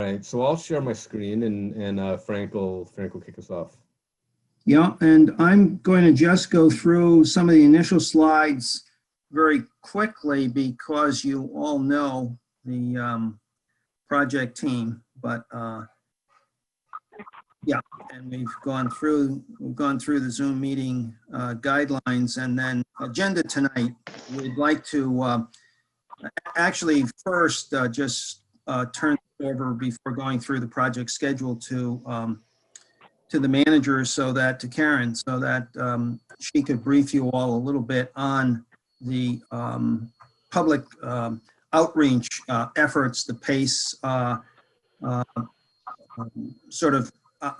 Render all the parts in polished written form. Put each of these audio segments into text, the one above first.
right, so I'll share my screen and Frank will kick us off. Yeah, and I'm going to just go through some of the initial slides very quickly because you all know the project team, but yeah, and we've gone through the Zoom meeting guidelines, and then agenda tonight. We'd like to actually first just turn it over before going through the project schedule to the manager, to Karen, so that she could brief you all a little bit on the public outreach efforts, the PACE sort of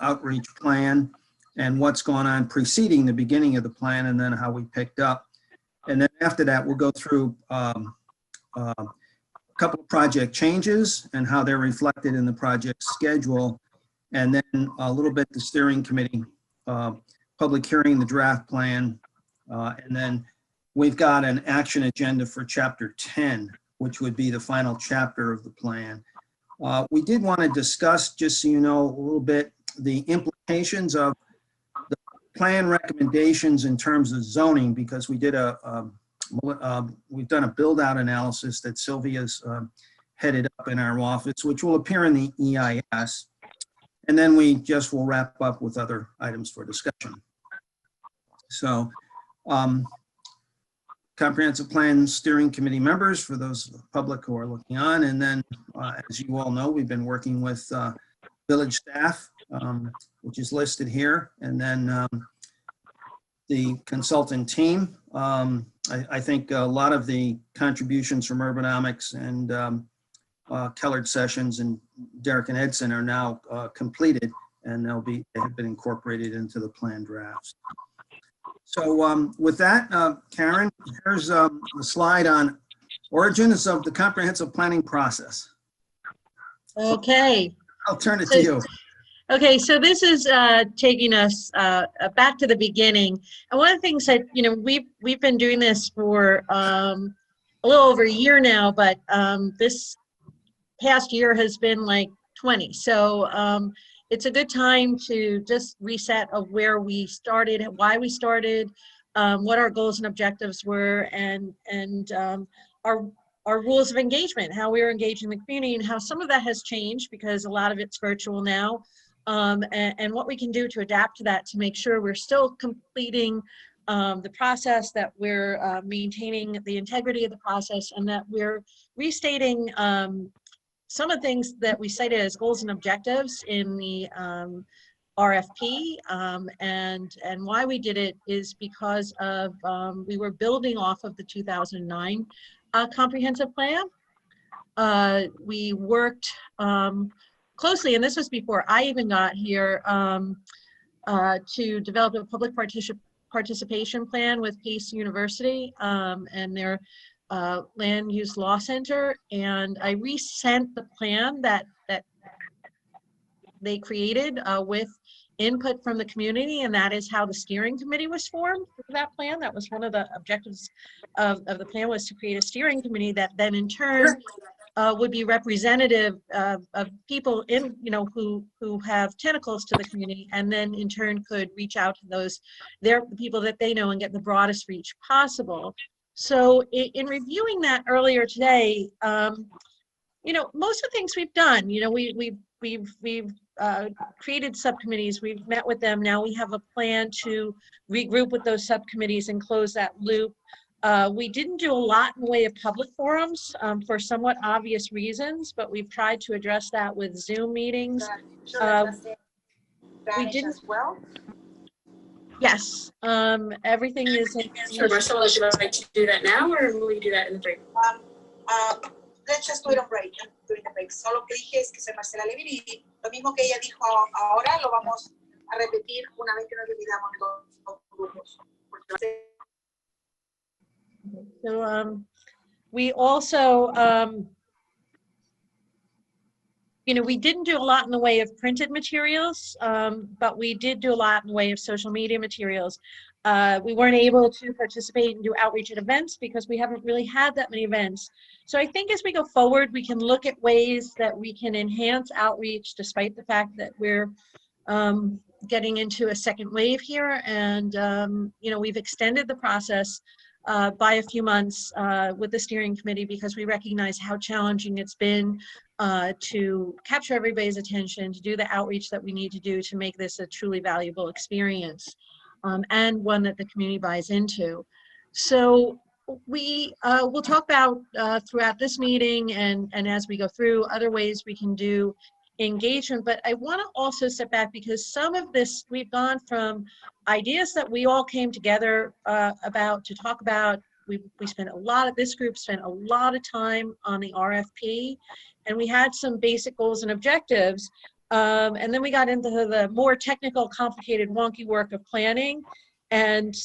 outreach plan, and what's gone on preceding the beginning of the plan, and then how we picked up. And then after that, we'll go through a couple of project changes and how they're reflected in the project schedule. And then a little bit the steering committee, public hearing, the draft plan. And then we've got an action agenda for chapter 10, which would be the final chapter of the plan. We did want to discuss, just so you know, a little bit the implications of the plan recommendations in terms of zoning, because we did we've done a build out analysis that Sylvia's headed up in our office, which will appear in the EIS. And then we just will wrap up with other items for discussion. So comprehensive plan steering committee members for those public who are looking on. And then as you all know, we've been working with village staff, which is listed here. And then the consultant team. I think a lot of the contributions from Urbanomics and Kellard Sessions and Derek and Edson are now completed, and they have been incorporated into the plan drafts. So with that, Karen, here's the slide on origins of the comprehensive planning process. Okay. I'll turn it to you. Okay, so this is taking us back to the beginning. And one of the things that, you know, we've been doing this for a little over a year now, but this past year has been like 20. So it's a good time to just reset of where we started, why we started, what our goals and objectives were, and our rules of engagement, how we were engaging the community, and how some of that has changed because a lot of it's virtual now, and what we can do to adapt to that to make sure we're still completing the process, that we're maintaining the integrity of the process, and that we're restating some of the things that we cited as goals and objectives in the RFP, and why we did it is because of we were building off of the 2009 comprehensive plan. We worked closely, and this was before I even got here, to develop a public participation plan with Pace University and their Land Use Law Center, and I resent the plan that they created with input from the community, and that is how the steering committee was formed for that plan. That was one of the objectives of the plan, was to create a steering committee that then in turn would be representative of people in, you know, who have tentacles to the community, and then in turn could reach out to those, the people that they know, and get the broadest reach possible. So in reviewing that earlier today, you know, most of the things we've done, you know, we've created subcommittees, we've met with them. Now we have a plan to regroup with those subcommittees and close that loop. We didn't do a lot in the way of public forums for somewhat obvious reasons, but we've tried to address that with Zoom meetings. We didn't. Well. Yes, everything is in. So Marcella, would you like to do that now, or will we do that in the break? Let's just do it on break, during the break. Solo que dije es que soy Marcela Levin y lo mismo que ella dijo ahora lo vamos a repetir una vez que nos dividamos los grupos. So we also, you know, we didn't do a lot in the way of printed materials, but we did do a lot in the way of social media materials. We weren't able to participate and do outreach at events because we haven't really had that many events. So I think as we go forward, we can look at ways that we can enhance outreach despite the fact that we're getting into a second wave here. And, you know, we've extended the process by a few months with the steering committee because we recognize how challenging it's been to capture everybody's attention, to do the outreach that we need to do to make this a truly valuable experience. And one that the community buys into. So we will talk about throughout this meeting and as we go through other ways we can do engagement, but I want to also step back because some of this, we've gone from ideas that we all came together about to talk about. We spent a lot of, this group spent a lot of time on the RFP, and we had some basic goals and objectives. And then we got into the more technical, complicated, wonky work of planning. And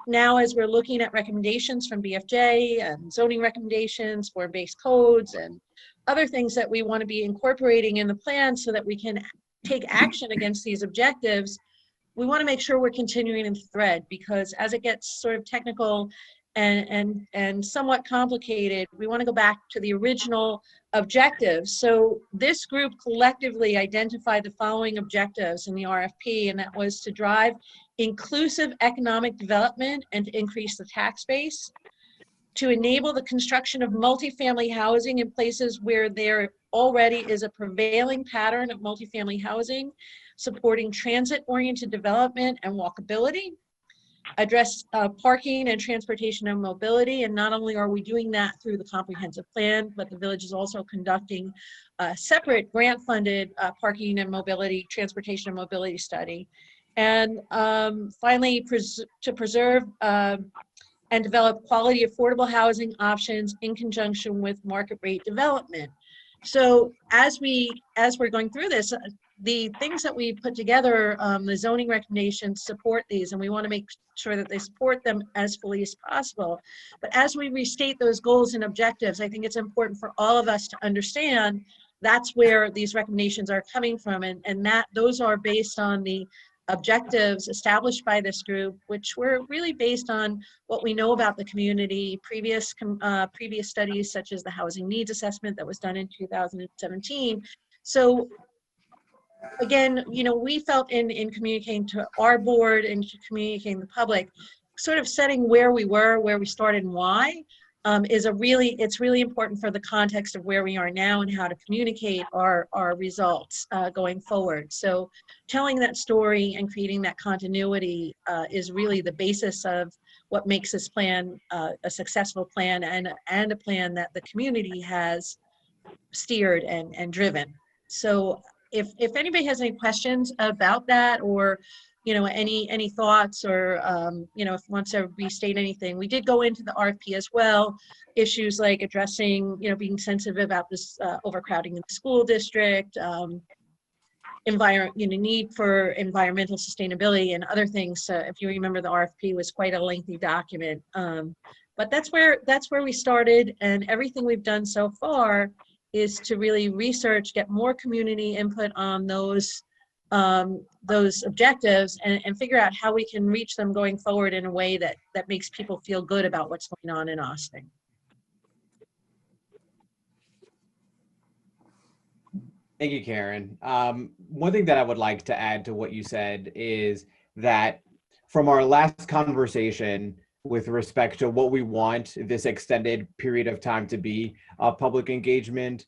now as we're looking at recommendations from BFJ and zoning recommendations, form-based codes, and other things that we want to be incorporating in the plan so that we can take action against these objectives, we want to make sure we're continuing in the thread, because as it gets sort of technical and somewhat complicated, we want to go back to the original objectives. So this group collectively identified the following objectives in the RFP, and that was to drive inclusive economic development and to increase the tax base, to enable the construction of multifamily housing in places where there already is a prevailing pattern of multifamily housing, supporting transit-oriented development and walkability, address parking and transportation and mobility. And not only are we doing that through the comprehensive plan, but the village is also conducting a separate grant-funded parking and mobility, transportation and mobility study. And finally, to preserve and develop quality affordable housing options in conjunction with market rate development. So as we're going through this, the things that we put together, the zoning recommendations support these, and we want to make sure that they support them as fully as possible. But as we restate those goals and objectives, I think it's important for all of us to understand that's where these recommendations are coming from, and that those are based on the objectives established by this group, which were really based on what we know about the community, previous studies such as the housing needs assessment that was done in 2017. So again, you know, we felt in communicating to our board and communicating to the public, sort of setting where we were, where we started and why, it's really important for the context of where we are now and how to communicate our results going forward. So telling that story and creating that continuity is really the basis of what makes this plan a successful plan and a plan that the community has steered and driven. So if anybody has any questions about that, or you know, any thoughts, or you know, if wants to restate anything, we did go into the RFP as well, issues like addressing, you know, being sensitive about this overcrowding in the school district, need for environmental sustainability and other things. If you remember, the RFP was quite a lengthy document, but that's where we started, and everything we've done so far is to really research, get more community input on those objectives, and figure out how we can reach them going forward in a way that makes people feel good about what's going on in Austin. Thank you, Karen. One thing that I would like to add to what you said is that from our last conversation with respect to what we want this extended period of time to be public engagement,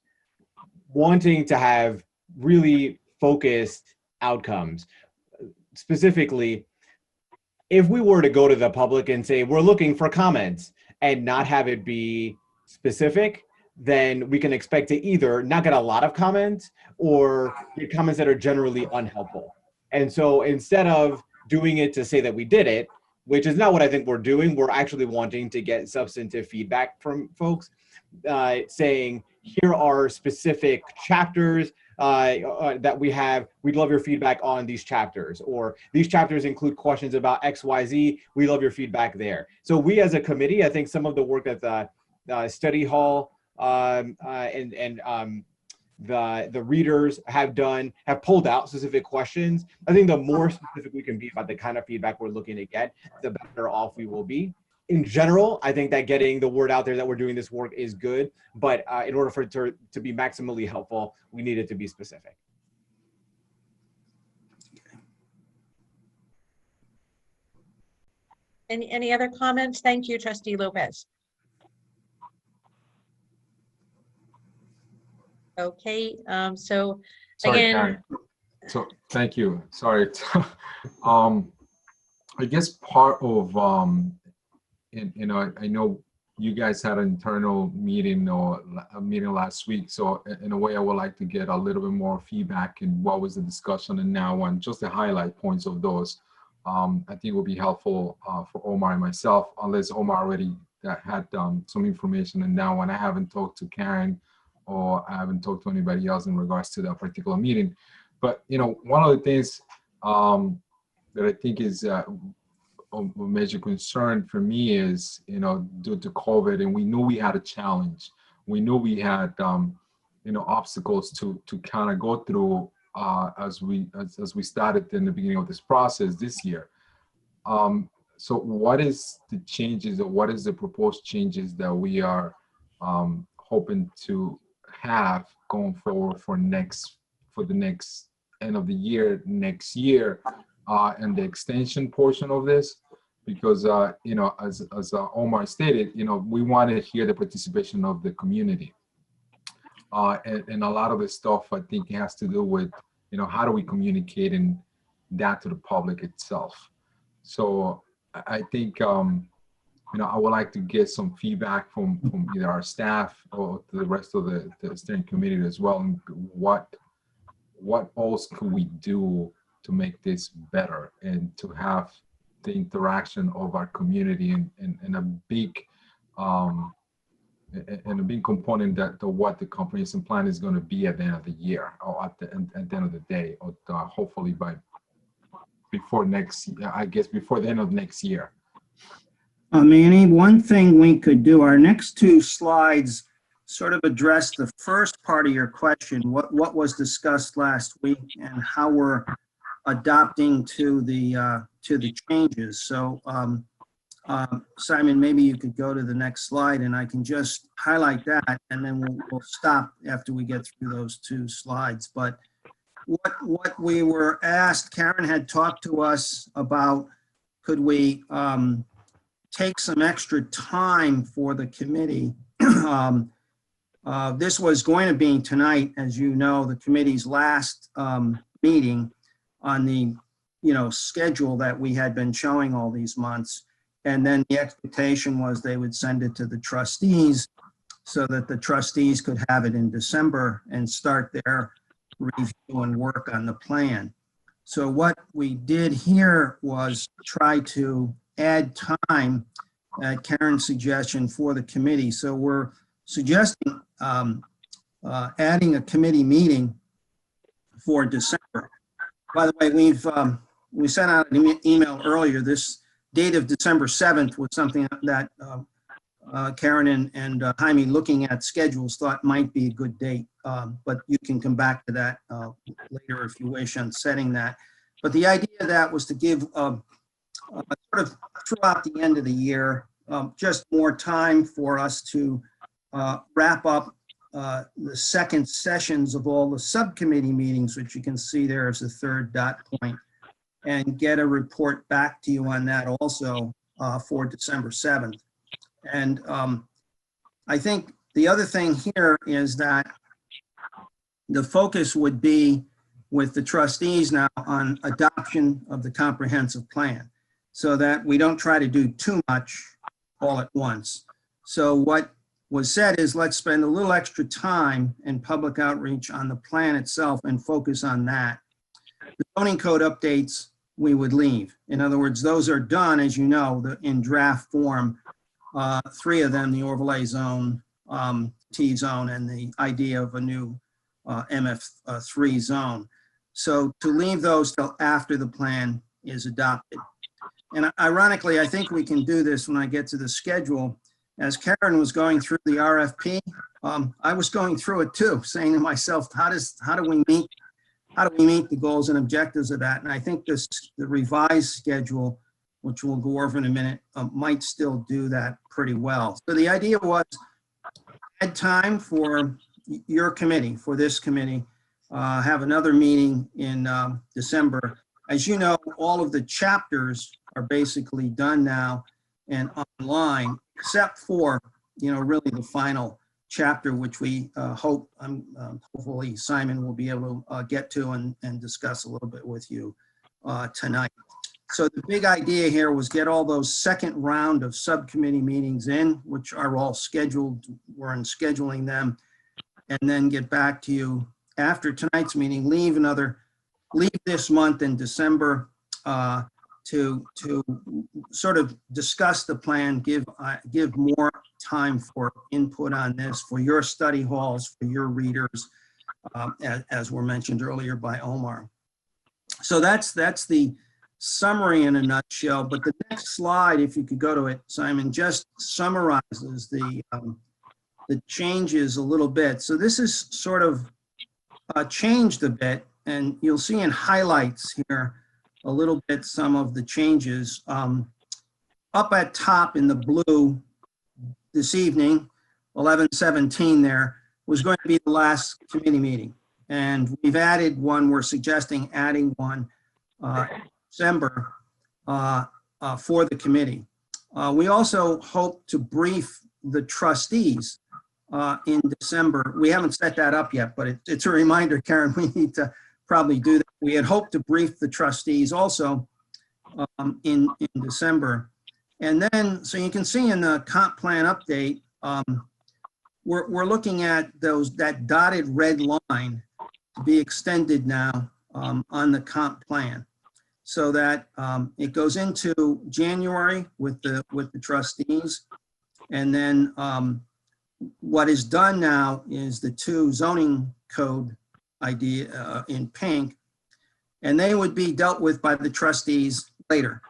wanting to have really focused outcomes. Specifically, if we were to go to the public and say, we're looking for comments and not have it be specific, then we can expect to either not get a lot of comments or get comments that are generally unhelpful. And so instead of doing it to say that we did it, which is not what I think we're doing, we're actually wanting to get substantive feedback from folks, saying, here are specific chapters that we have. We'd love your feedback on these chapters, or these chapters include questions about XYZ. We love your feedback there. So we as a committee, I think some of the work that the study hall and the readers have pulled out specific questions. I think the more specific we can be about the kind of feedback we're looking to get, the better off we will be. In general, I think that getting the word out there that we're doing this work is good, but in order for it to be maximally helpful, we need it to be specific. Any other comments? Thank you, Trustee Lopez. Okay, so Sorry, again, Karen. So thank you. Sorry. I guess part of I know you guys had an internal meeting or a meeting last week. So in a way, I would like to get a little bit more feedback and what was the discussion and now on just the highlight points of those. I think will be helpful for Omar and myself, unless Omar already had some information. And now when I haven't talked to Karen or I haven't talked to anybody else in regards to that particular meeting. But, one of the things that I think is a major concern for me is, due to COVID, and we knew we had a challenge. We knew we had, obstacles to kind of go through as we started in the beginning of this process this year. So what is the changes, or what is the proposed changes that we are hoping to have going forward for the next end of the year, next year, and the extension portion of this? Because as Omar stated, we want to hear the participation of the community, and a lot of the stuff I think has to do with how do we communicate that to the public itself. So I think I would like to get some feedback from either our staff or the rest of the steering committee as well, and what else could we do to make this better and to have the interaction of our community and a big component that what the comprehensive plan is going to be at the end of the year, or at the end of the day, or hopefully before the end of next year. Manny, one thing we could do, our next two slides sort of address the first part of your question, what was discussed last week and how we're adopting to the changes. So Simon, maybe you could go to the next slide and I can just highlight that, and then we'll stop after we get through those two slides. But what we were asked, Karen had talked to us about, could we take some extra time for the committee? This was going to be tonight, as you know, the committee's last meeting on the schedule that we had been showing all these months. And then the expectation was they would send it to the trustees so that the trustees could have it in December and start their review and work on the plan. So what we did here was try to add time at Karen's suggestion for the committee. So we're suggesting adding a committee meeting for December. By the way, we sent out an email earlier. This date of December 7th was something that Karen and Jaime, looking at schedules, thought might be a good date. But you can come back to that later if you wish on setting that. But the idea of that was to give sort of throughout the end of the year, just more time for us to wrap up the second sessions of all the subcommittee meetings, which you can see there as the third dot point, and get a report back to you on that also for December 7th. And I think the other thing here is that the focus would be with the trustees now on adoption of the comprehensive plan, so that we don't try to do too much all at once. So what was said is, let's spend a little extra time in public outreach on the plan itself and focus on that. The zoning code updates we would leave. In other words, those are done, as you know, in draft form. 3 of them, the overlay zone, T-zone, and the idea of a new MF3 zone. So to leave those till after the plan is adopted. And ironically, I think we can do this when I get to the schedule. As Karen was going through the RFP, I was going through it too, saying to myself, how do we meet the goals and objectives of that? And I think the revised schedule, which we'll go over in a minute, might still do that pretty well. So the idea was, add time for your committee, for this committee, have another meeting in December. As you know, all of the chapters are basically done now and online, except for, really the final chapter, which we hope, hopefully Simon will be able to get to and discuss a little bit with you tonight. So the big idea here was get all those second round of subcommittee meetings in, which are all scheduled. We're in scheduling them, and then get back to you after tonight's meeting. Leave this month in December to sort of discuss the plan, give more time for input on this, for your study halls, for your readers, as were mentioned earlier by Omar. So that's the summary in a nutshell. But the next slide, if you could go to it, Simon, just summarizes the changes a little bit. So this is sort of changed a bit, and you'll see in highlights here a little bit some of the changes. Up at top in the blue this evening, 11:17 there, was going to be the last committee meeting. And we've added one, we're suggesting adding one December for the committee. We also hope to brief the trustees in December. We haven't set that up yet, but it's a reminder, Karen, we need to probably do that. We had hoped to brief the trustees also in December. And then, so you can see in the comp plan update, we're looking at that dotted red line to be extended now on the comp plan, so that it goes into January with the trustees. And then what is done now is the 2 zoning code idea in pink, and they would be dealt with by the trustees later,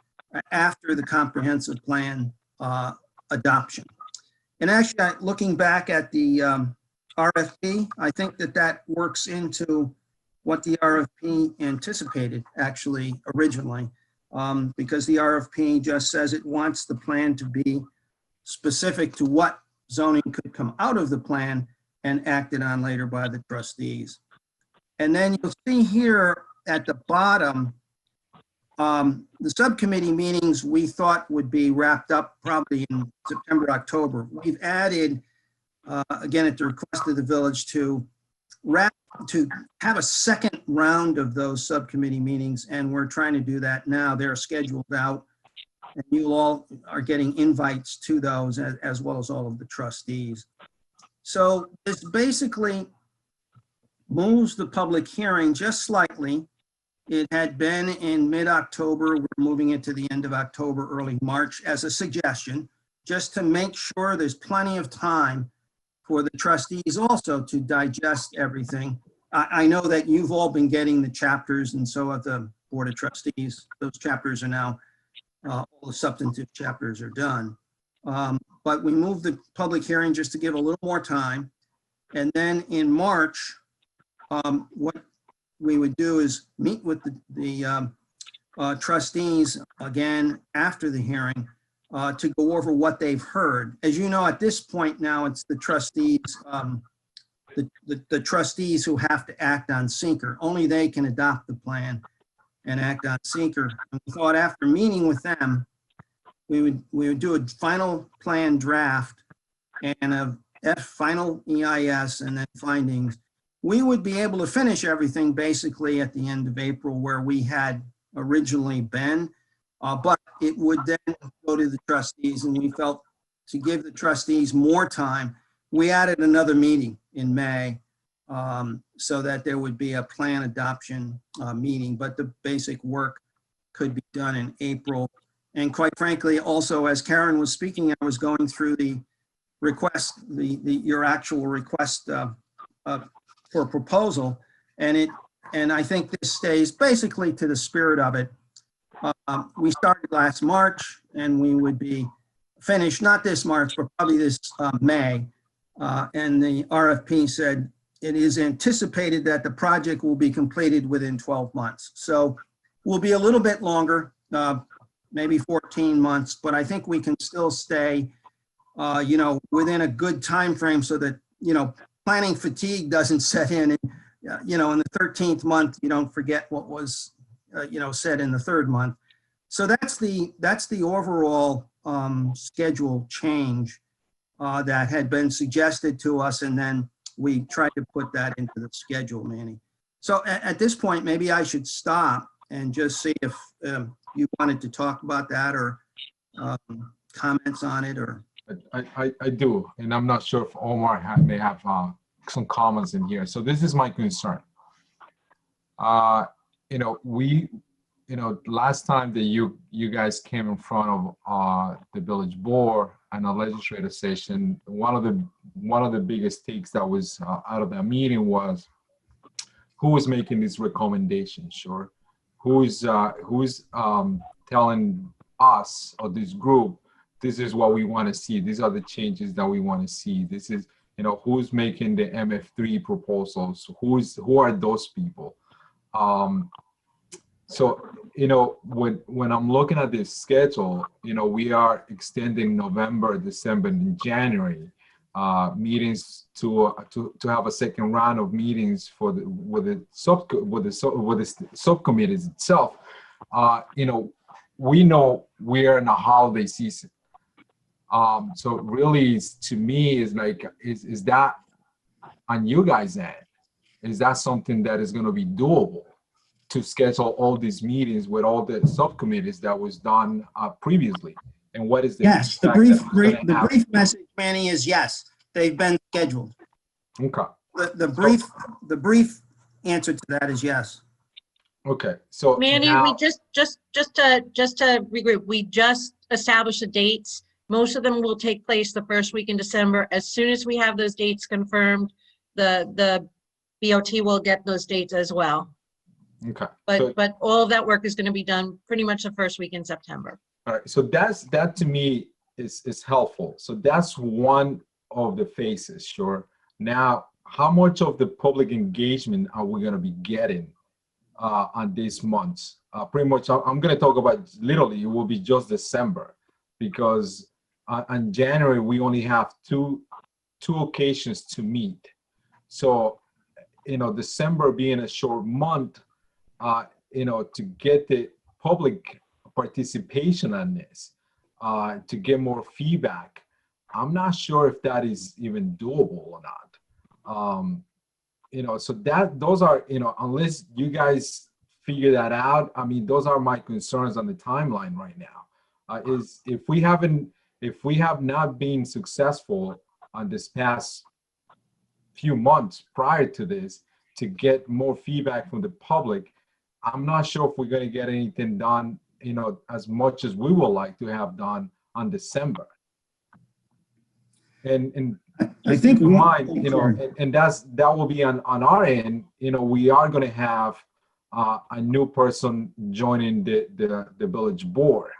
after the comprehensive plan adoption. And actually, looking back at the RFP, I think that works into what the RFP anticipated actually originally, because the RFP just says it wants the plan to be specific to what zoning could come out of the plan and acted on later by the trustees. And then you'll see here at the bottom, the subcommittee meetings we thought would be wrapped up probably in September, October. We've added, again, at the request of the village, to have a second round of those subcommittee meetings, and we're trying to do that now. They're scheduled out, and you all are getting invites to those, as well as all of the trustees. So this basically moves the public hearing just slightly. It had been in mid-October. We're moving it to the end of October, early March as a suggestion, just to make sure there's plenty of time for the trustees also to digest everything. I know that you've all been getting the chapters, and so have the Board of Trustees. Those chapters are now, all the substantive chapters are done. But we moved the public hearing just to give a little more time. And then in March, what we would do is meet with the trustees again after the hearing to go over what they've heard. As you know, at this point now, it's the trustees, the trustees who have to act on seeker. Only they can adopt the plan and act on seeker. And we thought after meeting with them, we would do a final plan draft and a final EIS and then findings. We would be able to finish everything basically at the end of April where we had originally been, but it would then go to the trustees, and we felt to give the trustees more time, we added another meeting in May so that there would be a plan adoption meeting, but the basic work could be done in April. And quite frankly, also as Karen was speaking, I was going through the request, your actual request for proposal, and I think this stays basically to the spirit of it. We started last March, and we would be finished, not this March, but probably this May, And the RFP said, it is anticipated that the project will be completed within 12 months. So we'll be a little bit longer, maybe 14 months, but I think we can still stay, within a good time frame so that, planning fatigue doesn't set in. And, in the 13th month, you don't forget what was, said in the 3rd month. So that's the overall schedule change that had been suggested to us, and then we tried to put that into the schedule, Manny. So at this point, maybe I should stop and just see if you wanted to talk about that or comments on it, or. I do, and I'm not sure if Omar may have some comments in here. So this is my concern. Last time that you guys came in front of the village board and a legislative session, one of the biggest takes that was out of that meeting was who was making these recommendations, sure? Who's telling us or this group, this is what we want to see. These are the changes that we want to see. This is, who's making the MF3 proposals? Who are those people? So, when I'm looking at this schedule, we are extending November, December, and January meetings to have a second round of meetings with the subcommittees itself. We know we're in a holiday season. So really, to me, is like, is that on you guys' end? Is that something that is going to be doable to schedule all these meetings with all the subcommittees that was done previously? And what is the yes? The brief message, Manny, is yes. They've been scheduled. Okay. The brief answer to that is yes. Okay. So Manny, now, we just to regroup, we just established the dates. Most of them will take place the first week in December. As soon as we have those dates confirmed, the BOT will get those dates as well. okay. But all of that work is going to be done pretty much the first week in September. All right. So that to me is helpful. So that's one of the phases, sure. Now, how much of the public engagement are we going to be getting on these months? Pretty much, I'm going to talk about literally, it will be just December, because in January, we only have two occasions to meet. So, December being a short month, to get the public participation on this, to get more feedback, I'm not sure if that is even doable or not. So those are, unless you guys figure that out, I mean, those are my concerns on the timeline right now. Is if we have not been successful on this past few months prior to this to get more feedback from the public, I'm not sure if we're going to get anything done, as much as we would like to have done on December. And I think keep in mind, and that will be on our end. We are going to have a new person joining the village board.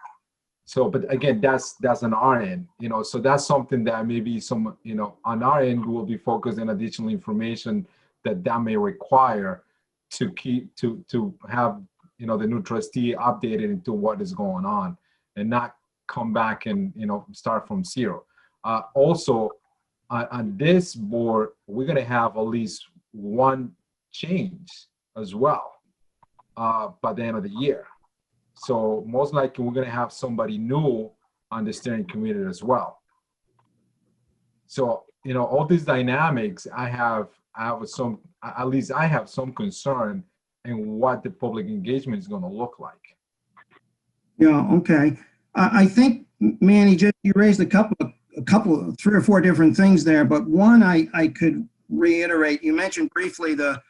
So, but again, that's on our end. So that's something that maybe some, on our end, we will be focused on additional information that may require to have the new trustee updated into what is going on, and not come back and start from zero. Also, on this board, we're going to have at least one change as well by the end of the year. So most likely we're going to have somebody new on the steering committee as well. So, all these dynamics, I have some, at least I have some concern in what the public engagement is going to look like. Yeah, okay. I think, Manny, you raised a couple, 3 or 4 different things there, but one I could reiterate. You mentioned briefly the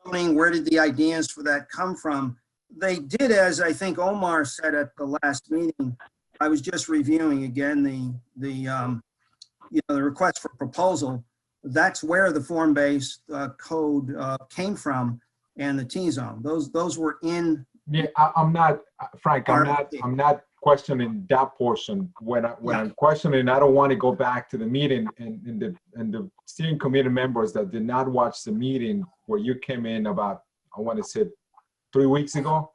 zoning. Where did the ideas for that come from? They did, as I think Omar said at the last meeting. I was just reviewing again the request for proposal. That's where the form-based code came from, and the T-zone. Those were in. Yeah, I'm not, Frank. I'm not questioning that portion. When I'm questioning, I don't want to go back to the meeting and the steering committee members that did not watch the meeting where you came in about, I want to say 3 weeks ago.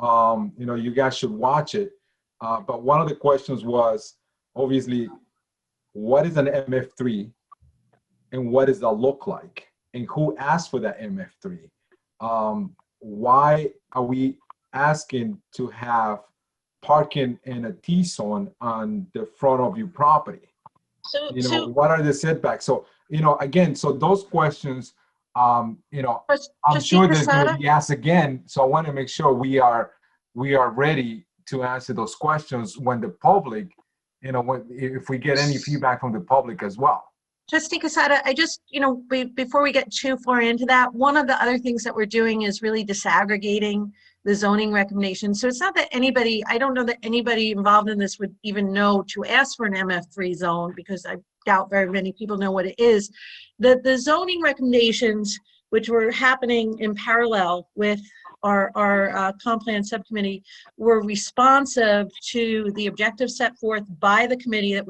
You know, you guys should watch it. But one of the questions was, obviously, what is an MF3 and what does that look like? And who asked for that MF3? Why are we asking to have parking in a T-zone on the front of your property? You know, what are the setbacks? So, you know, again, so those questions, you know, I'm sure there's going to be asked again. So I want to make sure we are ready to answer those questions when the public, you know, if we get any feedback from the public as well. Trustee Quesada, I just, you know, before we get too far into that, one of the other things that we're doing is really disaggregating the zoning recommendations. So it's not that anybody, I don't know that anybody involved in this would even know to ask for an MF3 zone, because I doubt very many people know what it is. The zoning recommendations, which were happening in parallel with our comp plan subcommittee, were responsive to the objectives set forth by the committee that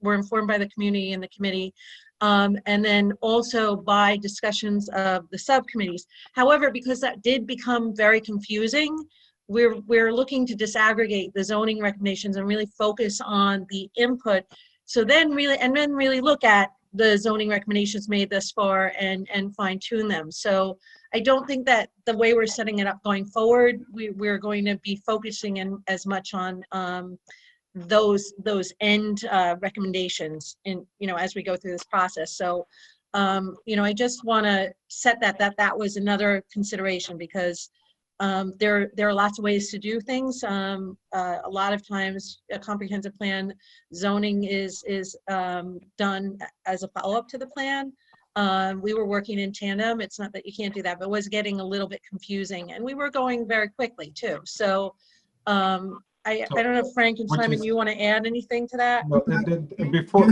were informed by the community and the committee, and then also by discussions of the subcommittees. However, because that did become very confusing, we're looking to disaggregate the zoning recommendations and really focus on the input. So then really look at the zoning recommendations made thus far and fine tune them. So I don't think that the way we're setting it up going forward, we're going to be focusing in as much on those end recommendations in, you know, as we go through this process. So, you know, I just want to set that was another consideration, because there are lots of ways to do things. A lot of times a comprehensive plan zoning is done as a follow-up to the plan. We were working in tandem. It's not that you can't do that, but it was getting a little bit confusing, and we were going very quickly too. So I don't know if Frank and Simon, you want to add anything to that? No, before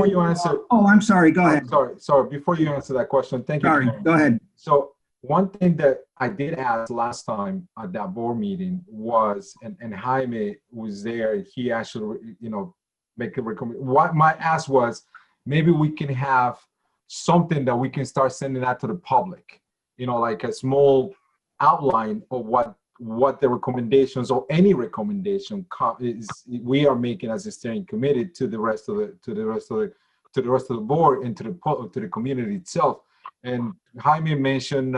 you answer. Oh, I'm sorry. Go ahead. Sorry. Before you answer that question, thank you. Sorry. Go ahead. So one thing that I did ask last time at that board meeting was, and Jaime was there, he actually, you know, make a recommendation. What my ask was, maybe we can have something that we can start sending out to the public, you know, like a small outline of what the recommendations or any recommendation is we are making as a steering committee to the rest of the board and to the community itself. And Jaime mentioned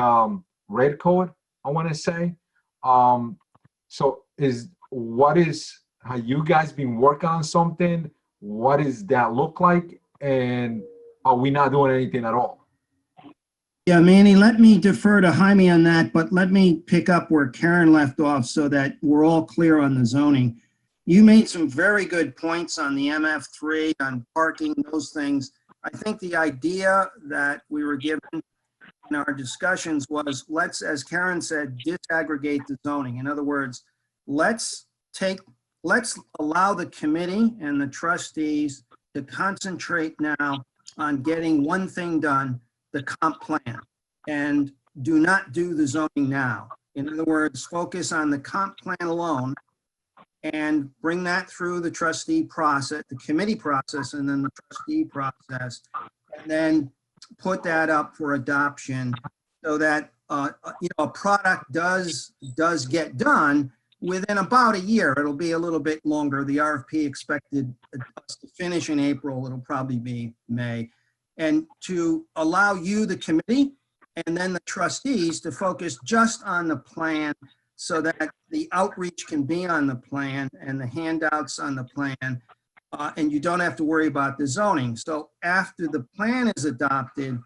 red code, I want to say. So have you guys been working on something? What does that look like? And are we not doing anything at all? Yeah, Manny, let me defer to Jaime on that, but let me pick up where Karen left off so that we're all clear on the zoning. You made some very good points on the MF3, on parking, those things. I think the idea that we were given in our discussions was, let's, as Karen said, disaggregate the zoning. In other words, let's allow the committee and the trustees to concentrate now on getting one thing done, the comp plan, and do not do the zoning now. In other words, focus on the comp plan alone and bring that through the trustee process, the committee process, and then the trustee process, and then put that up for adoption so that you know, a product does get done within about a year. It'll be a little bit longer. The RFP expected to finish in April. It'll probably be May. And to allow you, the committee, and then the trustees to focus just on the plan so that the outreach can be on the plan and the handouts on the plan, and you don't have to worry about the zoning. So after the plan is adopted,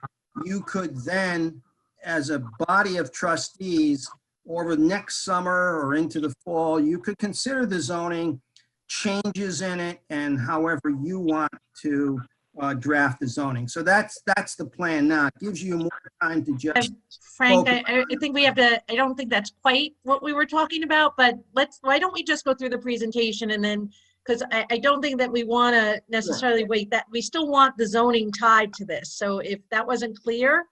you could then, as a body of trustees, over next summer or into the fall, you could consider the zoning, changes in it, and however you want to draft the zoning. So that's the plan now. It gives you more time to just Frank, I think we have to, I don't think that's quite what we were talking about, but why don't we just go through the presentation and then, because I don't think that we want to necessarily wait, that we still want the zoning tied to this. So if that wasn't clear,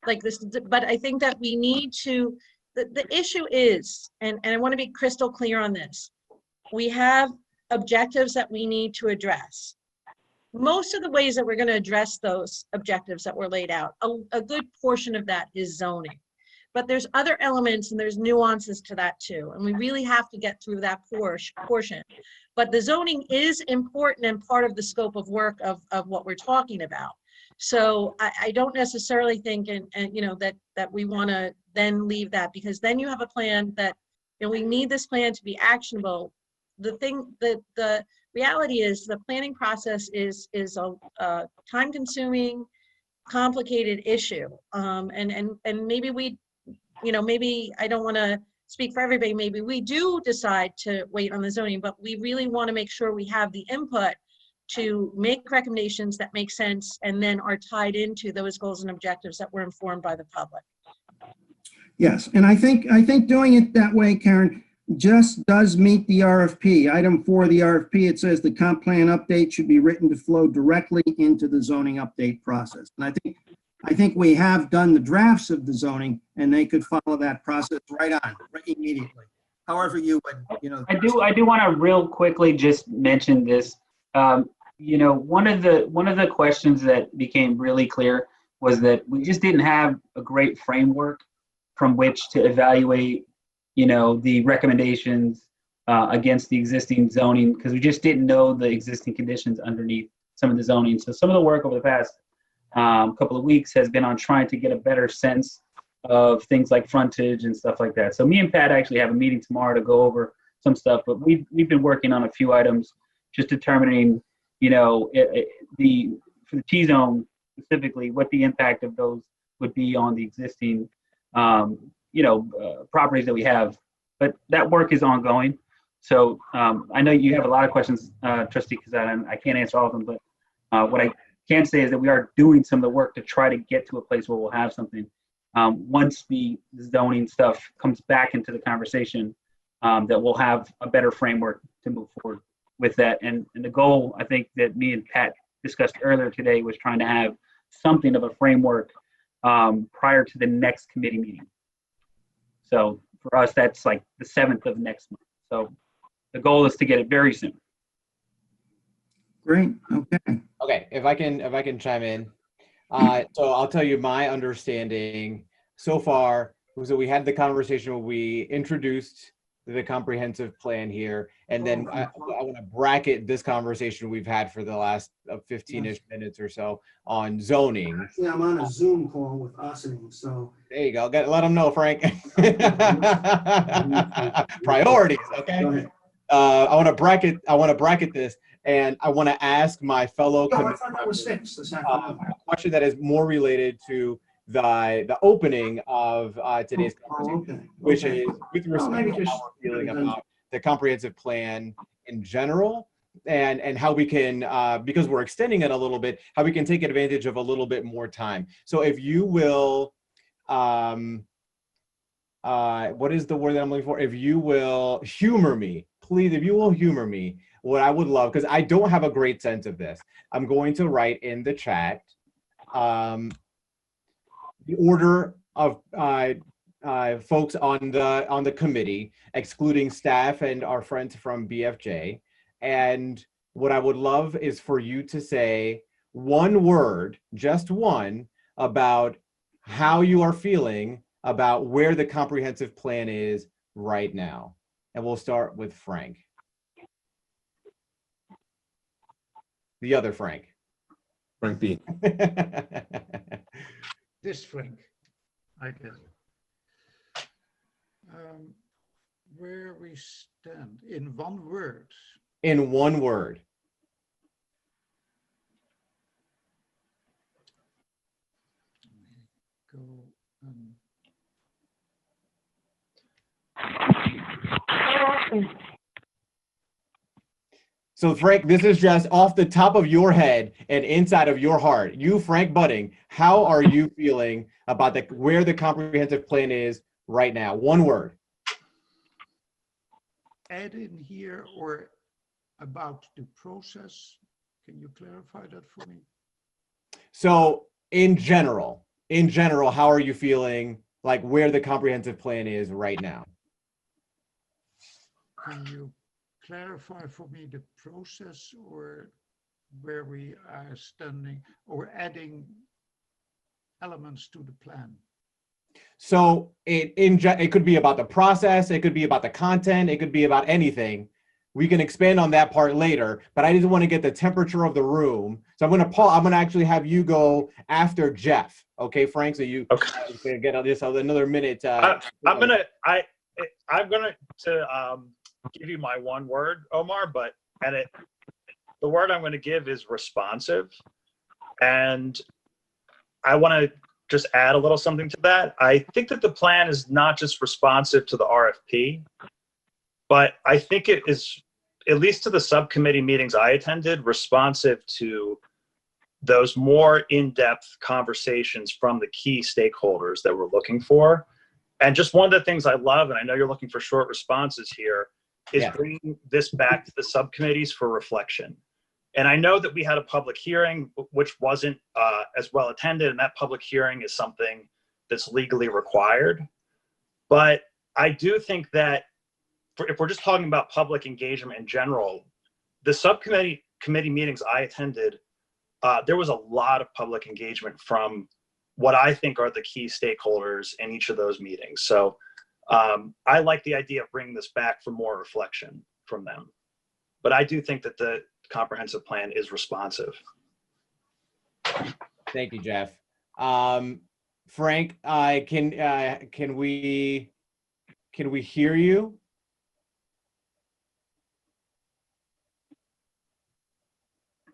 like this, but I think that we need to, the issue is, and I want to be crystal clear on this, we have objectives that we need to address. Most of the ways that we're going to address those objectives that were laid out, a good portion of that is zoning. But there's other elements and there's nuances to that too. And we really have to get through that portion. But the zoning is important and part of the scope of work of what we're talking about. So I don't necessarily think and you know that we want to then leave that, because then you have a plan that, you know, we need this plan to be actionable. The reality is the planning process is a time-consuming, complicated issue. And maybe we, you know, maybe I don't want to speak for everybody, maybe we do decide to wait on the zoning, but we really want to make sure we have the input to make recommendations that make sense and then are tied into those goals and objectives that were informed by the public. Yes, and I think doing it that way, Karen, just does meet the RFP. Item 4 of the RFP, it says the comp plan update should be written to flow directly into the zoning update process. And I think we have done the drafts of the zoning, and they could follow that process right immediately. However you would, you know. I do want to real quickly just mention this. You know, one of the questions that became really clear was that we just didn't have a great framework from which to evaluate, you know, the recommendations against the existing zoning, because we just didn't know the existing conditions underneath some of the zoning. So some of the work over the past couple of weeks has been on trying to get a better sense of things like frontage and stuff like that. So me and Pat actually have a meeting tomorrow to go over some stuff, but we've been working on a few items, just determining, you know, for the T-zone specifically, what the impact of those would be on the existing, you know, properties that we have. But that work is ongoing. So I know you have a lot of questions, Trustee Quezada, and I can't answer all of them, but what I can say is that we are doing some of the work to try to get to a place where we'll have something. Once the zoning stuff comes back into the conversation, that we'll have a better framework to move forward with that. And the goal, I think, that me and Pat discussed earlier today was trying to have something of a framework prior to the next committee meeting. So for us, that's like the 7th of next month. So the goal is to get it very soon. Great, okay. Okay, if I can chime in. So I'll tell you my understanding so far. So we had the conversation where we introduced the comprehensive plan here, and then I want to bracket this conversation we've had for the last 15-ish minutes or so on zoning. Actually, I'm on a Zoom call with Ossining, so. There you go. Let them know, Frank. Priorities, okay? I want to bracket this, and I want to ask my fellow I thought that was fixed. a question that is more related to the opening of today's conversation, which is with respect to how we're feeling about the comprehensive plan in general, and how we can, because we're extending it a little bit, how we can take advantage of a little bit more time. So if you will, what is the word that I'm looking for? If you will humor me, please, if you will humor me, what I would love, because I don't have a great sense of this, I'm going to write in the chat the order of folks on the committee, excluding staff and our friends from BFJ. And what I would love is for you to say one word, just one, about how you are feeling about where the comprehensive plan is right now. And we'll start with Frank. The other Frank. Frank B. This Frank, I guess. Where we stand in one word. In one word. Go. So Frank, this is just off the top of your head and inside of your heart. You, Frank Budding, how are you feeling about where the comprehensive plan is right now? One word. Add in here or about the process. Can you clarify that for me? So in general, how are you feeling like where the comprehensive plan is right now? Can you clarify for me the process or where we are standing or adding elements to the plan? So it could be about the process, it could be about the content, it could be about anything. We can expand on that part later, but I just want to get the temperature of the room. So I'm going to actually have you go after Jeff. Okay, Frank, so you Okay. get on this another minute. I'm gonna give you my one word, Omar, but the word I'm going to give is responsive, and I want to just add a little something to that. I think that the plan is not just responsive to the RFP, but I think it is, at least to the subcommittee meetings I attended, responsive to those more in-depth conversations from the key stakeholders that we're looking for. And just one of the things I love, and I know you're looking for short responses here, is bringing this back to the subcommittees for reflection. And I know that we had a public hearing, which wasn't as well attended, and that public hearing is something that's legally required. But I do think that if we're just talking about public engagement in general, the subcommittee meetings I attended, there was a lot of public engagement from what I think are the key stakeholders in each of those meetings. So I like the idea of bringing this back for more reflection from them. But I do think that the comprehensive plan is responsive. Thank you, Jeff. Frank, can we hear you?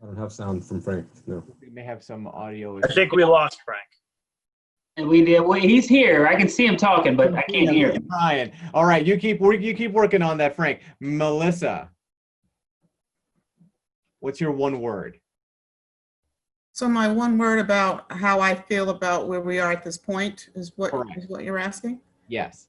I don't have sound from Frank, no. We may have some audio. I think we lost Frank. And we did. Well, he's here. I can see him talking, but I can't hear him. Ryan. All right, you keep working on that, Frank. Melissa, what's your one word? So my one word about how I feel about where we are at this point is what you're asking? Yes.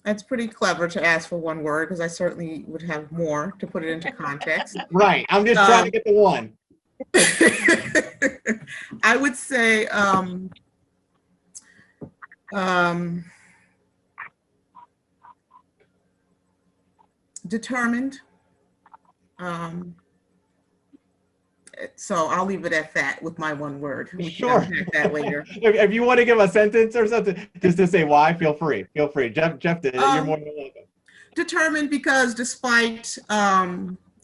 It's pretty clever to ask for one word because I certainly would have more to put it into context. Right. I'm just trying to get the one. I would say determined. So I'll leave it at that with my one word. We Sure. can unpack that later. If you want to give a sentence or something, just to say why, feel free. Feel free. Jeff did it. You're more than welcome. Determined because despite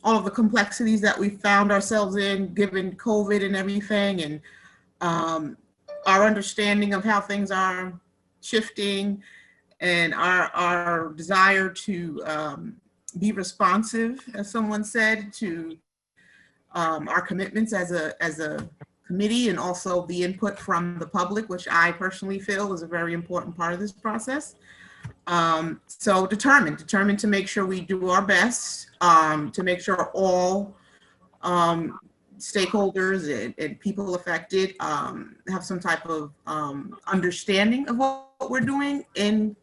all of the complexities that we found ourselves in, given COVID and everything, and our understanding of how things are shifting, and our desire to be responsive, as someone said, to our commitments as a committee, and also the input from the public, which I personally feel is a very important part of this process. So determined to make sure we do our best, to make sure all stakeholders and people affected have some type of understanding of what we're doing and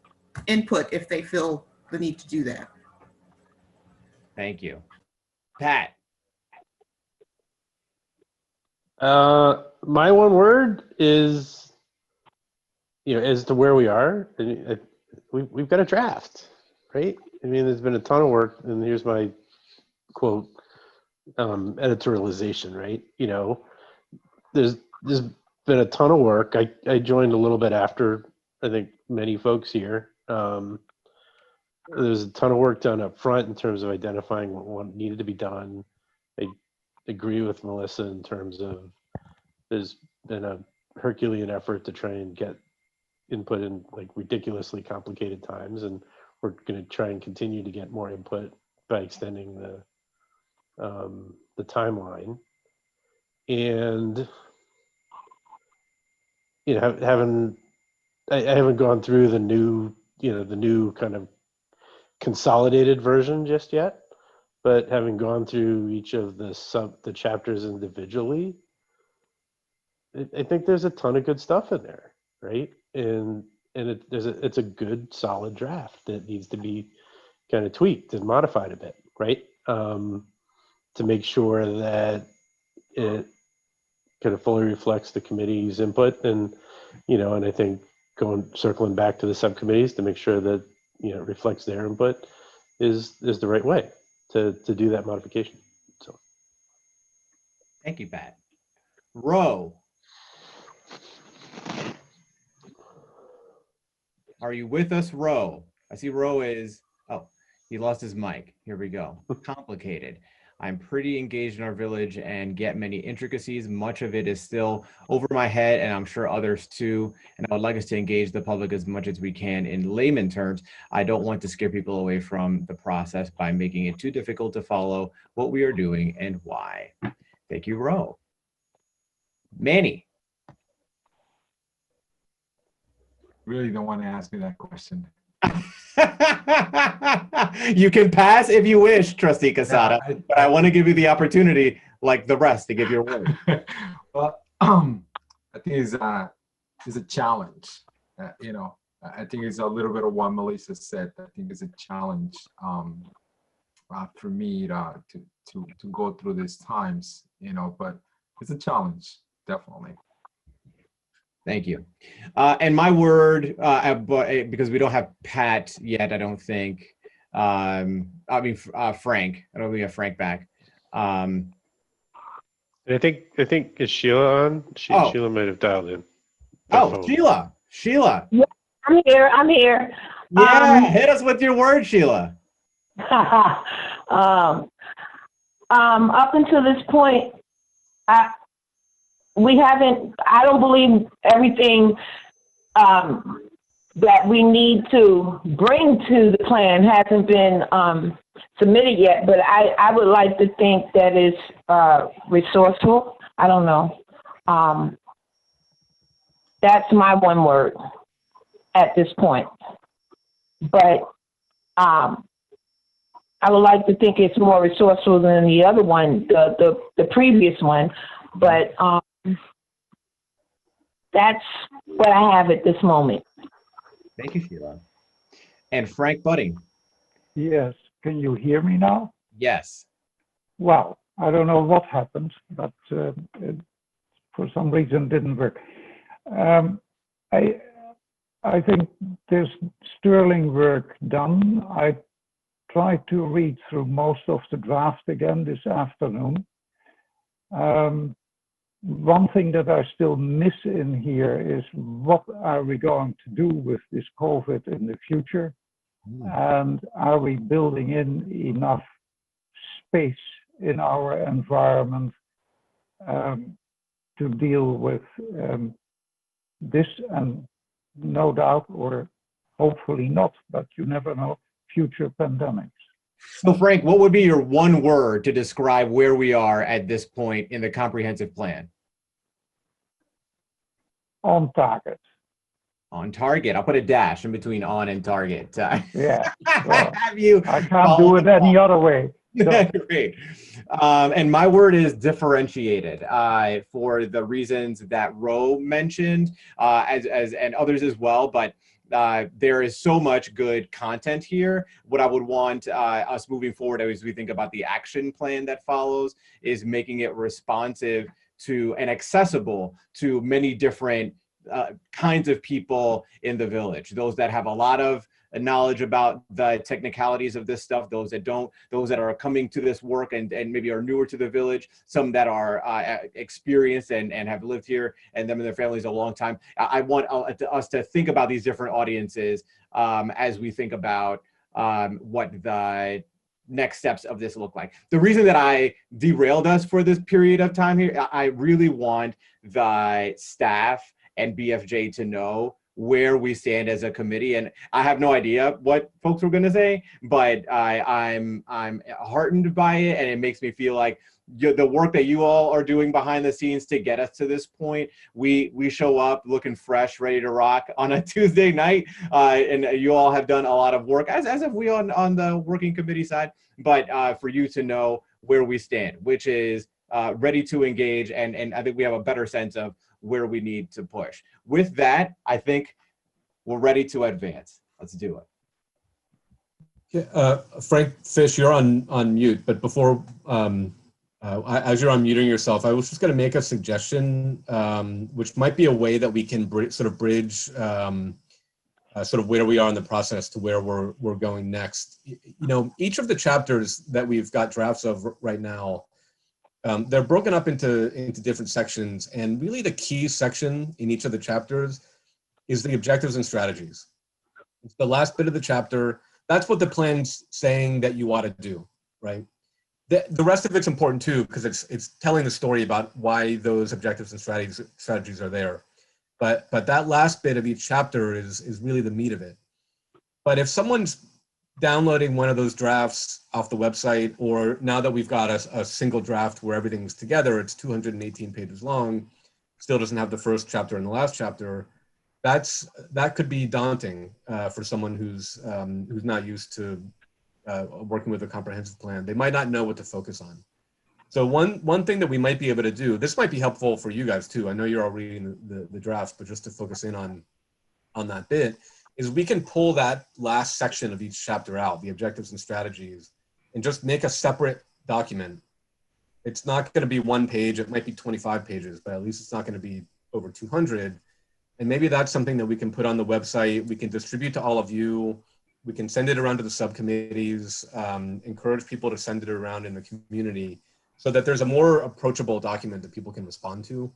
input if they feel the need to do that. Thank you. Pat. My one word is, as to where we are, we've got a draft, right? I mean, there's been a ton of work, and here's my quote, editorialization, right? There's been a ton of work. I joined a little bit after, I think, many folks here. There's a ton of work done up front in terms of identifying what needed to be done. I agree with Melissa in terms of there's been a Herculean effort to try and get input in like ridiculously complicated times, and we're going to try and continue to get more input by extending the timeline. And I haven't gone through the new kind of consolidated version just yet, but having gone through each of the chapters individually, I think there's a ton of good stuff in there, right? And it's a good solid draft that needs to be kind of tweaked and modified a bit, right? To make sure that it kind of fully reflects the committee's input, and and I think circling back to the subcommittees to make sure that it reflects their input, is the right way to do that modification. So Thank you, Pat. Ro. Are you with us, Ro? I see Ro is, oh, he lost his mic. Here we go. Complicated. I'm pretty engaged in our village and get many intricacies. Much of it is still over my head, and I'm sure others too. And I would like us to engage the public as much as we can in layman terms. I don't want to scare people away from the process by making it too difficult to follow what we are doing and why. Thank you, Ro. Manny. Really don't want to ask me that question. You can pass if you wish, Trustee Casada, Yeah, but I want to give you the opportunity, like the rest, to give your word. Well, I think it's a challenge. You know, I think it's a little bit of what Melissa said. I think it's a challenge for me to go through these times. You know, but it's a challenge, definitely. Thank you. And my word, because we don't have Pat yet, I don't think. I mean, Frank. I don't think we have Frank back. I think is Sheila on? Sheila might have dialed in. Oh, Sheila. Sheila. Yeah, I'm here. I'm here. Yeah, hit us with your word, Sheila. Up until this point, I don't believe everything that we need to bring to the plan hasn't been submitted yet, but I would like to think that it's resourceful. I don't know. That's my one word at this point. But I would like to think it's more resourceful than the other one, the previous one. But that's what I have at this moment. Thank you, Sheila. And Frank Budding. Yes, can you hear me now? Yes. Well, I don't know what happened, but it, for some reason didn't work. I think there's sterling work done. I tried to read through most of the draft again this afternoon. One thing that I still miss in here is what are we going to do with this COVID in the future? And are we building in enough space in our environment to deal with this, and no doubt, or hopefully not, but you never know, future pandemics? So Frank, what would be your one word to describe where we are at this point in the comprehensive plan? On target. On target. I'll put a dash in between on and target. Yeah. Well, Have you I can't do it any other way. So. Great. And my word is differentiated for the reasons that Ro mentioned, and others as well. But there is so much good content here. What I would want us moving forward as we think about the action plan that follows is making it responsive to and accessible to many different kinds of people in the village. Those that have a lot of knowledge about the technicalities of this stuff, those that don't, those that are coming to this work and maybe are newer to the village, some that are experienced and have lived here and them and their families a long time. I want us to think about these different audiences as we think about what the next steps of this look like. The reason that I derailed us for this period of time here, I really want the staff and BFJ to know where we stand as a committee. And I have no idea what folks were gonna say, but I'm heartened by it, and it makes me feel like the work that you all are doing behind the scenes to get us to this point, we show up looking fresh, ready to rock on a Tuesday night, and you all have done a lot of work, as have we on the working committee side, but for you to know where we stand, which is ready to engage, and I think we have a better sense of where we need to push. With that, I think we're ready to advance. Let's do it. Frank Fish, you're on mute, but before, as you're unmuting yourself, I was just going to make a suggestion, which might be a way that we can sort of bridge sort of where we are in the process to where we're going next. You know, each of the chapters that we've got drafts of right now, they're broken up into different sections, and really the key section in each of the chapters is the objectives and strategies. It's the last bit of the chapter. That's what the plan's saying that you ought to do, right? The rest of it's important too, because it's telling the story about why those objectives and strategies are there. But that last bit of each chapter is really the meat of it. But if someone's downloading one of those drafts off the website, or now that we've got a single draft where everything's together, it's 218 pages long, still doesn't have the first chapter and the last chapter, that could be daunting for someone who's not used to working with a comprehensive plan. They might not know what to focus on. So one thing that we might be able to do, this might be helpful for you guys too. I know you're all reading the drafts, but just to focus in on that bit, is we can pull that last section of each chapter out, the objectives and strategies, and just make a separate document. It's not going to be 1 page, it might be 25 pages, but at least it's not going to be over 200. And maybe that's something that we can put on the website, we can distribute to all of you, we can send it around to the subcommittees, encourage people to send it around in the community so that there's a more approachable document that people can respond to.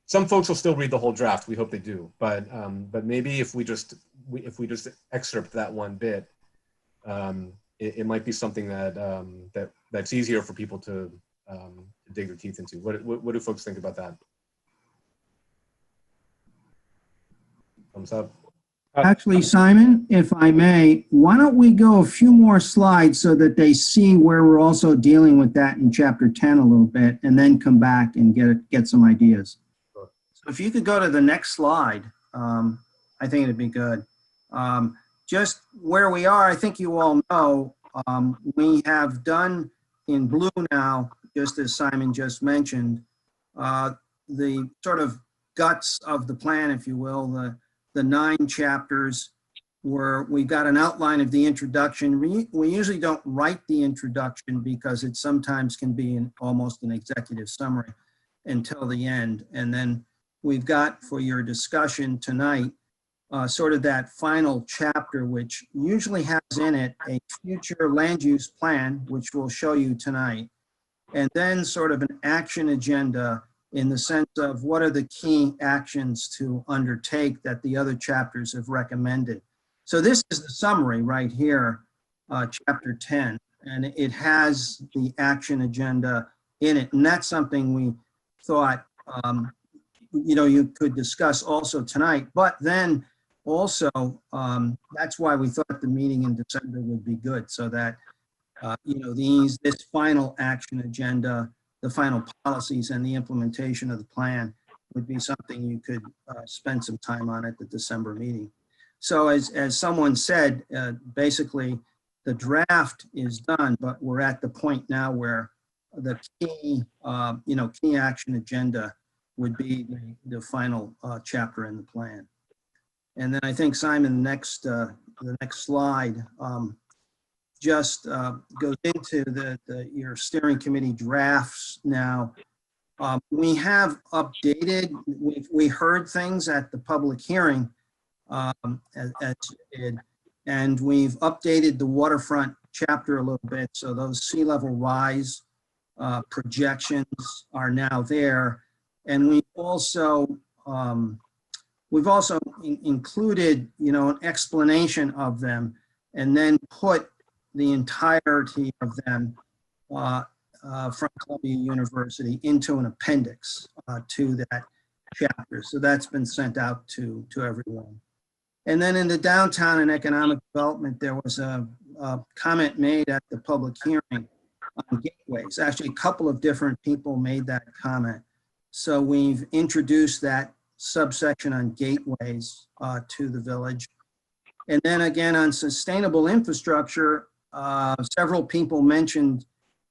Some folks will still read the whole draft, we hope they do, but maybe if we just excerpt that one bit, it might be something that's easier for people to dig their teeth into. What do folks think about that? Thumbs up. Actually, Simon, if I may, why don't we go a few more slides so that they see where we're also dealing with that in chapter 10 a little bit, and then come back and get some ideas. Sure. So if you could go to the next slide, I think it'd be good. Just where we are, I think you all know, we have done in blue now, just as Simon just mentioned, the sort of guts of the plan, if you will, the 9 chapters where we got an outline of the introduction. We usually don't write the introduction because it sometimes can be almost an executive summary until the end. And then we've got for your discussion tonight, sort of that final chapter, which usually has in it a future land use plan, which we'll show you tonight. And then sort of an action agenda in the sense of what are the key actions to undertake that the other chapters have recommended. So this is the summary right here, chapter 10, and it has the action agenda in it. And that's something we thought, you could discuss also tonight, but then also, that's why we thought the meeting in December would be good, so that, this final action agenda, the final policies and the implementation of the plan would be something you could spend some time on at the December meeting. So as someone said, basically the draft is done, but we're at the point now where the key, key action agenda would be the final chapter in the plan. And then I think Simon, the next slide just goes into your steering committee drafts now. We have updated, we heard things at the public hearing as you did, and we've updated the waterfront chapter a little bit. So those sea level rise projections are now there. And we've also included, an explanation of them, and then put the entirety of them from Columbia University into an appendix to that chapter. So that's been sent out to everyone. And then in the downtown and economic development, there was a comment made at the public hearing on gateways. Actually, a couple of different people made that comment. So we've introduced that subsection on gateways to the village. And then again, on sustainable infrastructure, several people mentioned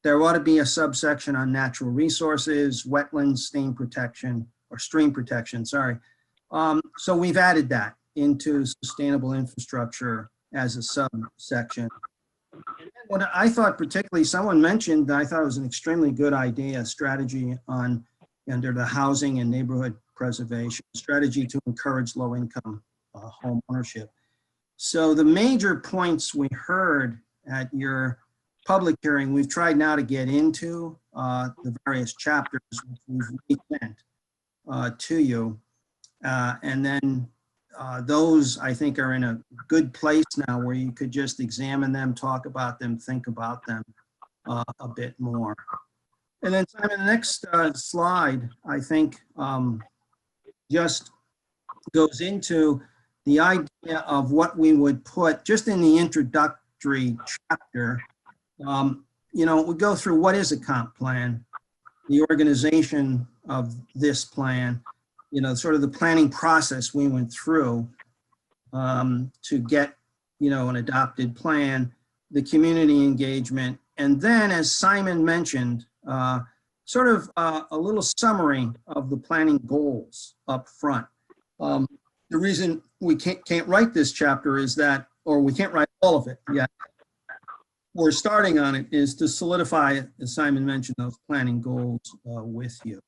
there ought to be a subsection on natural resources, wetlands, stream protection, sorry. So we've added that into sustainable infrastructure as a subsection. And what I thought particularly, someone mentioned, I thought it was an extremely good idea, strategy under the housing and neighborhood preservation, strategy to encourage low-income home ownership. So the major points we heard at your public hearing, we've tried now to get into the various chapters which we've sent to you. And then those, I think, are in a good place now where you could just examine them, talk about them, think about them a bit more. And then, Simon, the next slide, I think, just goes into the idea of what we would put just in the introductory chapter. You know, we go through what is a comp plan, the organization of this plan, you know, sort of the planning process we went through to get, you know, an adopted plan, the community engagement, and then, as Simon mentioned, sort of a little summary of the planning goals up front. The reason we can't write this chapter is that, or we can't write all of it yet, we're starting on it, is to solidify, as Simon mentioned, those planning goals with you.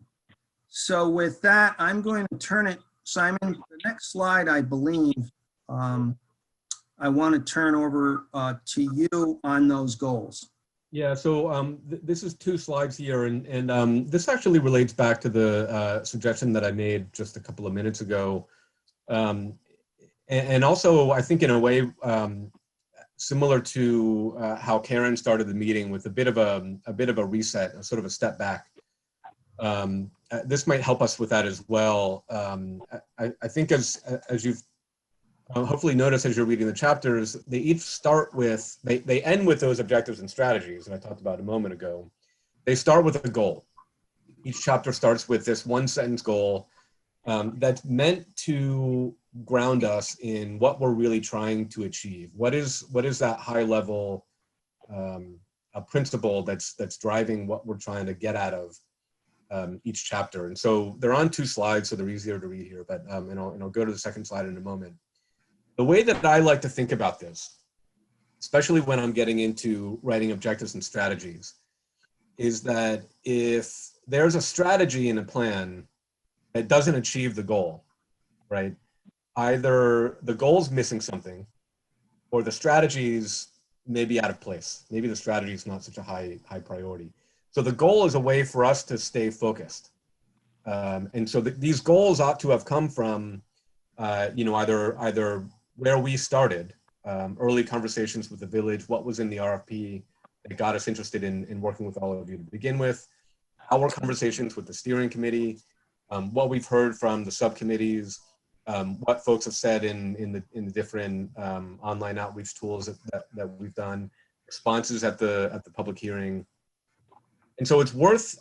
So with that, I'm going to turn it, Simon, the next slide, I believe, I want to turn over to you on those goals. Yeah, so this is 2 slides here, and this actually relates back to the suggestion that I made just a couple of minutes ago. And also, I think in a way, similar to how Karen started the meeting with a bit of a reset, a sort of a step back. This might help us with that as well. I think as you've hopefully noticed as you're reading the chapters, they each start with, they end with those objectives and strategies that I talked about a moment ago. They start with a goal. Each chapter starts with this 1-sentence goal that's meant to ground us in what we're really trying to achieve. What is that high level principle that's driving what we're trying to get out of each chapter. And so they're on 2 slides, so they're easier to read here, but and I'll go to the second slide in a moment. The way that I like to think about this, especially when I'm getting into writing objectives and strategies, is that if there's a strategy in a plan that doesn't achieve the goal, right? Either the goal's missing something or the strategy's maybe out of place. Maybe the strategy is not such a high priority. So the goal is a way for us to stay focused. And so these goals ought to have come from, you know, either where we started, early conversations with the village, what was in the RFP that got us interested in working with all of you to begin with, our conversations with the steering committee, what we've heard from the subcommittees, what folks have said in the different online outreach tools that we've done, responses at the public hearing. And so it's worth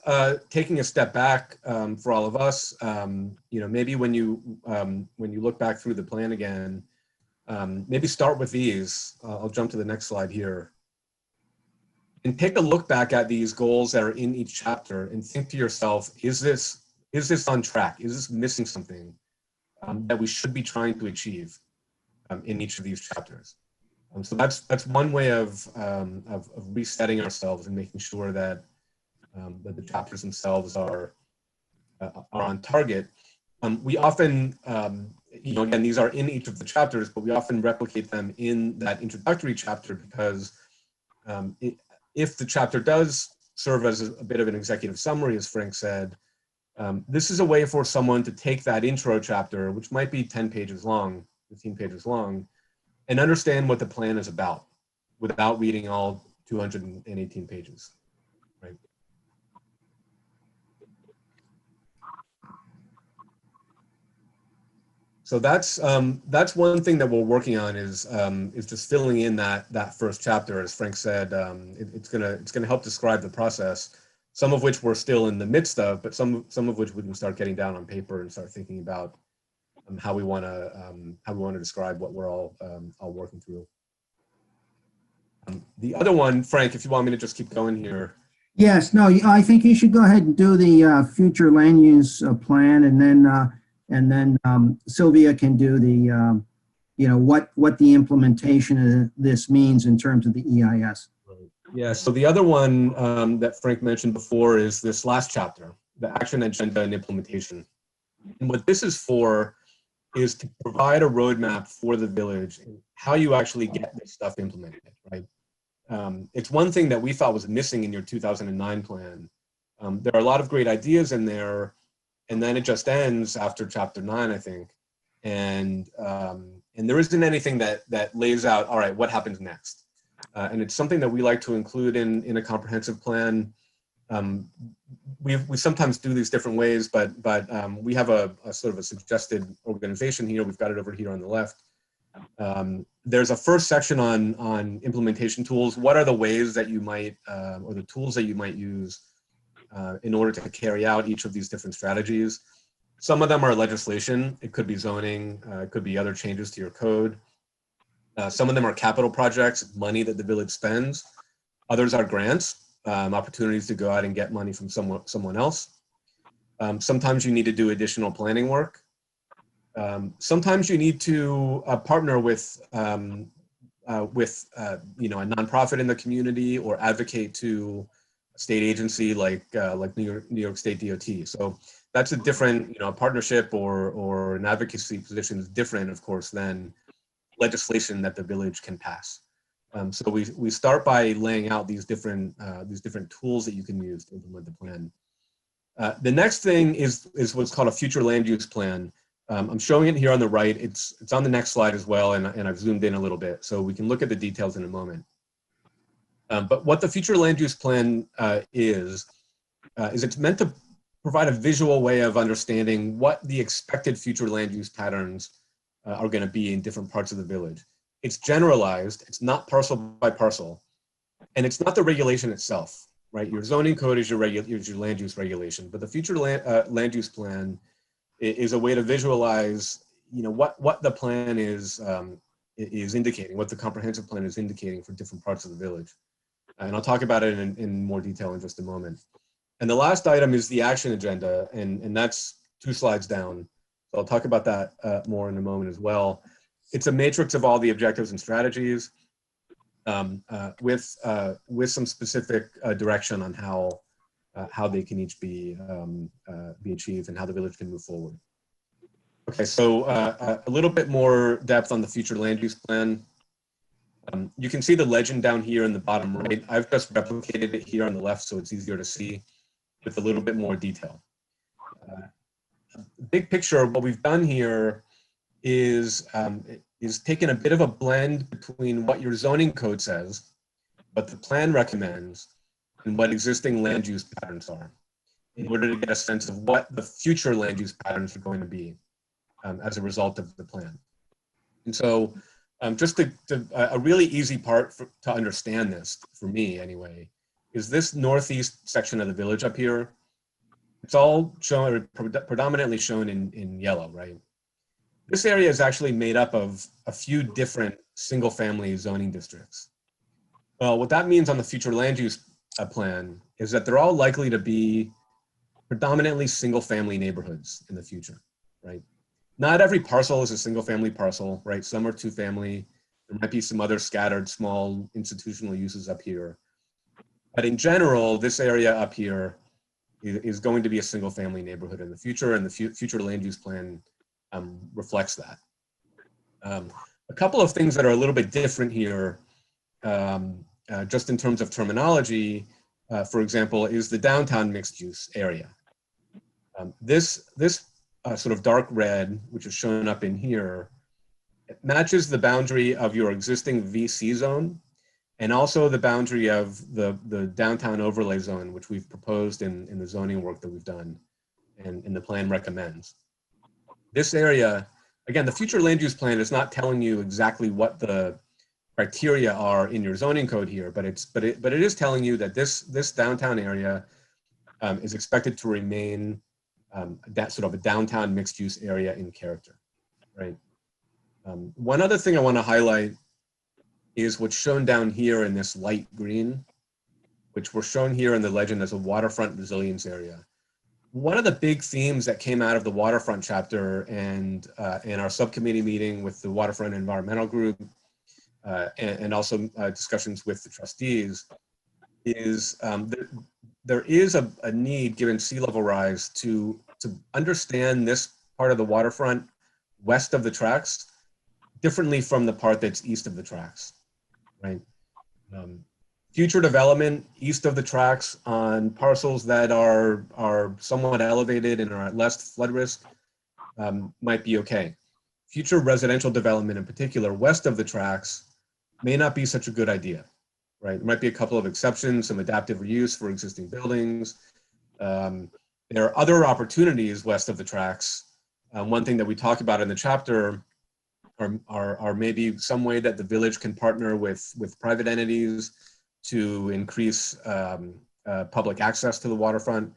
taking a step back for all of us. You know, maybe when you look back through the plan again, maybe start with these. I'll jump to the next slide here. And take a look back at these goals that are in each chapter and think to yourself, is this on track? Is this missing something that we should be trying to achieve in each of these chapters? So that's one way of resetting ourselves and making sure that that the chapters themselves are on target. We often, you know, again, these are in each of the chapters, but we often replicate them in that introductory chapter because if the chapter does serve as a bit of an executive summary, as Frank said, this is a way for someone to take that intro chapter, which might be 10 pages long, 15 pages long, and understand what the plan is about without reading all 218 pages, right? So that's one thing that we're working on is just filling in that first chapter. As Frank said, it's gonna help describe the process, some of which we're still in the midst of, but some of which we can start getting down on paper and start thinking about how we want to describe what we're all working through. The other one, Frank, if you want me to just keep going here. Yes, no, I think you should go ahead and do the future land use plan, and then Sylvia can do the, you know, what the implementation of this means in terms of the EIS. Yeah, so the other one that Frank mentioned before is this last chapter, the action agenda and implementation. And what this is for is to provide a roadmap for the village, and how you actually get this stuff implemented, right? It's one thing that we thought was missing in your 2009 plan. There are a lot of great ideas in there, and then it just ends after chapter 9, I think. And there isn't anything that lays out, all right, what happens next? And it's something that we like to include in a comprehensive plan. We sometimes do these different ways, but we have a sort of a suggested organization here. We've got it over here on the left. There's a first section on implementation tools. What are the ways that you might, or the tools that you might use in order to carry out each of these different strategies? Some of them are legislation. It could be zoning. It could be other changes to your code. Some of them are capital projects, money that the village spends. Others are grants, opportunities to go out and get money from someone else. Sometimes you need to do additional planning work. Sometimes you need to partner with a nonprofit in the community, or advocate to a state agency like New York State DOT. So that's a different, partnership or an advocacy position is different, of course, than legislation that the village can pass. So we start by laying out these different tools that you can use to implement the plan. The next thing is what's called a future land use plan. I'm showing it here on the right. It's on the next slide as well, and I've zoomed in a little bit, so we can look at the details in a moment. But what the future land use plan is it's meant to provide a visual way of understanding what the expected future land use patterns are going to be in different parts of the village. It's generalized, it's not parcel by parcel, and it's not the regulation itself, right? Your zoning code is your land use regulation, but the future land use plan is a way to visualize, what the plan is indicating, what the comprehensive plan is indicating for different parts of the village. And I'll talk about it in more detail in just a moment. And the last item is the action agenda, and that's 2 slides down. So I'll talk about that more in a moment as well. It's a matrix of all the objectives and strategies with some specific direction on how they can each be achieved and how the village can move forward. Okay, so a little bit more depth on the future land use plan. You can see the legend down here in the bottom right. I've just replicated it here on the left so it's easier to see with a little bit more detail. Big picture, what we've done here is taken a bit of a blend between what your zoning code says, what the plan recommends, and what existing land use patterns are, in order to get a sense of what the future land use patterns are going to be as a result of the plan. And so just a really easy part to understand this, for me anyway, is this northeast section of the village up here. It's all shown, predominantly shown in yellow, right? This area is actually made up of a few different single-family zoning districts. Well, what that means on the future land use plan is that they're all likely to be predominantly single-family neighborhoods in the future, right? Not every parcel is a single-family parcel, right? Some are 2-family. There might be some other scattered small institutional uses up here. But in general, this area up here is going to be a single-family neighborhood in the future, and the future land use plan reflects that. A couple of things that are a little bit different here, just in terms of terminology, for example, is the downtown mixed-use area. This sort of dark red, which is shown up in here, it matches the boundary of your existing VC zone, and also the boundary of the downtown overlay zone, which we've proposed in the zoning work that we've done and the plan recommends. This area, again, the future land use plan is not telling you exactly what the criteria are in your zoning code here, but it is telling you that this downtown area is expected to remain that sort of a downtown mixed use area in character, right? One other thing I want to highlight is what's shown down here in this light green, which we're shown here in the legend as a waterfront resilience area. One of the big themes that came out of the waterfront chapter and in our subcommittee meeting with the waterfront environmental group and also discussions with the trustees is there is a need, given sea level rise, to understand this part of the waterfront west of the tracks differently from the part that's east of the tracks, right? Future development east of the tracks on parcels that are somewhat elevated and are at less flood risk might be okay. Future residential development in particular west of the tracks may not be such a good idea, right? There might be a couple of exceptions, some adaptive reuse for existing buildings. There are other opportunities west of the tracks. One thing that we talk about in the chapter are maybe some way that the village can partner with private entities to increase public access to the waterfront.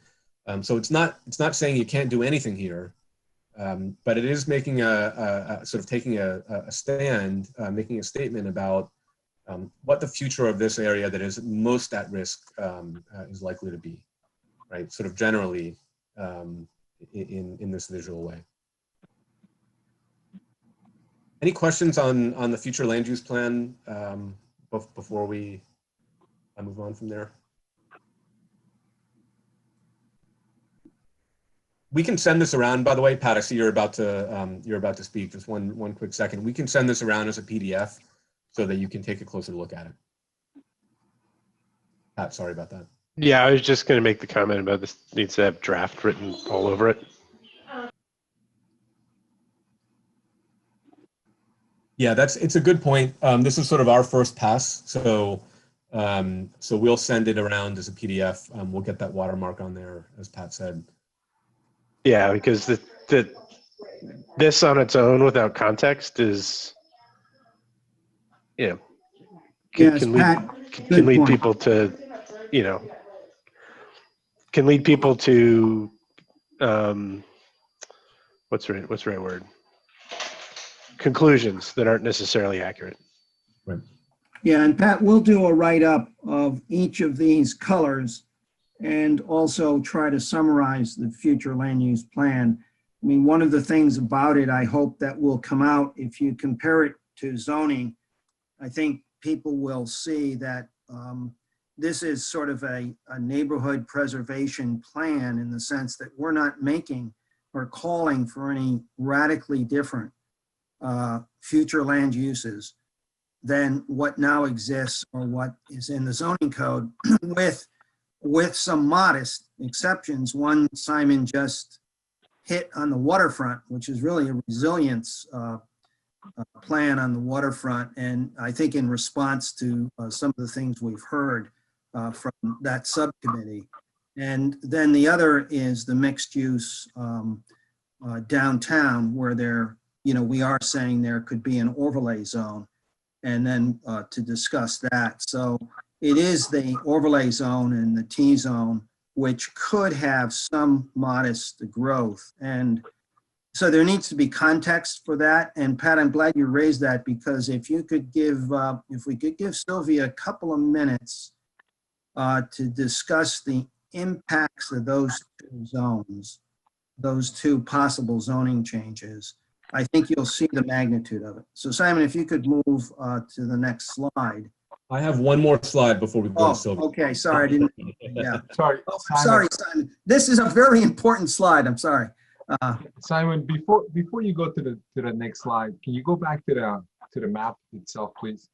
So it's not saying you can't do anything here, but it is making sort of taking a stand, making a statement about what the future of this area that is most at risk is likely to be, right? Sort of generally in this visual way. Any questions on the future land use plan before we move on from there? We can send this around, by the way, Pat, I see you're about to speak. Just one quick second. We can send this around as a PDF so that you can take a closer look at it. Pat, sorry about that. Yeah, I was just going to make the comment about this needs to have draft written all over it. Yeah, it's a good point. This is sort of our first pass, so we'll send it around as a PDF. We'll get that watermark on there, as Pat said. Yeah, because this on its own without context is, can lead people to, can lead people to, what's the right word? Conclusions that aren't necessarily accurate. Right. Yeah, and Pat, we'll do a write-up of each of these colors and also try to summarize the future land use plan. I mean, one of the things about it, I hope that will come out, if you compare it to zoning, I think people will see that this is sort of a neighborhood preservation plan in the sense that we're not making or calling for any radically different future land uses than what now exists or what is in the zoning code with some modest exceptions. One Simon just hit on the waterfront, which is really a resilience plan on the waterfront. And I think in response to some of the things we've heard from that subcommittee. And then the other is the mixed use downtown where we are saying there could be an overlay zone, and then to discuss that. So it is the overlay zone and the T zone, which could have some modest growth. And so there needs to be context for that. And Pat, I'm glad you raised that, because if we could give Sylvia a couple of minutes to discuss the impacts of those two zones, those two possible zoning changes, I think you'll see the magnitude of it. So Simon, if you could move to the next slide. I have one more slide before we go to Sylvia. Okay, sorry, I didn't, yeah. Sorry, Simon. Sorry, Simon. This is a very important slide, I'm sorry. Simon, before you go to the next slide, can you go back to the map itself, please?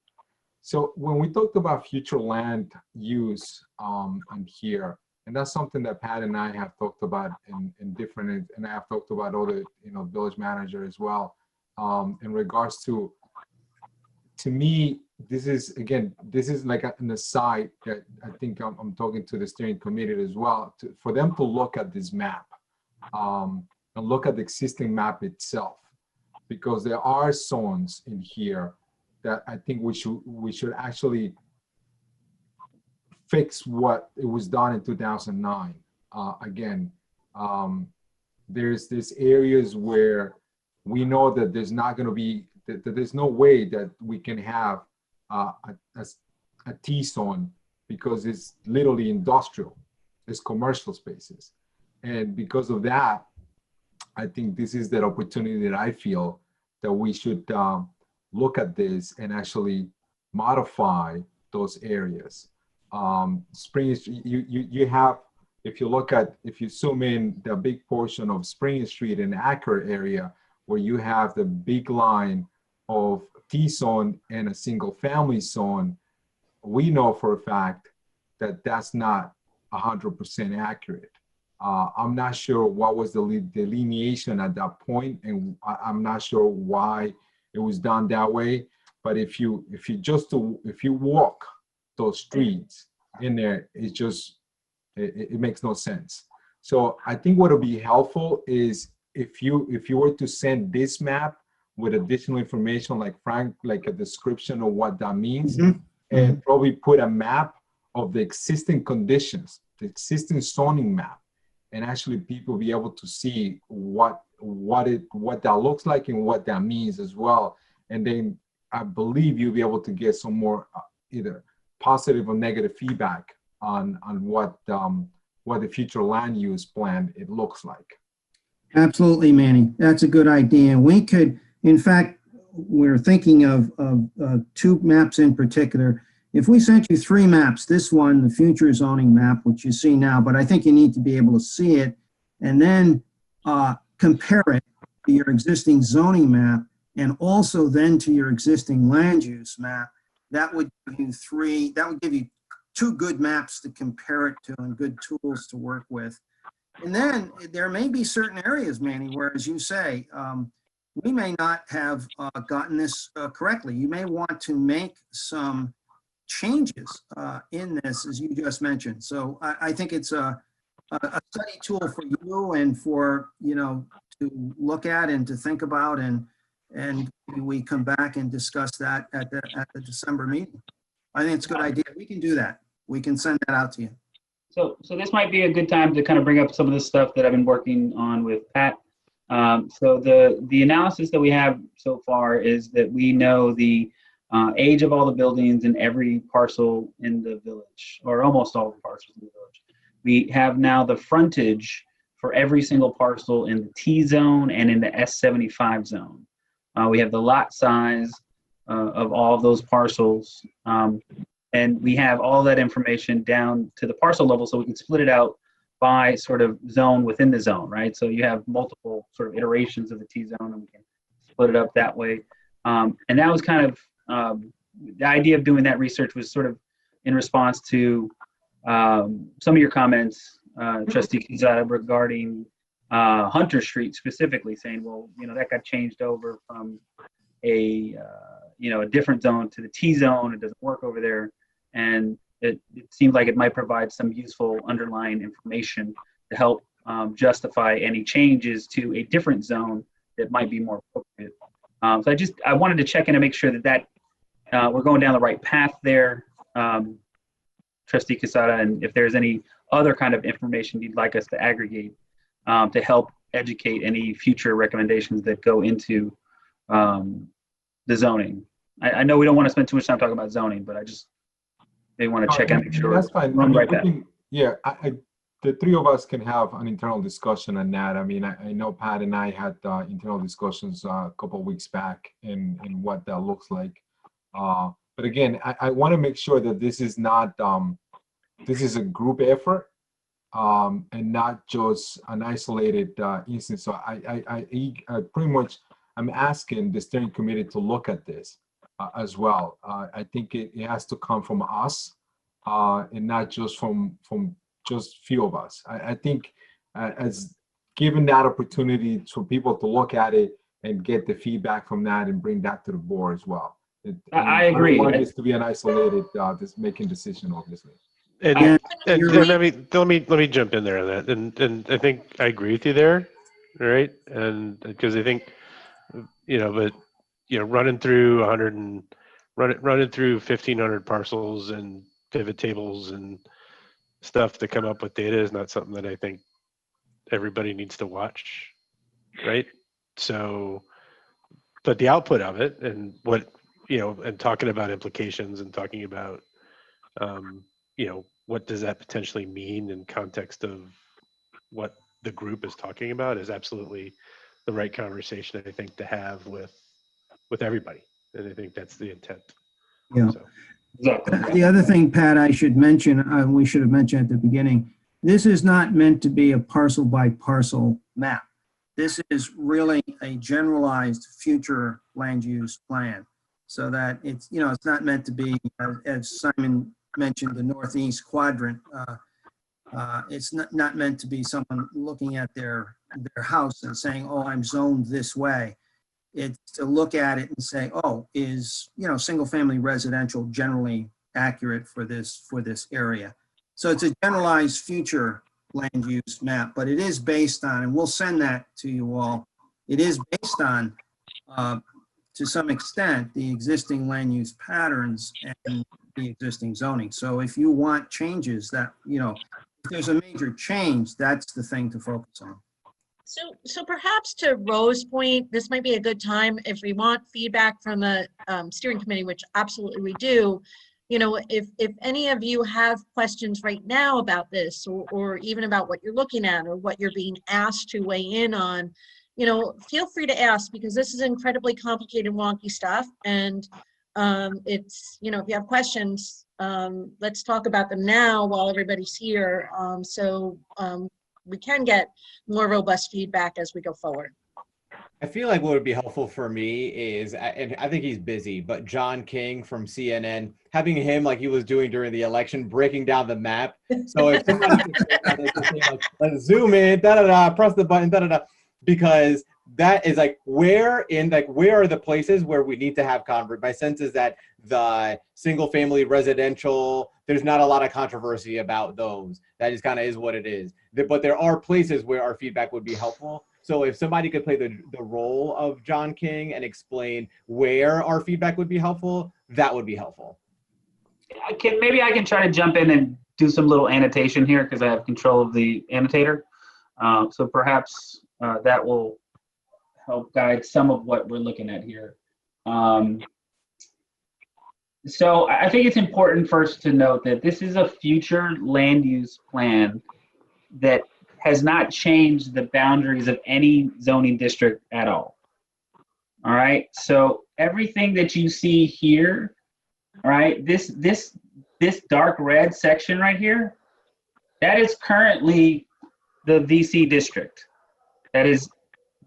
So when we talked about future land use on here, and that's something that Pat and I have talked about in different, and I have talked about other, village manager as well, in regards to me, this is like an aside that I think I'm talking to the steering committee as well, for them to look at this map and look at the existing map itself, because there are zones in here that I think we should actually fix what it was done in 2009. Again, there's areas where we know that there's not going to be, that there's no way that we can have a T zone, because it's literally industrial, it's commercial spaces. And because of that, I think this is that opportunity that I feel that we should look at this and actually modify those areas. Spring Street, you have, if you zoom in, the big portion of Spring Street and Acker area, where you have the big line of T-zone and a single family zone, we know for a fact that that's not 100% accurate. I'm not sure what was the delineation at that point, and I'm not sure why it was done that way. But if you walk those streets in there, it makes no sense. So I think what would be helpful is if you were to send this map with additional information, like Frank, like a description of what that means, and probably put a map of the existing conditions, the existing zoning map, and actually people be able to see what that looks like and what that means as well. And then I believe you'll be able to get some more either positive or negative feedback on what the future land use plan it looks like. Absolutely, Manny. That's a good idea. We could, in fact, we're thinking of two maps in particular. If we sent you three maps, this one, the future zoning map, which you see now, but I think you need to be able to see it, and then compare it to your existing zoning map, and also then to your existing land use map, that would give you two good maps to compare it to and good tools to work with. And then there may be certain areas, Manny, where, as you say, we may not have gotten this correctly. You may want to make some changes in this, as you just mentioned. So I think it's a study tool for you and for, to look at and to think about, and we come back and discuss that at the December meeting. I think it's a good idea. We can do that. We can send that out to you. So this might be a good time to kind of bring up some of the stuff that I've been working on with Pat. So the analysis that we have so far is that we know the age of all the buildings in every parcel in the village, or almost all the parcels in the village. We have now the frontage for every single parcel in the T zone and in the S75 zone. We have the lot size of all of those parcels. And we have all that information down to the parcel level, so we can split it out by sort of zone within the zone, right? So you have multiple sort of iterations of the T zone, and we can split it up that way. And that was kind of the idea of doing that research was sort of in response to some of your comments, Trustee Quezada, regarding Hunter Street specifically, saying, well, that got changed over from a different zone to the T zone. It doesn't work over there. And it seemed like it might provide some useful underlying information to help justify any changes to a different zone that might be more appropriate. So I wanted to check in and make sure that we're going down the right path there, Trustee Quezada, and if there's any other kind of information you'd like us to aggregate to help educate any future recommendations that go into the zoning. I know we don't want to spend too much time talking about zoning, but they want to check and make sure that's fine. Yeah, the three of us can have an internal discussion on that. I mean, I know Pat and I had internal discussions a couple of weeks back in what that looks like. But again, I want to make sure that this is not this is a group effort and not just an isolated instance. So I pretty much I'm asking the steering committee to look at this as well. I think it has to come from us and not just from just few of us. I think as given that opportunity for people to look at it and get the feedback from that and bring that to the board as well. I agree. I don't want this to be an isolated making decision, obviously. And let me jump in there on that. And I think I agree with you there, right? And because I think, running through running through 1,500 parcels and pivot tables and stuff to come up with data is not something that I think everybody needs to watch, right? So, but the output of it and what, and talking about implications and talking about, what does that potentially mean in context of what the group is talking about is absolutely the right conversation, I think, to have with everybody. And I think that's the intent. Yeah. So. The other thing, Pat, I should mention, we should have mentioned at the beginning, this is not meant to be a parcel by parcel map. This is really a generalized future land use plan, so that it's, you know, it's not meant to be, as Simon mentioned, the northeast quadrant. It's not meant to be someone looking at their house and saying, oh, I'm zoned this way. It's to look at it and say, oh, is, you know, single family residential generally accurate for this area? So it's a generalized future land use map, but it is based on, and we'll send that to you all, it is based on, to some extent, the existing land use patterns and the existing zoning. So if you want changes that, you know, if there's a major change, that's the thing to focus on. So perhaps to Rose's point, this might be a good time if we want feedback from the steering committee, which absolutely we do. You know, if any of you have questions right now about this, or even about what you're looking at or what you're being asked to weigh in on, you know, feel free to ask, because this is incredibly complicated, wonky stuff. And it's, you know, if you have questions, let's talk about them now while everybody's here. So we can get more robust feedback as we go forward. I feel like what would be helpful for me is, and I think he's busy, but John King from CNN, having him like he was doing during the election, breaking down the map. So if somebody could say, like, let's zoom in, press the button, because that is like where are the places where we need to have convert. My sense is that the single family residential, there's not a lot of controversy about those. That just kind of is what it is. But there are places where our feedback would be helpful. So if somebody could play the role of John King and explain where our feedback would be helpful, that would be helpful. Maybe I can try to jump in and do some little annotation here, because I have control of the annotator. So perhaps that will help guide some of what we're looking at here. So I think it's important first to note that this is a future land use plan that has not changed the boundaries of any zoning district at all. All right, so everything that you see here, all right, this dark red section right here, that is currently the VC district. That is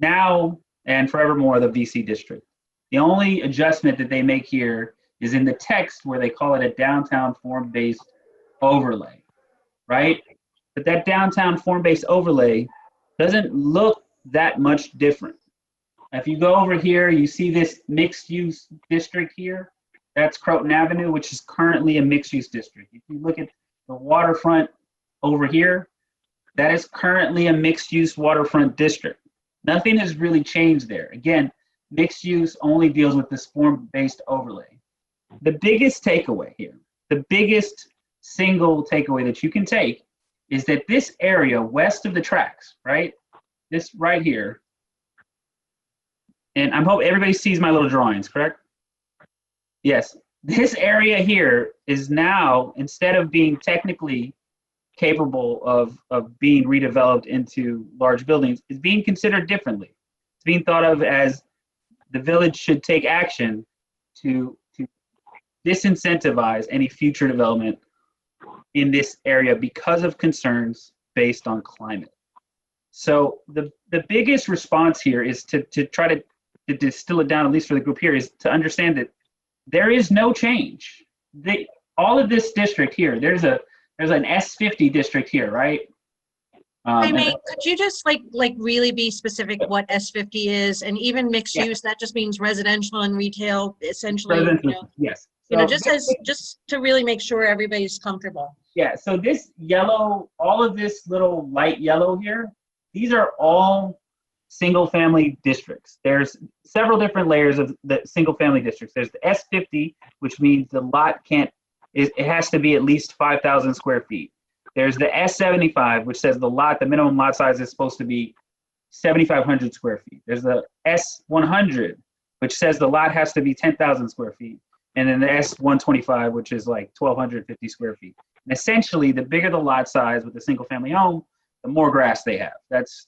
now and forevermore the VC district. The only adjustment that they make here is in the text where they call it a downtown form-based overlay, right? But that downtown form-based overlay doesn't look that much different. If you go over here, you see this mixed-use district here. That's Croton Avenue, which is currently a mixed-use district. If you look at the waterfront over here, that is currently a mixed-use waterfront district. Nothing has really changed there. Again, mixed use only deals with this form-based overlay. The biggest takeaway here, the biggest single takeaway that you can take is that this area west of the tracks, right? This right here, and I hope everybody sees my little drawings, correct? Yes, this area here is now, instead of being technically capable of being redeveloped into large buildings, is being considered differently. It's being thought of as the village should take action to disincentivize any future development in this area because of concerns based on climate. So the biggest response here is to try to distill it down, at least for the group here, is to understand that there is no change. All of this district here, there's an S50 district here, right? Could you just like really be specific what S50 is, and even mixed use? That just means residential and retail, essentially. Yes. Just to really make sure everybody's comfortable. Yeah. So this yellow, all of this little light yellow here, these are all single-family districts. There's several different layers of the single-family districts. There's the S50, which means the lot it has to be at least 5,000 square feet. There's the S75, which says the minimum lot size is supposed to be 7,500 square feet. There's the S100, which says the lot has to be 10,000 square feet. And then the S125, which is like 1,250 square feet. And essentially, the bigger the lot size with a single family home, the more grass they have. That's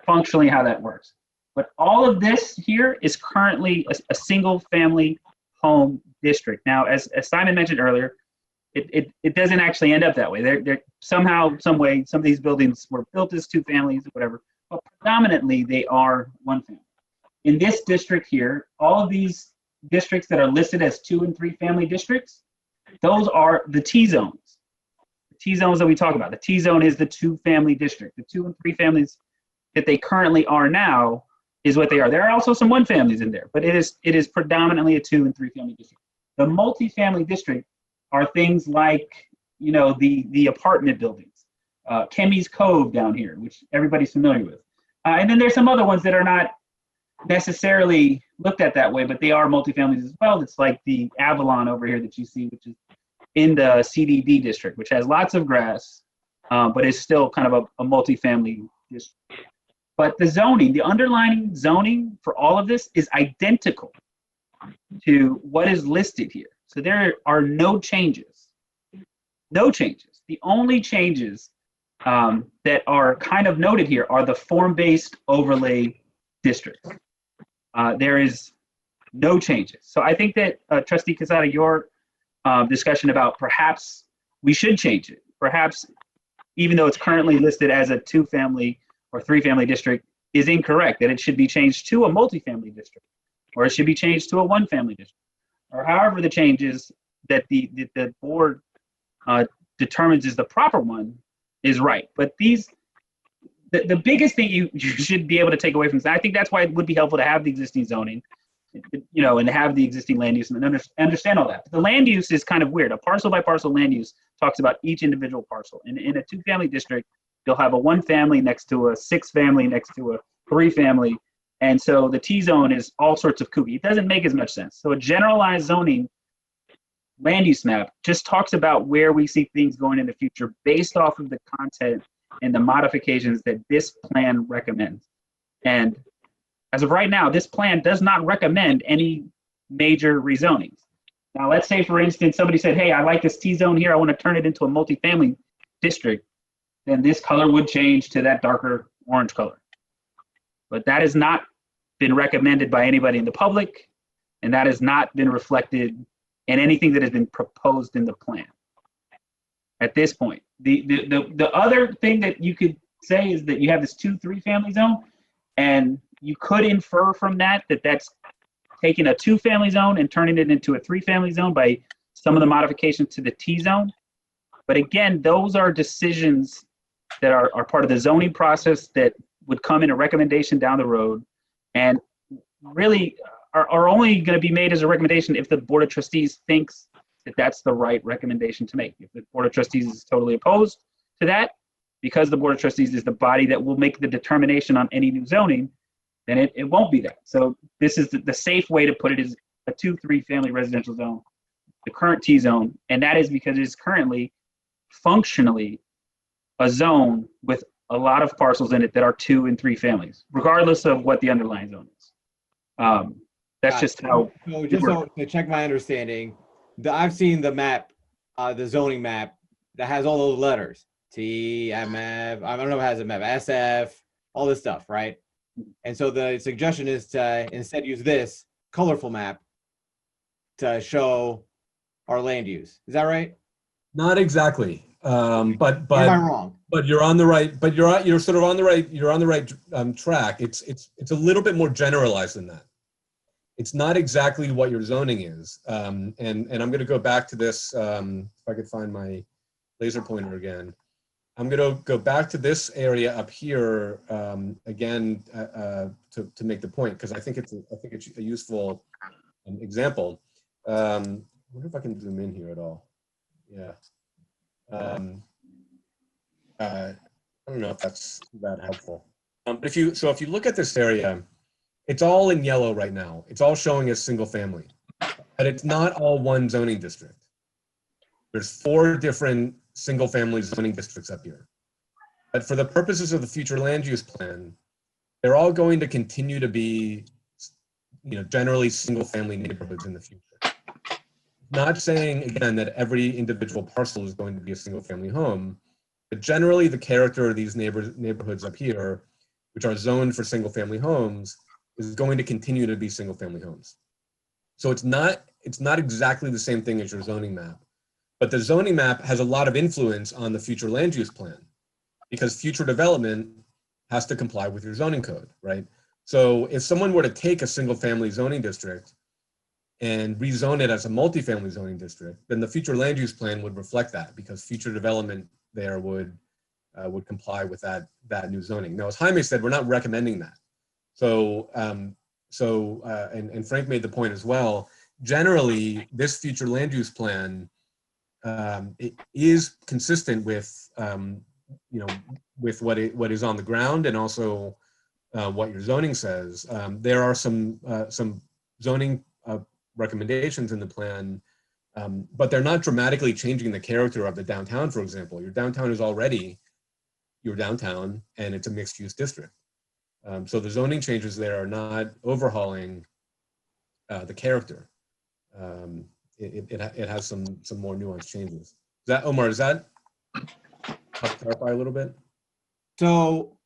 functionally how that works. But all of this here is currently a single family home district. Now, as Simon mentioned earlier, it doesn't actually end up that way. They're somehow, some way, some of these buildings were built as two families, whatever, but predominantly they are one family. In this district here, all of these districts that are listed as 2 and 3 family districts, those are the T-zones. The T-zones that we talk about. The T-zone is the 2 family district. The 2 and 3 families that they currently are now is what they are. There are also some 1 families in there, but it is predominantly a 2 and 3 family district. The multifamily district are things like, you know, the apartment buildings, Kemi's Cove down here, which everybody's familiar with. And then there's some other ones that are not necessarily looked at that way, but they are multifamilies as well. It's like the Avalon over here that you see, which is in the CDD district, which has lots of grass, but is still kind of a multifamily district. But the zoning, the underlying zoning for all of this is identical to what is listed here. So there are no changes. No changes. The only changes that are kind of noted here are the form-based overlay districts. There is no changes. So I think that Trustee Quesada, your discussion about perhaps we should change it. Perhaps even though it's currently listed as a 2-family or 3-family district is incorrect, that it should be changed to a multifamily district, or it should be changed to a 1-family district, or however the changes that the board determines is the proper one is right. But the biggest thing you should be able to take away from this, I think that's why it would be helpful to have the existing zoning, you know, and have the existing land use and understand all that. But the land use is kind of weird. A parcel by parcel land use talks about each individual parcel. And in a 2-family district, you'll have a 1-family next to a 6-family next to a 3-family. And so the T-zone is all sorts of kooky. It doesn't make as much sense. So a generalized zoning land use map just talks about where we see things going in the future based off of the content and the modifications that this plan recommends. And as of right now, this plan does not recommend any major rezonings. Now, let's say, for instance, somebody said, hey, I like this T-zone here. I want to turn it into a multifamily district. Then this color would change to that darker orange color. But that has not been recommended by anybody in the public, and that has not been reflected in anything that has been proposed in the plan at this point. The other thing that you could say is that you have this 2-3 family zone, and you could infer from that that's taking a 2-family zone and turning it into a 3-family zone by some of the modifications to the T-zone. But again, those are decisions that are part of the zoning process that would come in a recommendation down the road, and really are only going to be made as a recommendation if the Board of Trustees thinks that that's the right recommendation to make. If the Board of Trustees is totally opposed to that, because the Board of Trustees is the body that will make the determination on any new zoning, then it won't be that. So this is the safe way to put it is a 2-3 family residential zone, the current T-zone, and that is because it is currently functionally a zone with a lot of parcels in it that are 2 and 3 families, regardless of what the underlying zone is. That's just how. So just to check my understanding, I've seen the map, the zoning map that has all those letters, T, MF, I don't know if it has a map, SF, all this stuff, right? And so the suggestion is to instead use this colorful map to show our land use. Is that right? Not exactly. But am I wrong? But you're on the right. But you're sort of on the right. You're on the right track. It's a little bit more generalized than that. It's not exactly what your zoning is. And I'm going to go back to this. If I could find my laser pointer again. I'm going to go back to this area up here again to make the point, because I think it's a useful example. I wonder if I can zoom in here at all. Yeah. I don't know if that's that helpful. But if you look at this area, it's all in yellow right now. It's all showing as single family, but it's not all one zoning district. There's 4 different single family zoning districts up here. But for the purposes of the future land use plan, they're all going to continue to be, generally single family neighborhoods in the future. Not saying, again, that every individual parcel is going to be a single family home, but generally the character of these neighborhoods up here, which are zoned for single family homes, is going to continue to be single family homes. So it's not exactly the same thing as your zoning map, but the zoning map has a lot of influence on the future land use plan, because future development has to comply with your zoning code, right? So if someone were to take a single family zoning district and rezone it as a multifamily zoning district, then the future land use plan would reflect that, because future development there would comply with that new zoning. Now, as Jaime said, we're not recommending that. So, and Frank made the point as well, generally, this future land use plan, it is consistent with, with what is on the ground, and also what your zoning says. There are some zoning recommendations in the plan, but they're not dramatically changing the character of the downtown, for example. Your downtown is already your downtown, and it's a mixed-use district. So the zoning changes there are not overhauling the character. It has some more nuanced changes. Is that, Omar, does that help clarify a little bit? So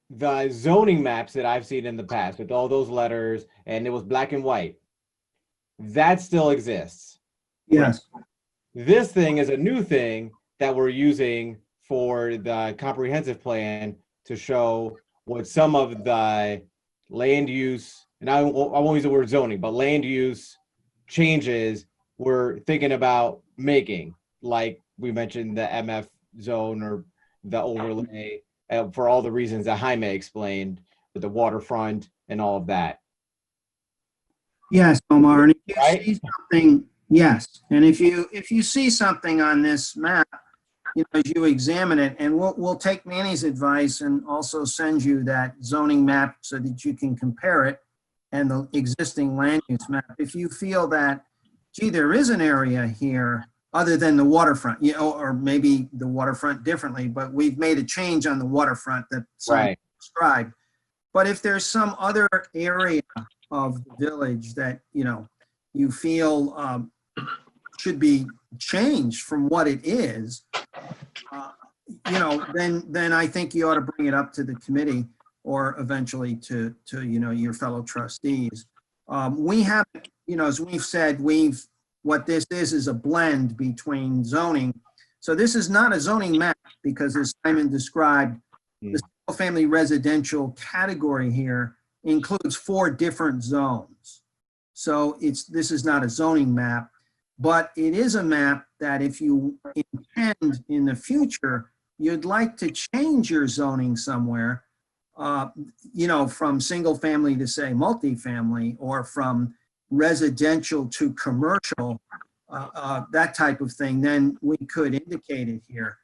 the zoning maps that I've seen in the past with all those letters, and it was black and white, that still exists. Yes. This thing is a new thing that we're using for the comprehensive plan to show what some of the land use, and I won't use the word zoning, but land use changes we're thinking about making, like we mentioned the MF zone or the overlay, for all the reasons that Jaime explained, with the waterfront and all of that. Yes, Omar, and if you Right? see something, yes, and if you see something on this map, as you examine it, and we'll take Manny's advice and also send you that zoning map so that you can compare it and the existing land use map. If you feel that, gee, there is an area here other than the waterfront, or maybe the waterfront differently, but we've made a change on the waterfront that someone described. But if there's some other area of the village that, you feel should be changed from what it is, then I think you ought to bring it up to the committee, or eventually to your fellow trustees. We have, as we've said, what this is a blend between zoning. So this is not a zoning map, because as Simon described, the single family residential category here includes 4 different zones. So this is not a zoning map, but it is a map that if you intend in the future, you'd like to change your zoning somewhere, from single family to say multifamily, or from residential to commercial, that type of thing, then we could indicate it here.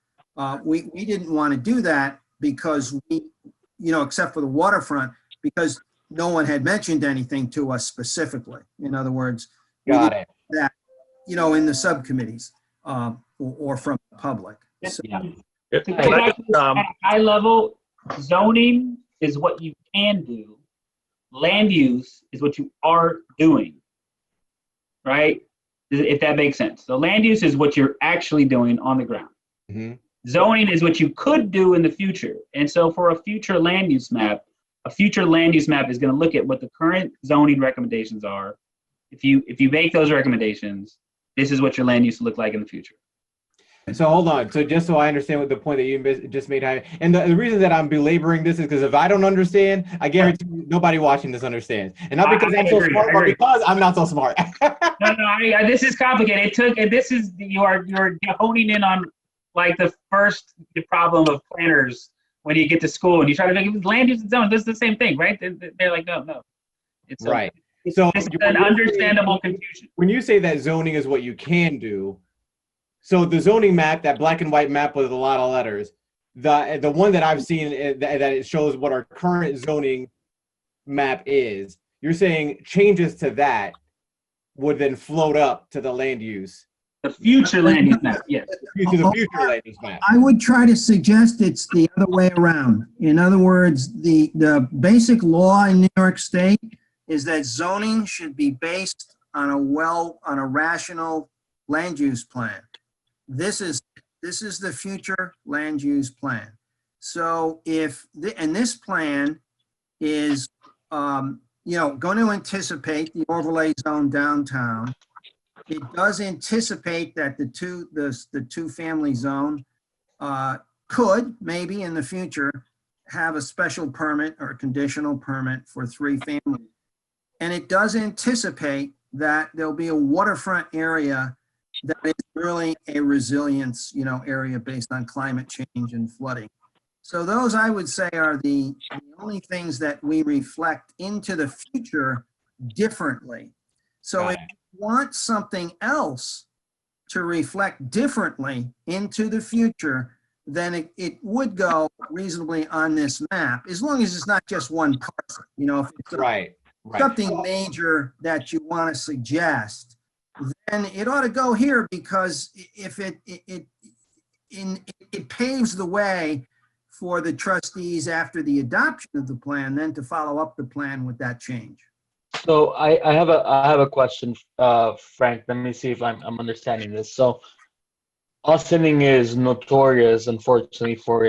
We didn't want to do that because except for the waterfront, because no one had mentioned anything to us specifically. In other words, Got it. That, in the subcommittees, or from the public. So, Yeah. At high level, zoning is what you can do. Land use is what you are doing, right? If that makes sense. So land use is what you're actually doing on the ground. Mm-hmm. Zoning is what you could do in the future. And so for a future land use map is going to look at what the current zoning recommendations are. If you make those recommendations, this is what your land use will look like in the future. So hold on. So just so I understand what the point that you just made, and the reason that I'm belaboring this is because if I don't understand, I guarantee you nobody watching this understands, and not because I'm so smart, but because I'm not so smart. No, this is complicated. You're honing in on like the first problem of planners when you get to school and you try to make land use and zone. This is the same thing, right? They're like, no. It's right. So it's an understandable confusion. When you say that zoning is what you can do, so the zoning map, that black and white map with a lot of letters, the one that I've seen that it shows what our current zoning map is, you're saying changes to that would then float up to the land use. The future land use map, yes. To the future land use map. I would try to suggest it's the other way around. In other words, the basic law in New York State is that zoning should be based on a rational land use plan. This is the future land use plan. So and this plan is going to anticipate the overlay zone downtown. It does anticipate that the two family zone could maybe in the future have a special permit or a conditional permit for 3 families. And it does anticipate that there'll be a waterfront area that is really a resilience, area based on climate change and flooding. So those, I would say, are the only things that we reflect into the future differently. So if you want something else to reflect differently into the future, then it would go reasonably on this map, as long as it's not just one parcel. If it's something major that you want to suggest, then it ought to go here, because if it paves the way for the trustees after the adoption of the plan, then to follow up the plan with that change. So I have a question, Frank. Let me see if I'm understanding this. So Austining is notorious, unfortunately, for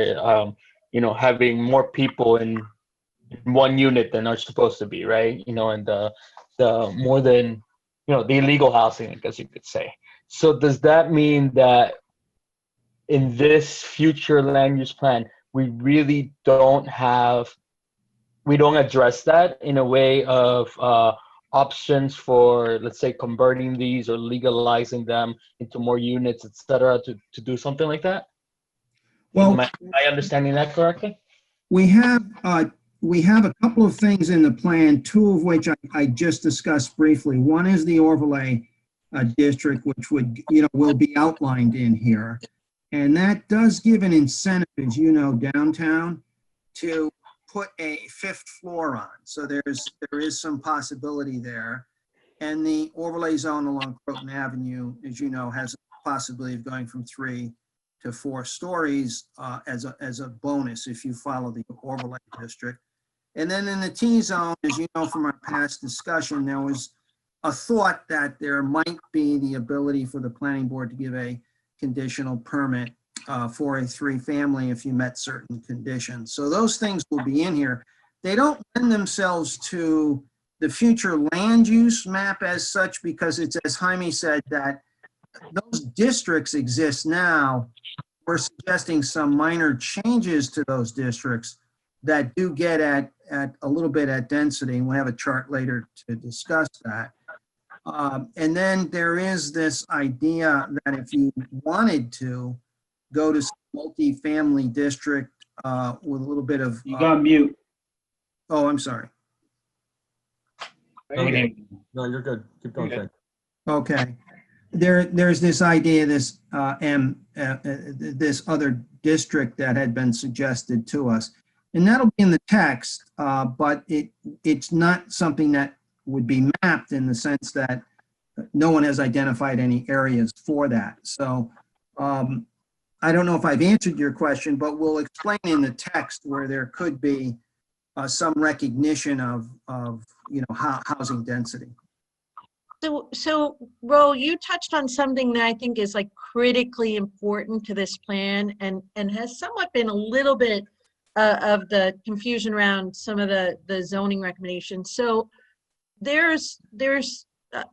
having more people in one unit than are supposed to be, right? And the more than the illegal housing, I guess you could say. So does that mean that in this future land use plan, we really don't address that in a way of options for, let's say, converting these or legalizing them into more units, et cetera, to do something like that? Well, am I understanding that correctly? We have a couple of things in the plan, 2 of which I just discussed briefly. One is the overlay district, which will be outlined in here. And that does give an incentive, as you know, downtown, to put a 5th floor on. So there is some possibility there. And the overlay zone along Croton Avenue, as you know, has a possibility of going from 3 to 4 stories as a bonus if you follow the overlay district. And then in the T-zone, as you know from our past discussion, there was a thought that there might be the ability for the planning board to give a conditional permit for a 3-family if you met certain conditions. So those things will be in here. They don't lend themselves to the future land use map as such, because it's, as Jaime said, that those districts exist now. We're suggesting some minor changes to those districts that do get at a little bit at density, and we'll have a chart later to discuss that. And then there is this idea that if you wanted to go to multi-family district with a little bit of... You got mute. Oh, I'm sorry. Okay. No, you're good. Keep going, Frank. Okay. There's this idea, this other district that had been suggested to us. And that'll be in the text, but it's not something that would be mapped in the sense that no one has identified any areas for that. So I don't know if I've answered your question, but we'll explain in the text where there could be some recognition of housing density. So Ro, you touched on something that I think is like critically important to this plan and has somewhat been a little bit of the confusion around some of the zoning recommendations. So there's a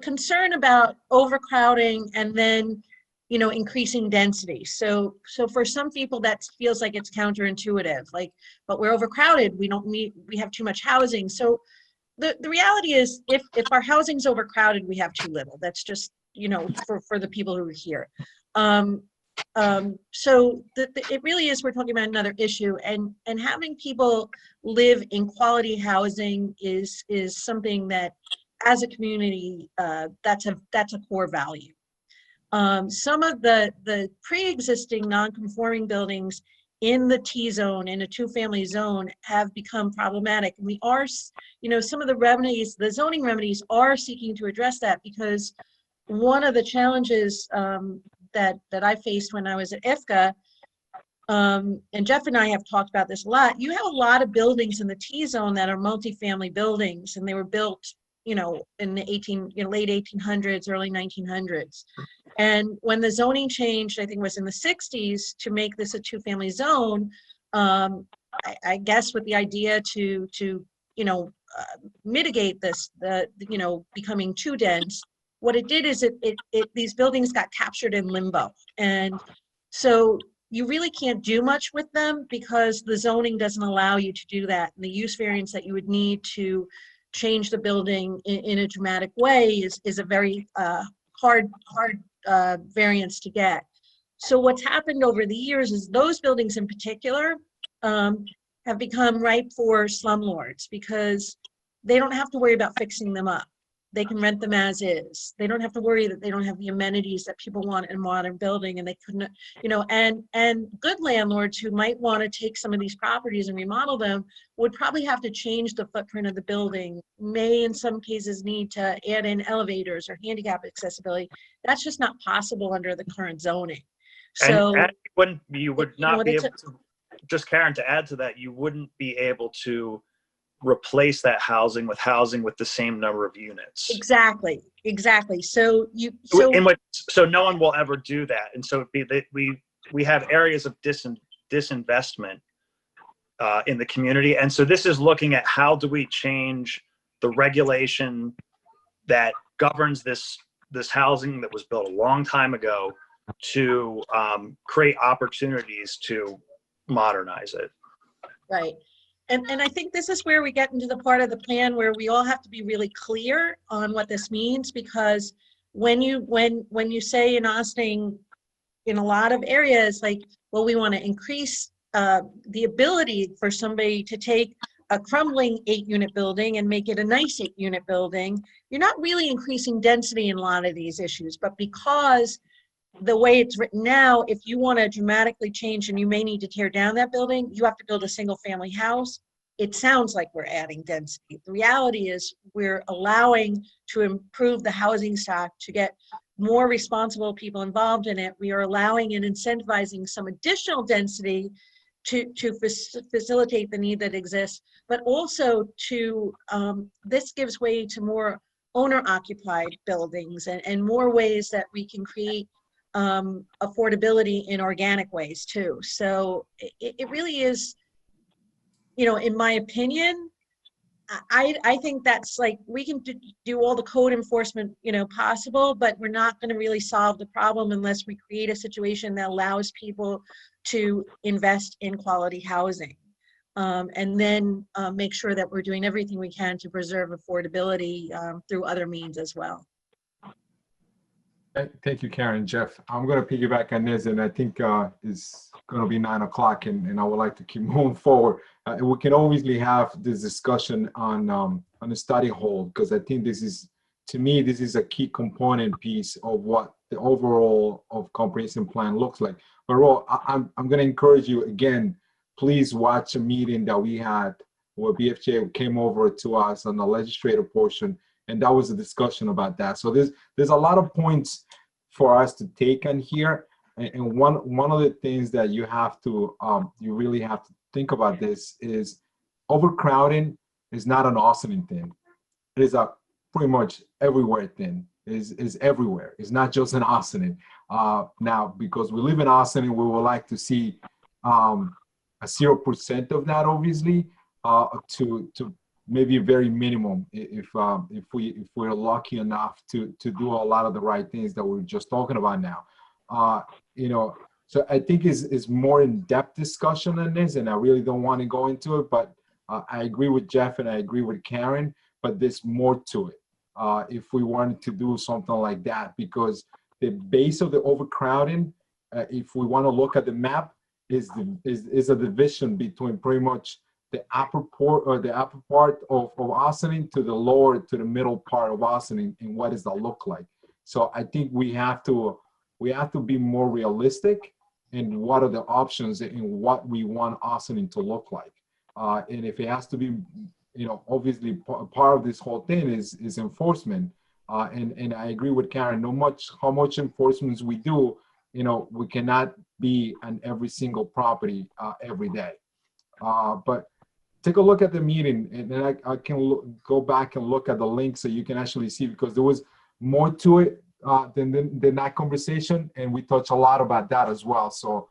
concern about overcrowding and then increasing density. So for some people that feels like it's counterintuitive, but we're overcrowded, we have too much housing. So the reality is if our housing's overcrowded, we have too little. That's just for the people who are here. So it really is, we're talking about another issue, and having people live in quality housing is something that as a community, that's a core value. Some of the pre-existing non-conforming buildings in the T-zone, in a 2-family zone, have become problematic. And we are, some of the remedies, the zoning remedies are seeking to address that, because one of the challenges that I faced when I was at IFCA, and Jeff and I have talked about this a lot, you have a lot of buildings in the T-zone that are multifamily buildings, and they were built in the late 1800s, early 1900s. And when the zoning changed, I think it was in the 60s, to make this a 2-family zone, I guess with the idea to mitigate this, becoming too dense, what it did is these buildings got captured in limbo. And so you really can't do much with them because the zoning doesn't allow you to do that. And the use variance that you would need to change the building in a dramatic way is a very hard variance to get. So what's happened over the years is those buildings in particular have become ripe for slumlords because they don't have to worry about fixing them up. They can rent them as is. They don't have to worry that they don't have the amenities that people want in a modern building, and they couldn't, you know, and good landlords who might want to take some of these properties and remodel them would probably have to change the footprint of the building, may in some cases need to add in elevators or handicap accessibility. That's just not possible under the current zoning. So and you would not be able to, just Karen, to add to that, you wouldn't be able to replace that housing with the same number of units. Exactly. So so no one will ever do that, and so it'd be that we have areas of disinvestment in the community, and so this is looking at how do we change the regulation that governs this housing that was built a long time ago to create opportunities to modernize it. Right. And I think this is where we get into the part of the plan where we all have to be really clear on what this means, because when you say in Austin, in a lot of areas, like, well, we want to increase the ability for somebody to take a crumbling 8-unit building and make it a nice 8-unit building, you're not really increasing density in a lot of these issues. But because the way it's written now, if you want to dramatically change and you may need to tear down that building, you have to build a single family house. It sounds like we're adding density. The reality is we're allowing to improve the housing stock, to get more responsible people involved in it. We are allowing and incentivizing some additional density to facilitate the need that exists, but also to, this gives way to more owner-occupied buildings and more ways that we can create affordability in organic ways too. So it really is, you know, in my opinion, I think that's like, we can do all the code enforcement, you know, possible, but we're not going to really solve the problem unless we create a situation that allows people to invest in quality housing. And then make sure that we're doing everything we can to preserve affordability through other means as well. Thank you, Karen. Jeff, I'm going to piggyback on this, and I think it's going to be 9 o'clock, and I would like to keep moving forward. We can obviously have this discussion on the study hold, because I think this is, to me, this is a key component piece of what the overall of comprehensive plan looks like. But Ro, I'm going to encourage you again, please watch a meeting that we had where BFJ came over to us on the legislative portion, and that was a discussion about that. So there's a lot of points for us to take on here, and one of the things that you have to you really have to think about this is overcrowding is not an Austin thing. It is a pretty much everywhere thing. Is everywhere. It's not just an Austin. Now, because we live in Austin, we would like to see a 0% of that, obviously, to maybe a very minimum if we're lucky enough to do a lot of the right things that we're just talking about now. You know, so I think is more in-depth discussion on this, and I really don't want to go into it, but I agree with Jeff and I agree with Karen, but there's more to it if we wanted to do something like that, because the base of the overcrowding, if we want to look at the map, is a division between pretty much the upper part of Austin to the lower to the middle part of Austin, and what does that look like? So I think we have to be more realistic in what are the options and what we want Austin to look like. And if it has to be, you know, obviously part of this whole thing is enforcement. And I agree with Karen, no much how much enforcement we do, you know, we cannot be on every single property every day. But take a look at the meeting, and then I can go back and look at the link so you can actually see, because there was more to it than that conversation, and we touched a lot about that as well. So,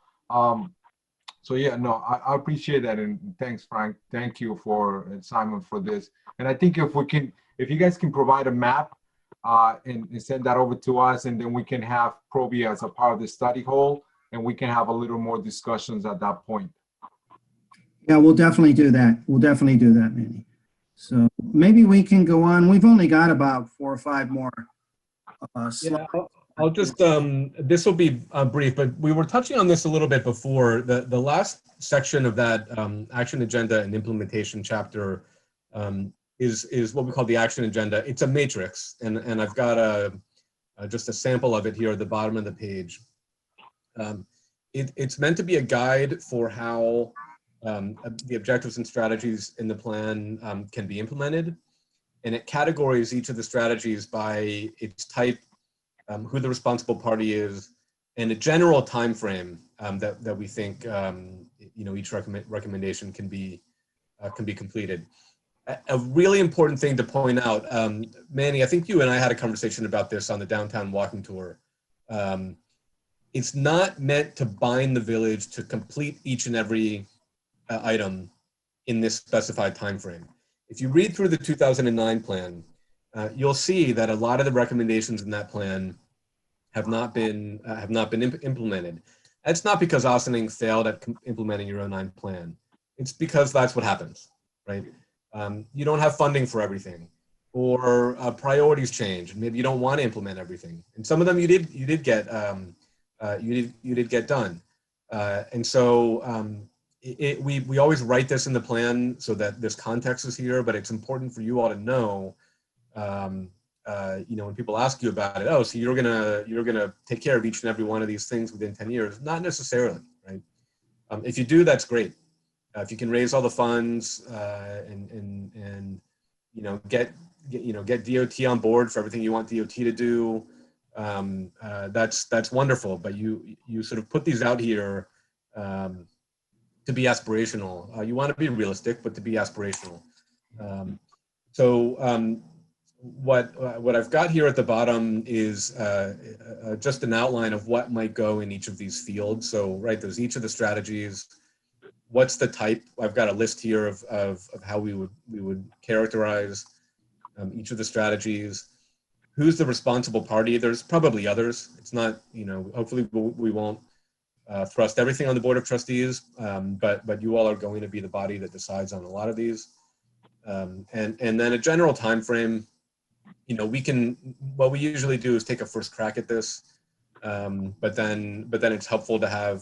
so yeah, no, I appreciate that, and thanks, Frank. Thank you for Simon for this. And I think if you guys can provide a map and send that over to us, and then we can have Proby as a part of the study hall, and we can have a little more discussions at that point. Yeah, we'll definitely do that. We'll definitely do that, Manny. So maybe we can go on. We've only got about 4 or 5 more slides. Yeah, I'll just, this will be brief, but we were touching on this a little bit before. The last section of that action agenda and implementation chapter is what we call the action agenda. It's a matrix, and I've got just a sample of it here at the bottom of the page. It's meant to be a guide for how the objectives and strategies in the plan can be implemented, and it categorizes each of the strategies by its type, who the responsible party is, and a general time frame that we think each recommendation can be completed. A really important thing to point out, Manny, I think you and I had a conversation about this on the downtown walking tour. It's not meant to bind the village to complete each and every item in this specified time frame. If you read through the 2009 plan, you'll see that a lot of the recommendations in that plan have not been implemented. That's not because Ossining failed at implementing your 09 plan. It's because that's what happens, right? You don't have funding for everything, or priorities change, and maybe you don't want to implement everything. And some of them you did get done. And so we always write this in the plan so that this context is here, but it's important for you all to know, when people ask you about it, oh, so you're gonna take care of each and every one of these things within 10 years. Not necessarily, right? If you do, that's great. If you can raise all the funds and get DOT on board for everything you want DOT to do, that's wonderful. But you sort of put these out here to be aspirational. You want to be realistic, but to be aspirational. What I've got here at the bottom is just an outline of what might go in each of these fields. So right, there's each of the strategies. What's the type? I've got a list here of how we would characterize each of the strategies. Who's the responsible party? There's probably others. It's not, hopefully we won't thrust everything on the Board of Trustees, but you all are going to be the body that decides on a lot of these. And then a general time frame. What we usually do is take a first crack at this, but then it's helpful to have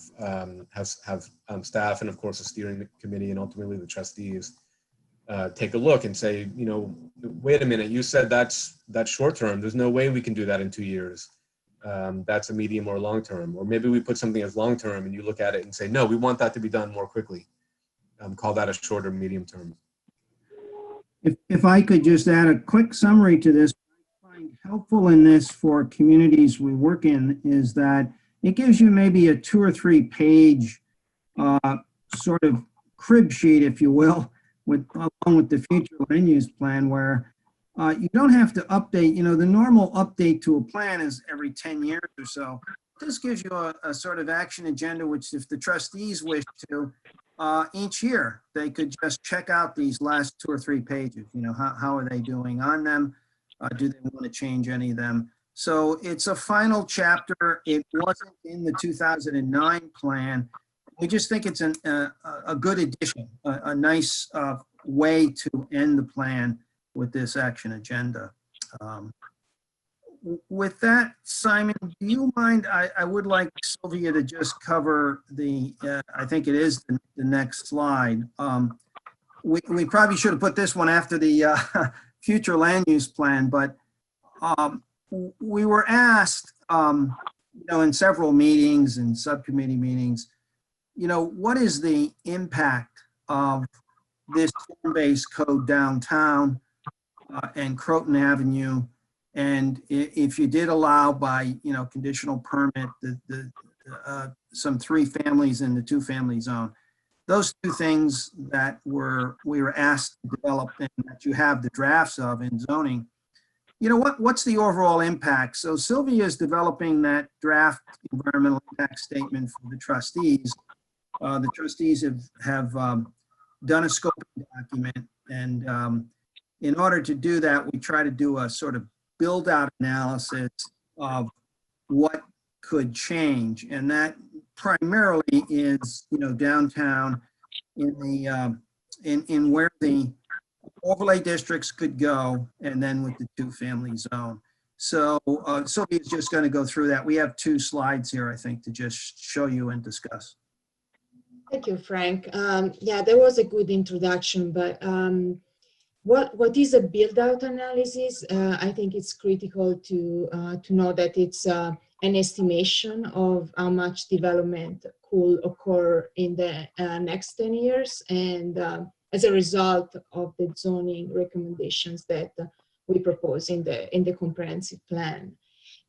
staff and of course a steering committee and ultimately the trustees take a look and say, wait a minute, you said that's short term. There's no way we can do that in 2 years. That's a medium or long term. Or maybe we put something as long term and you look at it and say, no, we want that to be done more quickly. Call that a short or medium term. If I could just add a quick summary to this, what I find helpful in this for communities we work in is that it gives you maybe a 2 or 3 page sort of crib sheet, if you will, along with the future land use plan, where you don't have to update. The normal update to a plan is every 10 years or so. This gives you a sort of action agenda, which if the trustees wish to, each year they could just check out these last 2 or 3 pages. How are they doing on them? Do they want to change any of them? So it's a final chapter. It wasn't in the 2009 plan. We just think it's a good addition, a nice way to end the plan with this action agenda. With that, Simon, do you mind? I would like Sylvia to just cover I think it is the next slide. We probably should have put this one after the future land use plan, but we were asked, in several meetings and subcommittee meetings, what is the impact of this form-based code downtown and Croton Avenue? And if you did allow by, conditional permit, some 3 families in the 2-family zone, those 2 things that we were asked to develop and that you have the drafts of in zoning, what's the overall impact? So Sylvia is developing that draft environmental impact statement for the trustees. The trustees have done a scoping document, and in order to do that, we try to do a sort of build-out analysis of what could change, and that primarily is, downtown in the in where the overlay districts could go, and then with the two-family zone. So Sylvia's just going to go through that. We have 2 slides here, I think, to just show you and discuss. Thank you, Frank. Yeah, that was a good introduction, but what is a build-out analysis? I think it's critical to know that it's an estimation of how much development could occur in the next 10 years, and as a result of the zoning recommendations that we propose in the comprehensive plan.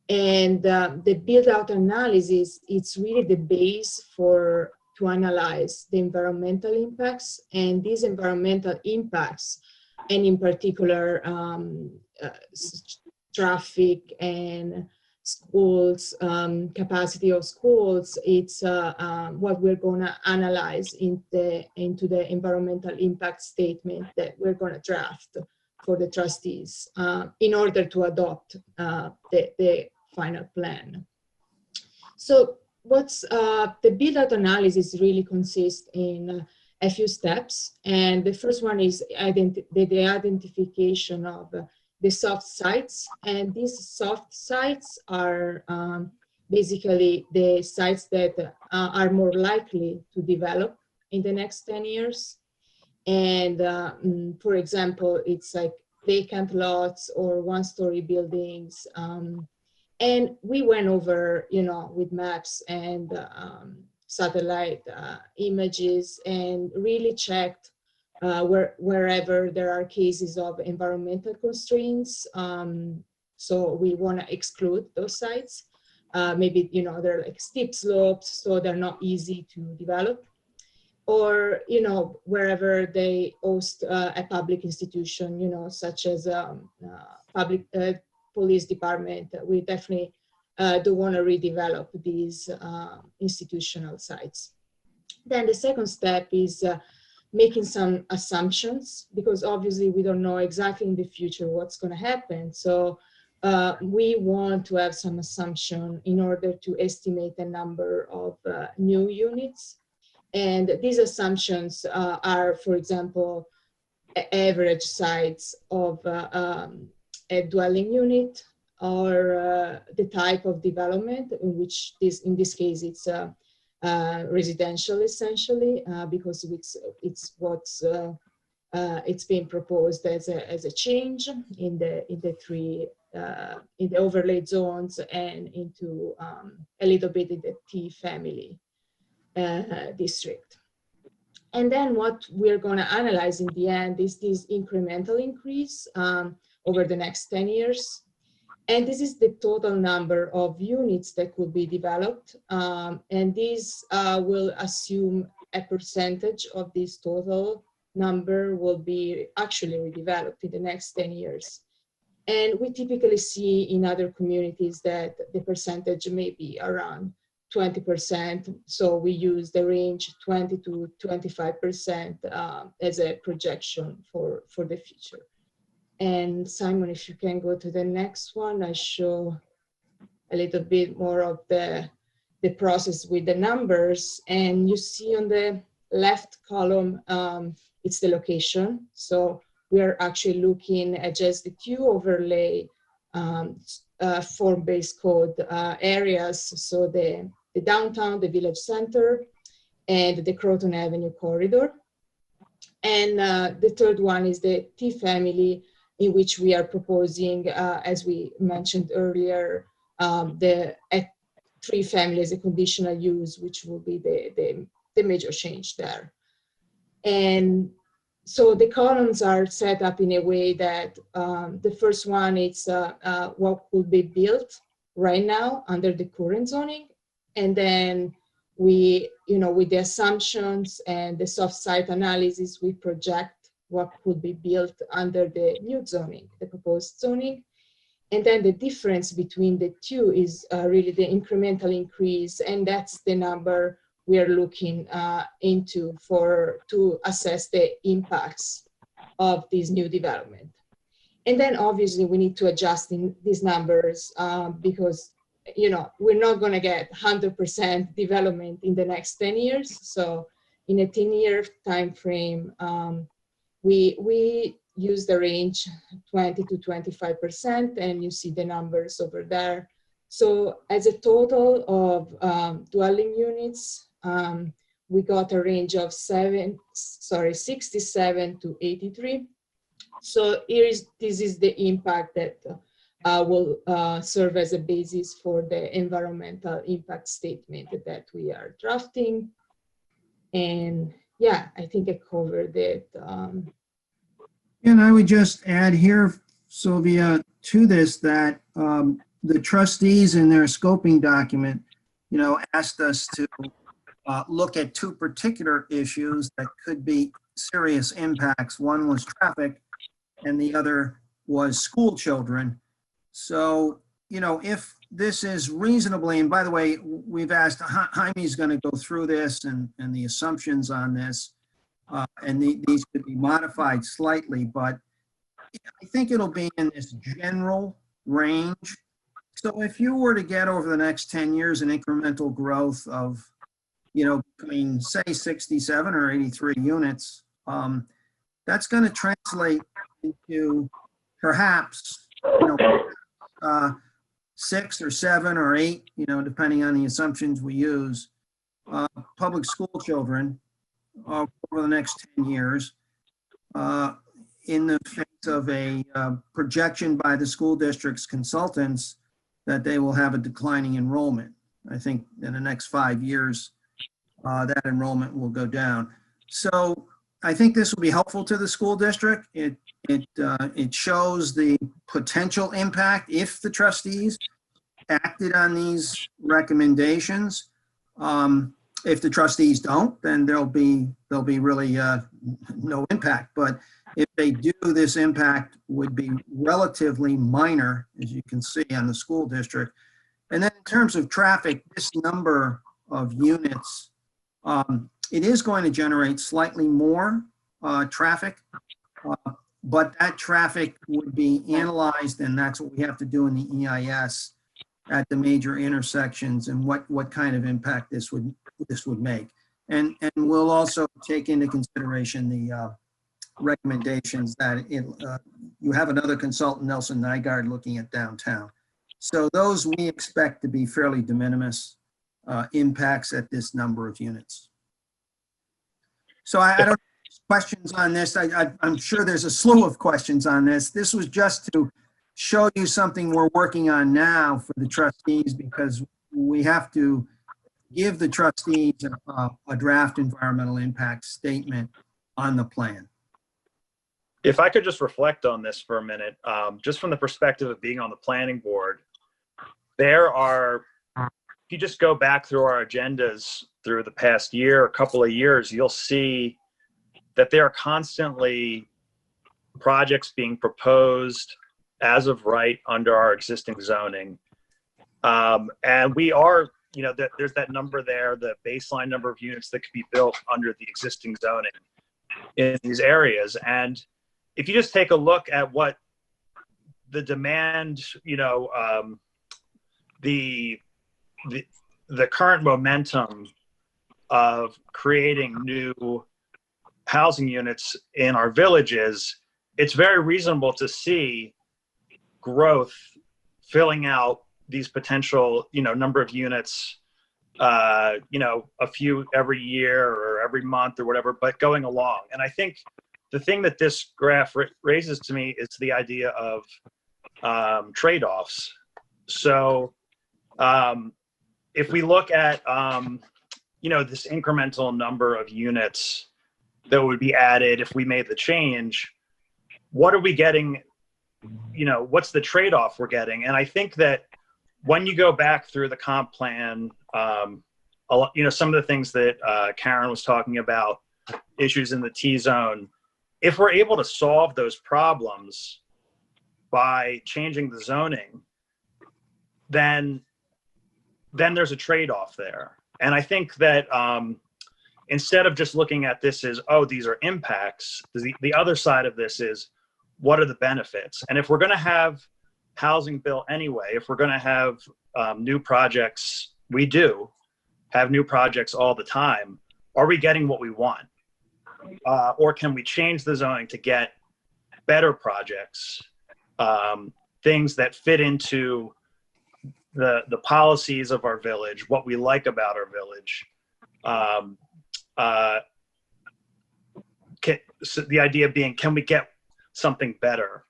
And the build-out analysis, it's really the base to analyze the environmental impacts, and these environmental impacts, and in particular traffic and schools, capacity of schools, it's what we're going to analyze into the environmental impact statement that we're going to draft for the trustees in order to adopt the final plan. So what's the build-out analysis really consists in a few steps, and the first one is the identification of the soft sites, and these soft sites are basically the sites that are more likely to develop in the next 10 years. And for example, it's like vacant lots or one-story buildings. And we went over, with maps and satellite images, and really checked wherever there are cases of environmental constraints. So we want to exclude those sites. Maybe, they're like steep slopes, so they're not easy to develop. Or, wherever they host a public institution, such as public police department, we definitely do want to redevelop these institutional sites. Then the second step is making some assumptions, because obviously we don't know exactly in the future what's going to happen. So we want to have some assumption in order to estimate the number of new units. And these assumptions are, for example, average size of a dwelling unit, or the type of development, in which in this case it's residential essentially, because it's being proposed as a change in the overlaid zones, and into a little bit in the T family district. And then what we're going to analyze in the end is this incremental increase over the next 10 years. And this is the total number of units that could be developed. And this will assume a percentage of this total number will be actually redeveloped in the next 10 years. And we typically see in other communities that the percentage may be around 20%. So we use the range 20 to 25% as a projection for the future. And Simon, if you can go to the next one, I show a little bit more of the process with the numbers. And you see on the left column, it's the location. So we are actually looking at just the 2 overlay form-based code areas. So the downtown, the village center, and the Croton Avenue corridor. And the third one is the T family, in which we are proposing, as we mentioned earlier, the 3 family as a conditional use, which will be the major change there. And so the columns are set up in a way that the first one is what could be built right now under the current zoning. And then we, with the assumptions and the soft site analysis, we project what could be built under the new zoning, the proposed zoning. And then the difference between the 2 is really the incremental increase, and that's the number we are looking into to assess the impacts of this new development. And then obviously we need to adjust in these numbers because, you know, we're not going to get 100% development in the next 10 years. So in a 10-year time frame, we use the range 20 to 25%, and you see the numbers over there. So as a total of dwelling units, we got a range of 67 to 83. So this is the impact that will serve as a basis for the environmental impact statement that we are drafting. And yeah, I think I covered it. And I would just add here, Sylvia, to this that the trustees in their scoping document, you know, asked us to look at two particular issues that could be serious impacts. One was traffic, and the other was school children. So, you know, if this is reasonably, and by the way, we've asked, Jaime's going to go through this and the assumptions on this, and these could be modified slightly, but I think it'll be in this general range. So if you were to get over the next 10 years an incremental growth of, you know, between say 67 or 83 units, that's going to translate into perhaps, you know, 6 or 7 or 8, you know, depending on the assumptions we use, public school children over the next 10 years in the face of a projection by the school district's consultants that they will have a declining enrollment. I think in the next 5 years, that enrollment will go down. So I think this will be helpful to the school district. It shows the potential impact if the trustees acted on these recommendations. If the trustees don't, then there'll be really no impact. But if they do, this impact would be relatively minor, as you can see on the school district. And then in terms of traffic, this number of units, it is going to generate slightly more traffic, but that traffic would be analyzed, and that's what we have to do in the EIS at the major intersections and what kind of impact this would make. And we'll also take into consideration the recommendations that you have another consultant, Nelson Nygaard, looking at downtown. So those we expect to be fairly de minimis impacts at this number of units. So I don't have questions on this. I'm sure there's a slew of questions on this. This was just to show you something we're working on now for the trustees, because we have to give the trustees a draft environmental impact statement on the plan. If I could just reflect on this for a minute, just from the perspective of being on the planning board, there are, if you just go back through our agendas through the past year, a couple of years, you'll see that there are constantly projects being proposed as of right under our existing zoning. And we are, you know, there's that number there, the baseline number of units that could be built under the existing zoning in these areas. And if you just take a look at what the demand, you know, the current momentum of creating new housing units in our villages, it's very reasonable to see growth filling out these potential, you know, number of units, you know, a few every year or every month or whatever, but going along. And I think the thing that this graph raises to me is the idea of trade-offs. So if we look at, you know, this incremental number of units that would be added if we made the change, what are we getting, you know, what's the trade-off we're getting? And I think that when you go back through the comp plan, you know, some of the things that Karen was talking about, issues in the T-zone, if we're able to solve those problems by changing the zoning, then there's a trade-off there. And I think that instead of just looking at this as, oh, these are impacts, the other side of this is, what are the benefits? And if we're going to have housing built anyway, if we're going to have new projects, we do have new projects all the time, are we getting what we want? Or can we change the zoning to get better projects, things that fit into the policies of our village, what we like about our village? So the idea being, can we get something better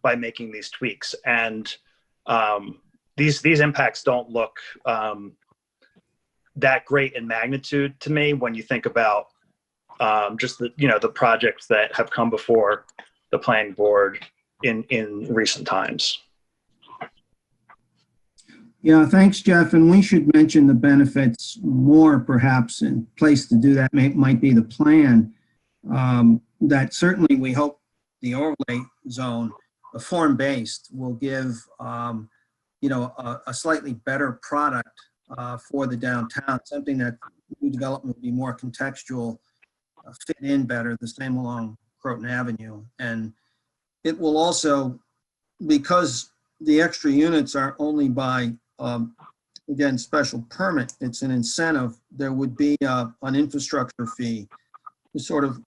by making these tweaks? And these impacts don't look that great in magnitude to me when you think about just the projects that have come before the planning board in recent times. Yeah, thanks, Jeff. And we should mention the benefits more, perhaps, and place to do that might be the plan. That certainly we hope the overlay zone, the form-based, will give a slightly better product for the downtown, something that new development would be more contextual, fit in better, the same along Croton Avenue. And it will also, because the extra units are only by, again, special permit, it's an incentive, there would be an infrastructure fee to sort of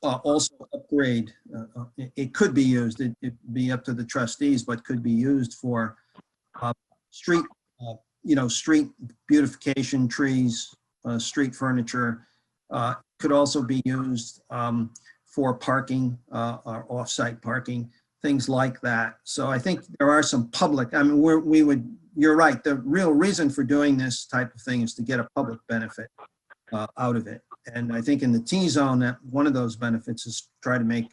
also upgrade. It could be used, it'd be up to the trustees, but could be used for street, street beautification, trees, street furniture. Could also be used for parking, or off-site parking, things like that. So I think there are some public, I mean, you're right, the real reason for doing this type of thing is to get a public benefit out of it. And I think in the T-zone, that one of those benefits is try to make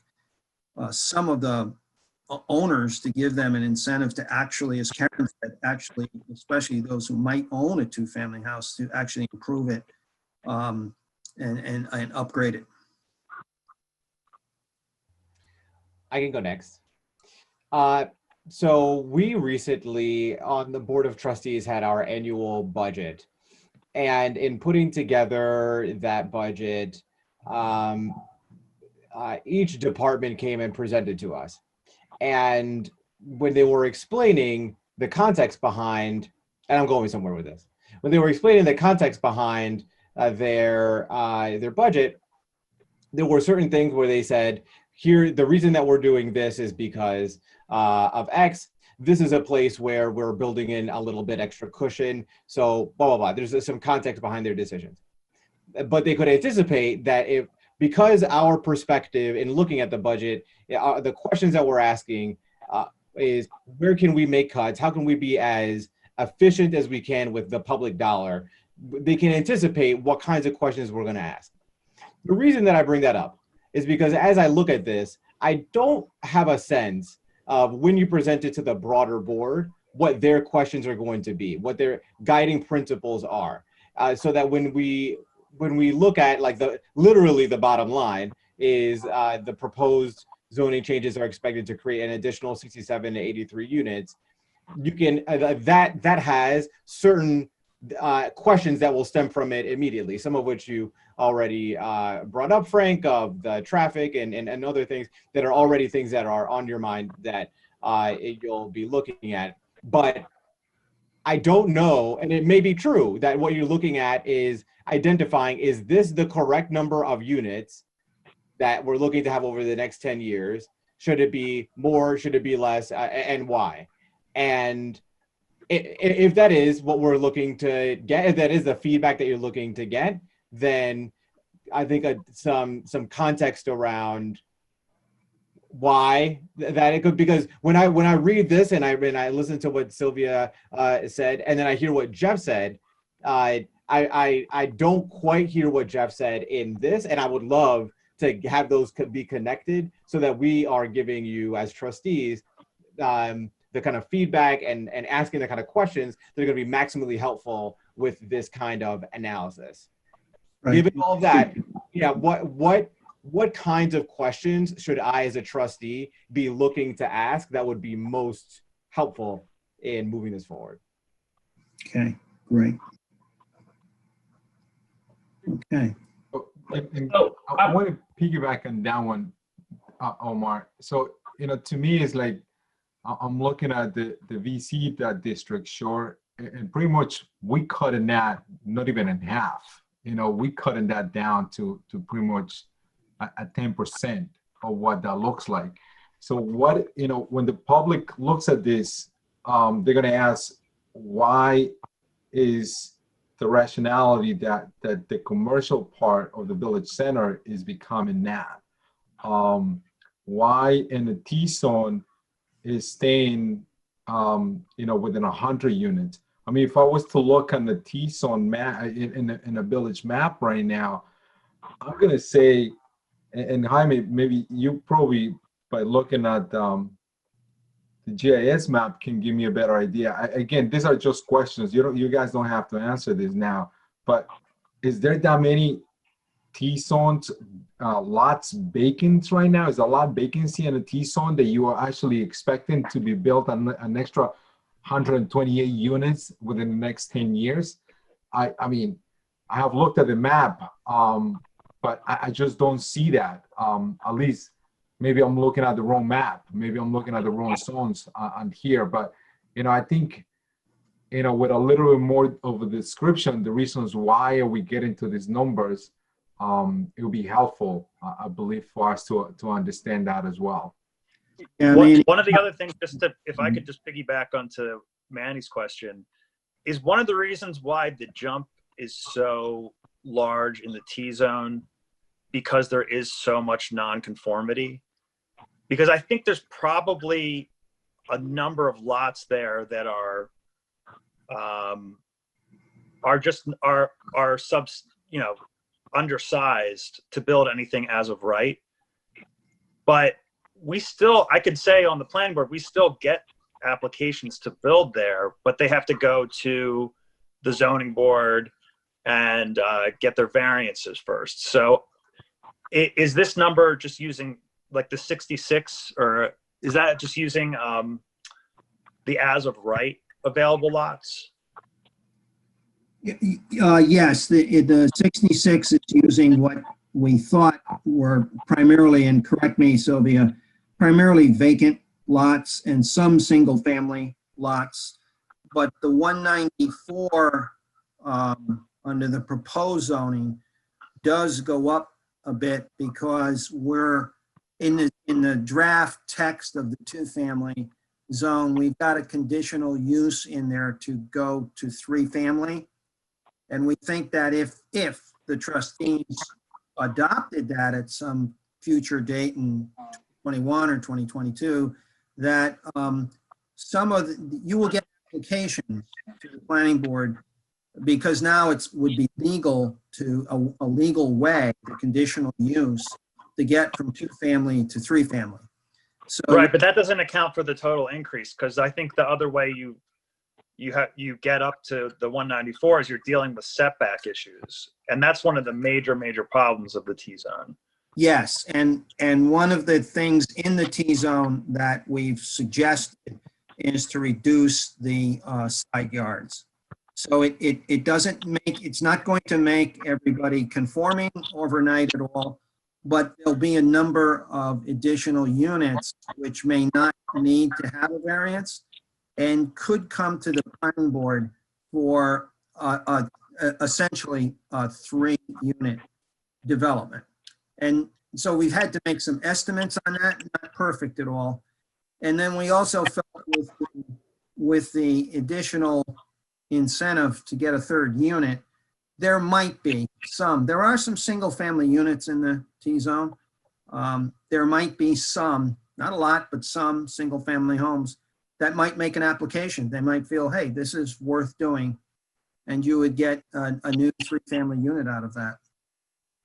some of the owners, to give them an incentive to actually, as Karen said, actually, especially those who might own a two-family house, to actually improve it and upgrade it. I can go next. So we recently on the Board of Trustees had our annual budget. And in putting together that budget, each department came and presented to us. And when they were explaining the context behind, and I'm going somewhere with this, when they were explaining the context behind their budget, there were certain things where they said, here, the reason that we're doing this is because of X. This is a place where we're building in a little bit extra cushion. So blah, blah, blah. There's some context behind their decisions. But they could anticipate that because our perspective in looking at the budget, the questions that we're asking is, where can we make cuts? How can we be as efficient as we can with the public dollar? They can anticipate what kinds of questions we're going to ask. The reason that I bring that up is because as I look at this, I don't have a sense of, when you present it to the broader board, what their questions are going to be, what their guiding principles are, so that when we look at, like, literally the bottom line is the proposed zoning changes are expected to create an additional 67 to 83 units. You can that has certain questions that will stem from it immediately, some of which you already brought up, Frank, of the traffic and other things that are already things that are on your mind that you'll be looking at. But I don't know, and it may be true that what you're looking at is identifying, is this the correct number of units that we're looking to have over the next 10 years? Should it be more? Should it be less? And why? And if that is what we're looking to get, if that is the feedback that you're looking to get, then I think some context around why that it could, because when I read this and I listen to what Sylvia said, and then I hear what Jeff said, I don't quite hear what Jeff said in this, and I would love to have those be connected so that we are giving you as trustees the kind of feedback and asking the kind of questions that are going to be maximally helpful with this kind of analysis. Right. Given all that, yeah, what kinds of questions should I as a trustee be looking to ask that would be most helpful in moving this forward? Okay, great. Okay. I want to piggyback on that one, Omar. So to me, it's like I'm looking at the VC district, sure, and pretty much we cutting that not even in half. We cutting that down to pretty much a 10% of what that looks like. So what, when the public looks at this, they're going to ask, why is the rationality that the commercial part of the village center is becoming that? Why in the T-zone is staying, within 100 units? I mean, if I was to look on the T-zone map in a village map right now, I'm going to say, and Jaime, maybe you probably, by looking at the GIS map, can give me a better idea. Again, these are just questions. You guys don't have to answer this now, but is there that many T-zones, lots vacant right now? Is a lot of vacancy in a T-zone that you are actually expecting to be built on an extra 128 units within the next 10 years? I mean, I have looked at the map, but I just don't see that. At least maybe I'm looking at the wrong map. Maybe I'm looking at the wrong zones on here. But, I think, with a little bit more of a description, the reasons why are we getting to these numbers, it would be helpful, I believe, for us to understand that as well. Yeah, One of the other things, if I could just piggyback onto Manny's question, is one of the reasons why the jump is so large in the T-zone because there is so much nonconformity. Because I think there's probably a number of lots there that are undersized to build anything as of right. But I could say on the planning board, we still get applications to build there, but they have to go to the zoning board and get their variances first. So is this number just using like the 66, or is that just using the as of right available lots? Yes, the 66 is using what we thought were primarily, and correct me, Sylvia, primarily vacant lots and some single family lots. But the 194 under the proposed zoning does go up a bit because we're in the draft text of the 2-family zone, we've got a conditional use in there to go to 3-family. And we think that if the trustees adopted that at some future date in 21 or 2022, that you will get applications to the planning board, because now it would be legal to a legal way, the conditional use, to get from 2-family to 3-family. So, right, but that doesn't account for the total increase, because I think the other way you get up to the 194 is you're dealing with setback issues, and that's one of the major problems of the T-zone. Yes, and one of the things in the T-zone that we've suggested is to reduce the side yards. So it's not going to make everybody conforming overnight at all, but there'll be a number of additional units which may not need to have a variance and could come to the planning board for essentially a 3-unit development. And so we've had to make some estimates on that, not perfect at all. And then we also felt with the additional incentive to get a 3rd unit, there are some single family units in the T-zone. There might be some, not a lot, but some single family homes that might make an application. They might feel, hey, this is worth doing, and you would get a new 3-family unit out of that.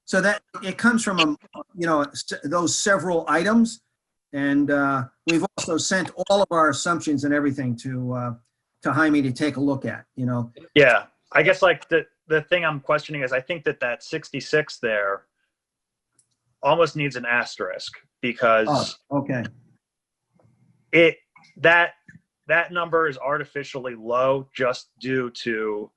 So that it comes from those several items, and we've also sent all of our assumptions and everything to Jaime to take a look at. Yeah, I guess like the thing I'm questioning is I think that 66 there almost needs an asterisk, because that number is artificially low just due to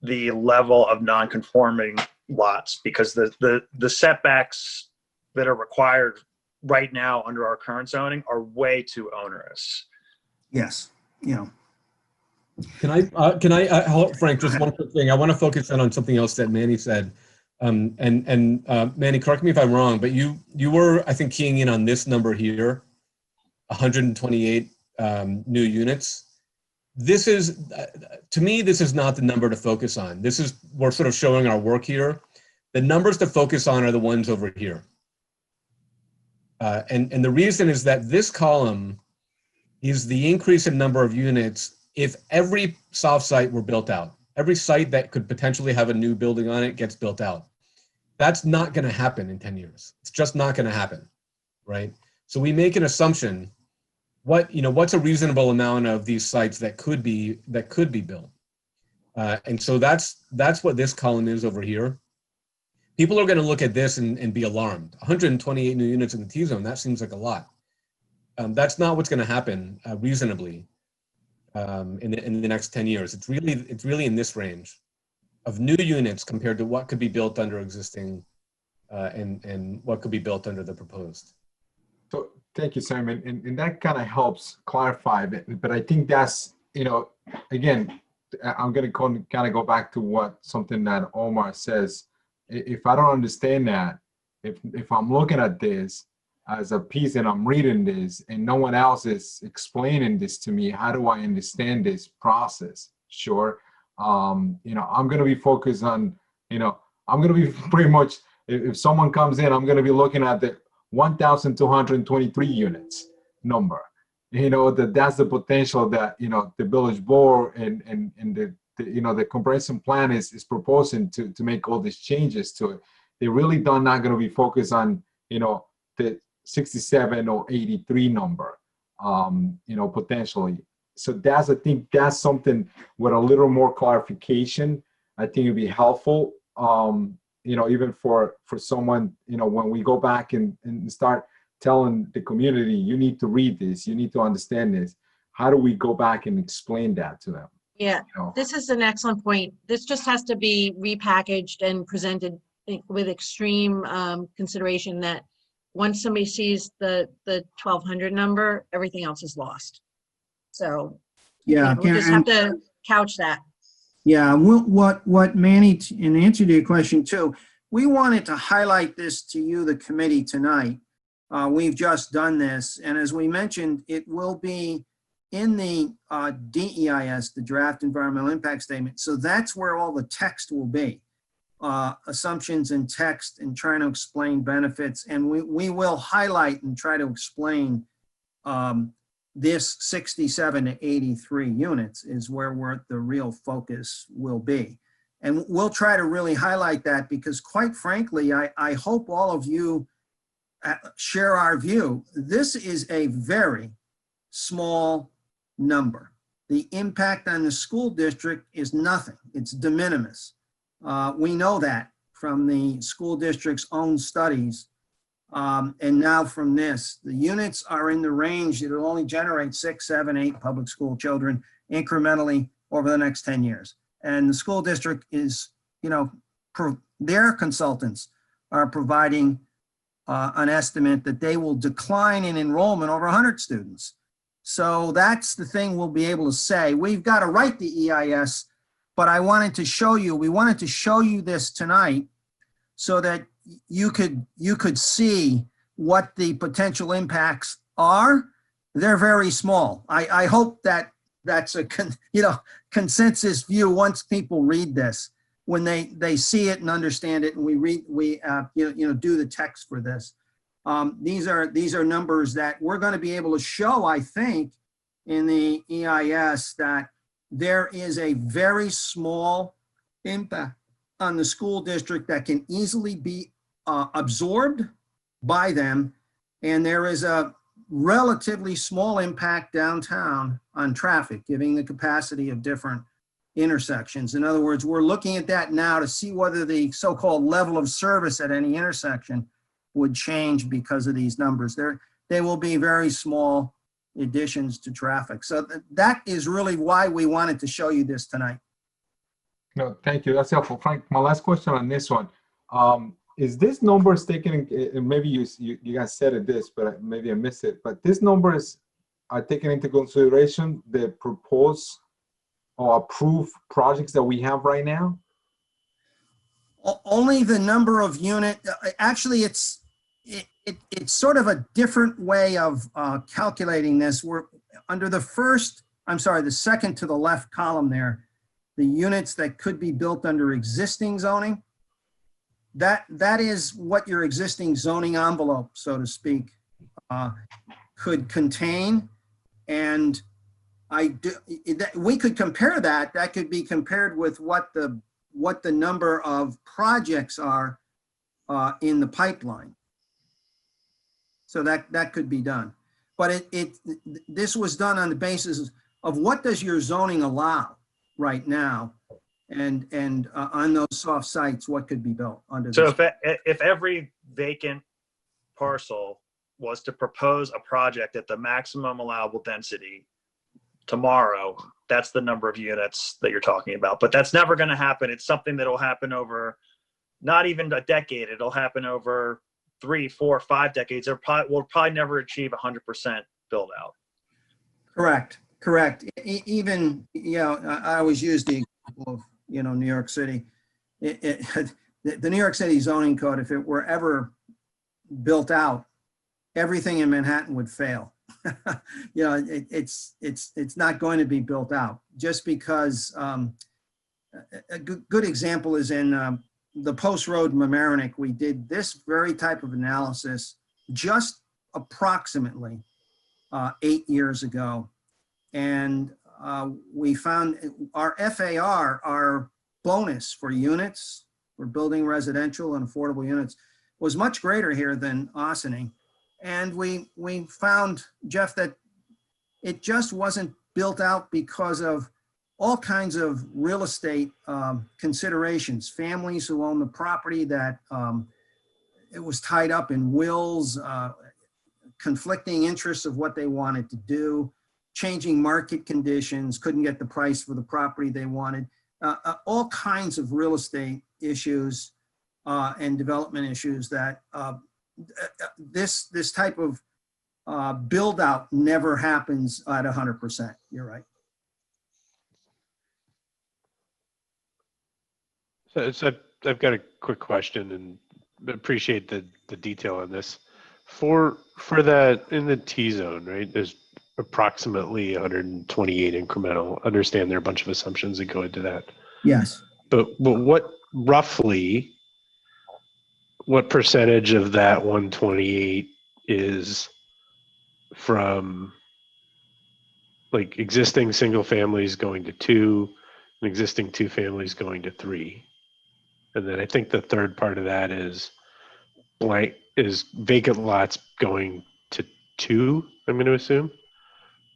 the level of non-conforming lots, because the setbacks that are required right now under our current zoning are way too onerous. Yes, yeah. Can I Frank, just one quick thing. I want to focus in on something else that Manny said. Manny, correct me if I'm wrong, but you were, I think, keying in on this number here, 128 new units. This is, to me, this is not the number to focus on. This is, we're sort of showing our work here. The numbers to focus on are the ones over here. And the reason is that this column is the increase in number of units if every soft site were built out. Every site that could potentially have a new building on it gets built out. That's not going to happen in 10 years. It's just not going to happen, right? So we make an assumption. What's a reasonable amount of these sites that could be built? And so that's what this column is over here. People are going to look at this and be alarmed. 128 new units in the T-zone, that seems like a lot. That's not what's going to happen reasonably in the next 10 years. It's really in this range of new units compared to what could be built under existing and what could be built under the proposed. So thank you, Simon. And that kind of helps clarify a bit. But I think that's, again, I'm going to kind of go back to something that Omar says. If I don't understand that, if I'm looking at this as a piece and I'm reading this and no one else is explaining this to me, how do I understand this process? Sure. I'm going to be focused on, I'm going to be pretty much, if someone comes in, I'm going to be looking at the 1,223 units number. That's the potential that, the village board and the comprehensive plan is proposing to make all these changes to it. They really not going to be focused on, the 67 or 83 number, potentially. So I think that's something with a little more clarification, I think it'd be helpful, even for someone, when we go back and start telling the community, you need to read this, you need to understand this. How do we go back and explain that to them? Yeah, this is an excellent point. This just has to be repackaged and presented with extreme consideration that once somebody sees the 1,200 number, everything else is lost. So yeah, we just have to couch that. Yeah, what Manny, in answer to your question too, we wanted to highlight this to you, the committee, tonight. We've just done this, and as we mentioned, it will be in the DEIS, the Draft Environmental Impact Statement. So that's where all the text will be, assumptions and text, and trying to explain benefits. And we will highlight and try to explain this 67 to 83 units is where the real focus will be. And we'll try to really highlight that because, quite frankly, I hope all of you share our view. This is a very small number. The impact on the school district is nothing. It's de minimis. We know that from the school district's own studies. And now from this, the units are in the range that will only generate 6, 7, 8 public school children incrementally over the next 10 years. And the school district is, their consultants are providing an estimate that they will decline in enrollment over 100 students. So that's the thing we'll be able to say. We've got to write the EIS, but we wanted to show you this tonight so that you could see what the potential impacts are. They're very small. I hope that's a consensus view once people read this, when they see it and understand it, and we do the text for this. These are numbers that we're going to be able to show, I think, in the EIS, that there is a very small impact on the school district that can easily be absorbed by them. And there is a relatively small impact downtown on traffic, giving the capacity of different intersections. In other words, we're looking at that now to see whether the so-called level of service at any intersection would change because of these numbers. They will be very small additions to traffic. So that is really why we wanted to show you this tonight. No, thank you. That's helpful. Frank, my last question on this one. is this number is taken, and maybe you guys said it this, but maybe I missed it, but this number are taken into consideration the proposed or approved projects that we have right now? Only the number of unit, actually it's sort of a different way of calculating this. We're under the second to the left column there, the units that could be built under existing zoning. That is what your existing zoning envelope, so to speak, could contain. And we could compare that. That could be compared with what the number of projects are in the pipeline. So that could be done. But this was done on the basis of what does your zoning allow right now, and on those soft sites, what could be built under. So if every vacant parcel was to propose a project at the maximum allowable density tomorrow, that's the number of units that you're talking about. But that's never going to happen. It's something that will happen over not even a decade. It'll happen over 3, 4, 5 decades. We'll probably never achieve 100% build out. Correct. Even, I always use the example of, New York City. The New York City zoning code, if it were ever built out, everything in Manhattan would fail. It's not going to be built out just because a good example is in the Post Road in Mamaroneck. We did this very type of analysis just approximately 8 years ago. And we found our FAR, our bonus for units, for building residential and affordable units, was much greater here than Ossining. And we found, Jeff, that it just wasn't built out because of all kinds of real estate considerations. Families who own the property, that it was tied up in wills, conflicting interests of what they wanted to do, changing market conditions, couldn't get the price for the property they wanted, all kinds of real estate issues and development issues that this type of build out never happens at 100%. You're right. So I've got a quick question, and appreciate the detail on this. For that in the T zone, right? There's approximately 128 incremental. Understand there are a bunch of assumptions that go into that. Yes. But what roughly, what percentage of that 128 is from like existing single families going to 2 and existing 2 families going to 3? And then I think the third part of that is vacant lots going to 2, I'm going to assume.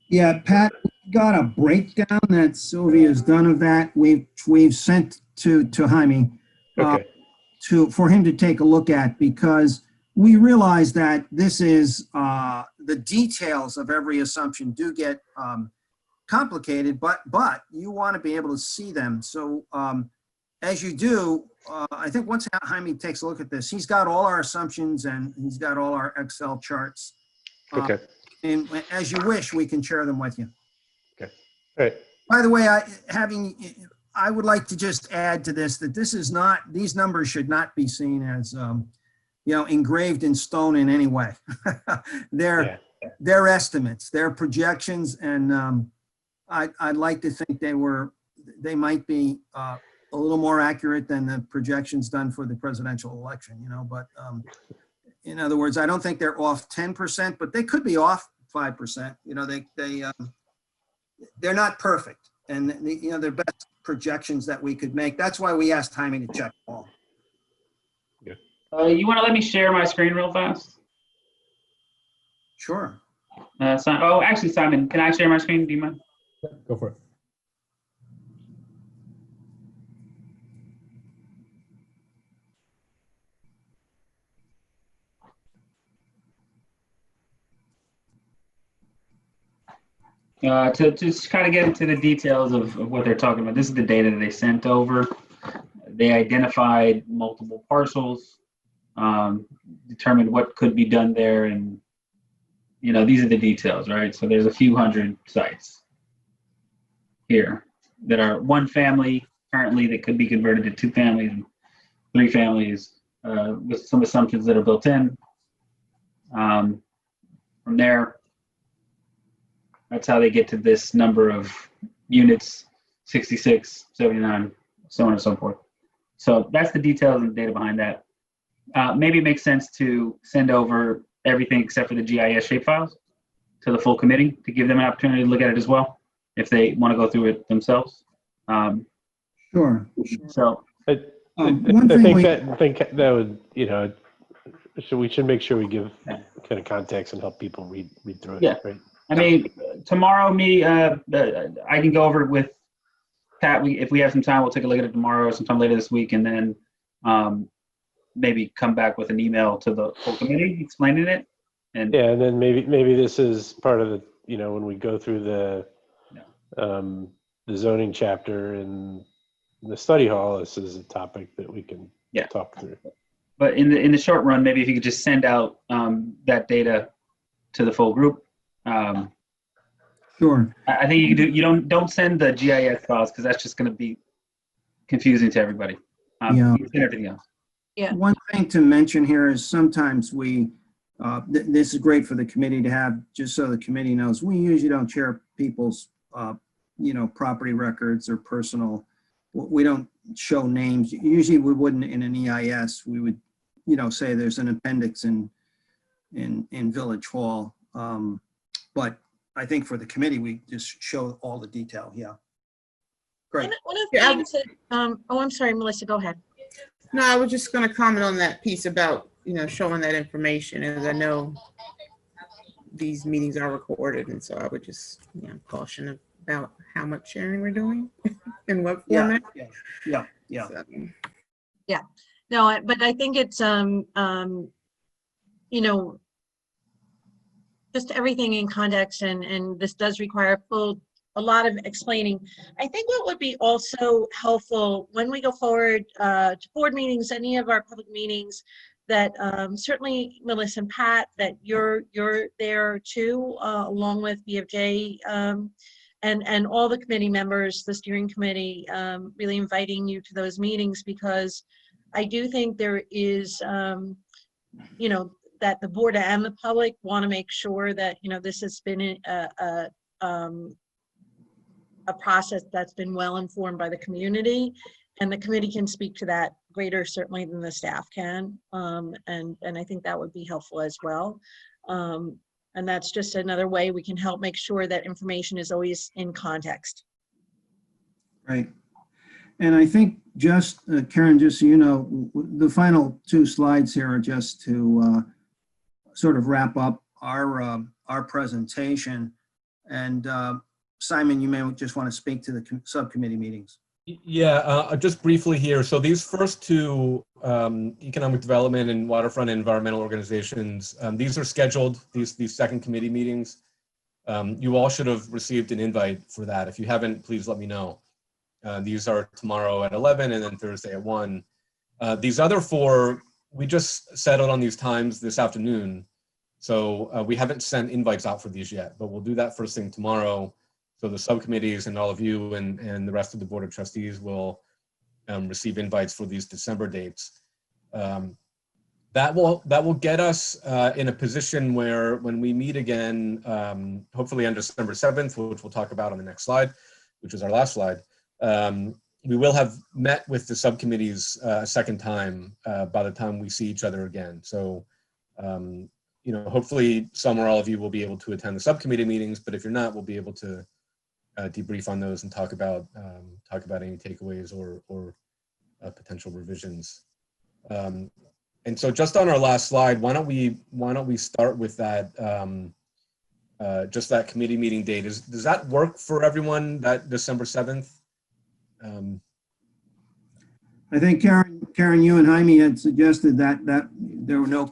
Yeah, Pat, we got a breakdown that Sylvia's done of that. We've sent to Jaime for him to take a look at, because we realize that this is the details of every assumption do get complicated, but you want to be able to see them. So as you do, I think once Jaime takes a look at this, he's got all our assumptions and he's got all our Excel charts. Okay. And as you wish, we can share them with you. Okay. All right. By the way, I would like to just add to this that this is not, these numbers should not be seen as, engraved in stone in any way. They're estimates, they're projections, and I'd like to think they might be a little more accurate than the projections done for the presidential election, but in other words, I don't think they're off 10%, but they could be off 5%. They're not perfect, and they're best projections that we could make. That's why we asked Jaime to check them all. You want to let me share my screen real fast? Sure. Actually, Simon, can I share my screen? Do you mind? Go for it. To just kind of get into the details of what they're talking about. This is the data that they sent over. They identified multiple parcels determined what could be done there, and these are the details, right? So there's a few hundred sites here that are one family currently that could be converted to 2 families, and 3 families, with some assumptions that are built in. From there, that's how they get to this number of units, 66, 79, so on and so forth. So that's the details and the data behind that. Maybe it makes sense to send over everything except for the GIS shapefiles to the full committee to give them an opportunity to look at it as well, if they want to go through it themselves. Sure. So I think that would, so we should make sure we give kind of context and help people read through it. Yeah. Right? I mean, tomorrow, I can go over it with Pat. If we have some time, we'll take a look at it tomorrow or sometime later this week, and then maybe come back with an email to the full committee explaining it. And yeah, and then maybe this is part of the, when we go through the zoning chapter in the study hall, this is a topic that we can talk through. But in the short run, maybe if you could just send out that data to the full group. Sure. I think you can do. Don't send the GIS files because that's just going to be confusing to everybody. Yeah. You send everything else. Yeah. One thing to mention here is sometimes we, this is great for the committee to have, just so the committee knows, we usually don't share people's, property records or personal, we don't show names. Usually we wouldn't in an EIS, we would, say there's an appendix in Village Hall. But I think for the committee, we just show all the detail. Yeah. Great. One of the things that, I'm sorry, Melissa, go ahead. No, I was just going to comment on that piece about, showing that information, as I know these meetings are recorded, and so I would just caution about how much sharing we're doing and what format. Yeah. So, yeah. No, but I think it's just everything in context, and this does require a lot of explaining. I think what would be also helpful when we go forward to board meetings, any of our public meetings, that certainly Melissa and Pat, that you're there too, along with BFJ and all the committee members, the steering committee, really inviting you to those meetings, because I do think there is, that the board and the public want to make sure that, this has been a process that's been well informed by the community, and the committee can speak to that greater certainly than the staff can. And I think that would be helpful as well. And that's just another way we can help make sure that information is always in context. Right. And I think just, Karen, just so you know, the final 2 slides here are just to sort of wrap up our presentation. And Simon, you may just want to speak to the subcommittee meetings. Yeah, just briefly here. So these first 2 economic development and waterfront and environmental organizations, these are scheduled, these second committee meetings. You all should have received an invite for that. If you haven't, please let me know. These are tomorrow at 11 and then Thursday at 1. These other 4, we just settled on these times this afternoon. So we haven't sent invites out for these yet, but we'll do that first thing tomorrow. So the subcommittees and all of you and the rest of the Board of Trustees will receive invites for these December dates. That will get us in a position where when we meet again, hopefully on December 7th, which we'll talk about on the next slide, which is our last slide, we will have met with the subcommittees a second time by the time we see each other again. So, hopefully some or all of you will be able to attend the subcommittee meetings, but if you're not, we'll be able to debrief on those and talk about any takeaways or potential revisions. And so just on our last slide, why don't we start with that, just that committee meeting date. Does that work for everyone, that December 7th? I think Karen, you and Jaime had suggested that there were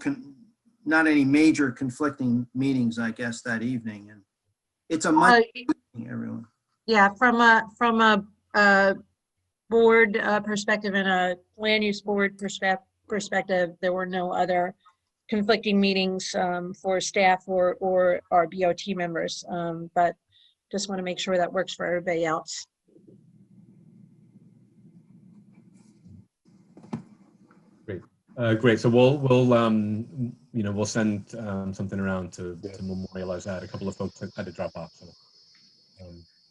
not any major conflicting meetings, I guess, that evening, and it's a Monday evening, everyone. Yeah, from a board perspective and a land use board perspective, there were no other conflicting meetings for staff or our BOT members, but just want to make sure that works for everybody else. Great. Great. So we'll send something around to memorialize that. A couple of folks had to drop off. So,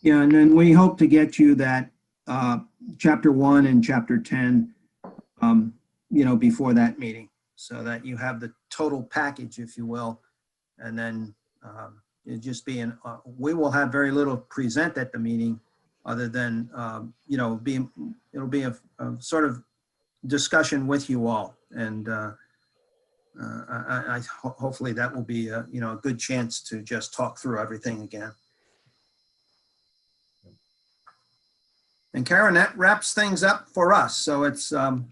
Yeah, and then we hope to get you that chapter 1 and chapter 10, before that meeting, so that you have the total package, if you will. And then it just be we will have very little present at the meeting, other than it'll be a sort of discussion with you all, and hopefully that will be a good chance to just talk through everything again. And Karen, that wraps things up for us. So it's But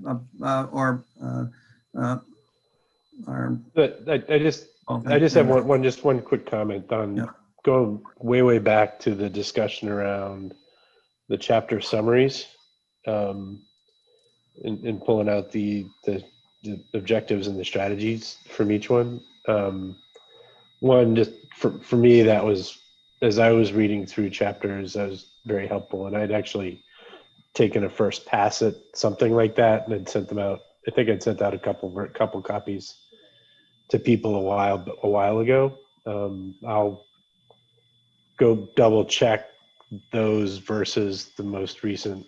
I just have one quick comment on going way back to the discussion around the chapter summaries, and pulling out the objectives and the strategies from each one. One, just for me, that was, as I was reading through chapters, that was very helpful, and I'd actually taken a first pass at something like that and I'd sent them out. I think I'd sent out a couple copies to people a while ago. I'll go double check those versus the most recent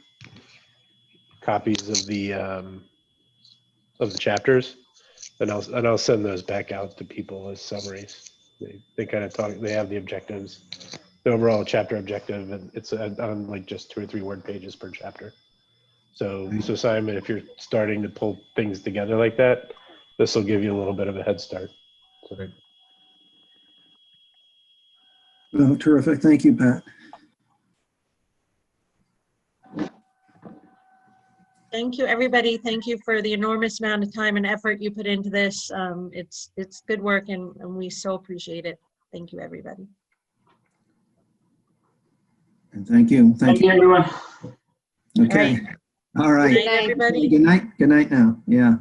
copies of the chapters, and I'll send those back out to people as summaries. They kind of talk. They have the objectives, the overall chapter objective, and it's on like just 2 or 3 word pages per chapter. So Simon, if you're starting to pull things together like that, this will give you a little bit of a head start. So. Oh, terrific. Thank you, Pat. Thank you, everybody. Thank you for the enormous amount of time and effort you put into this. It's good work, and we so appreciate it. Thank you, everybody. And thank you. Thank you, everyone. Okay. All right. Good night, everybody. Good night. Good night now. Yeah.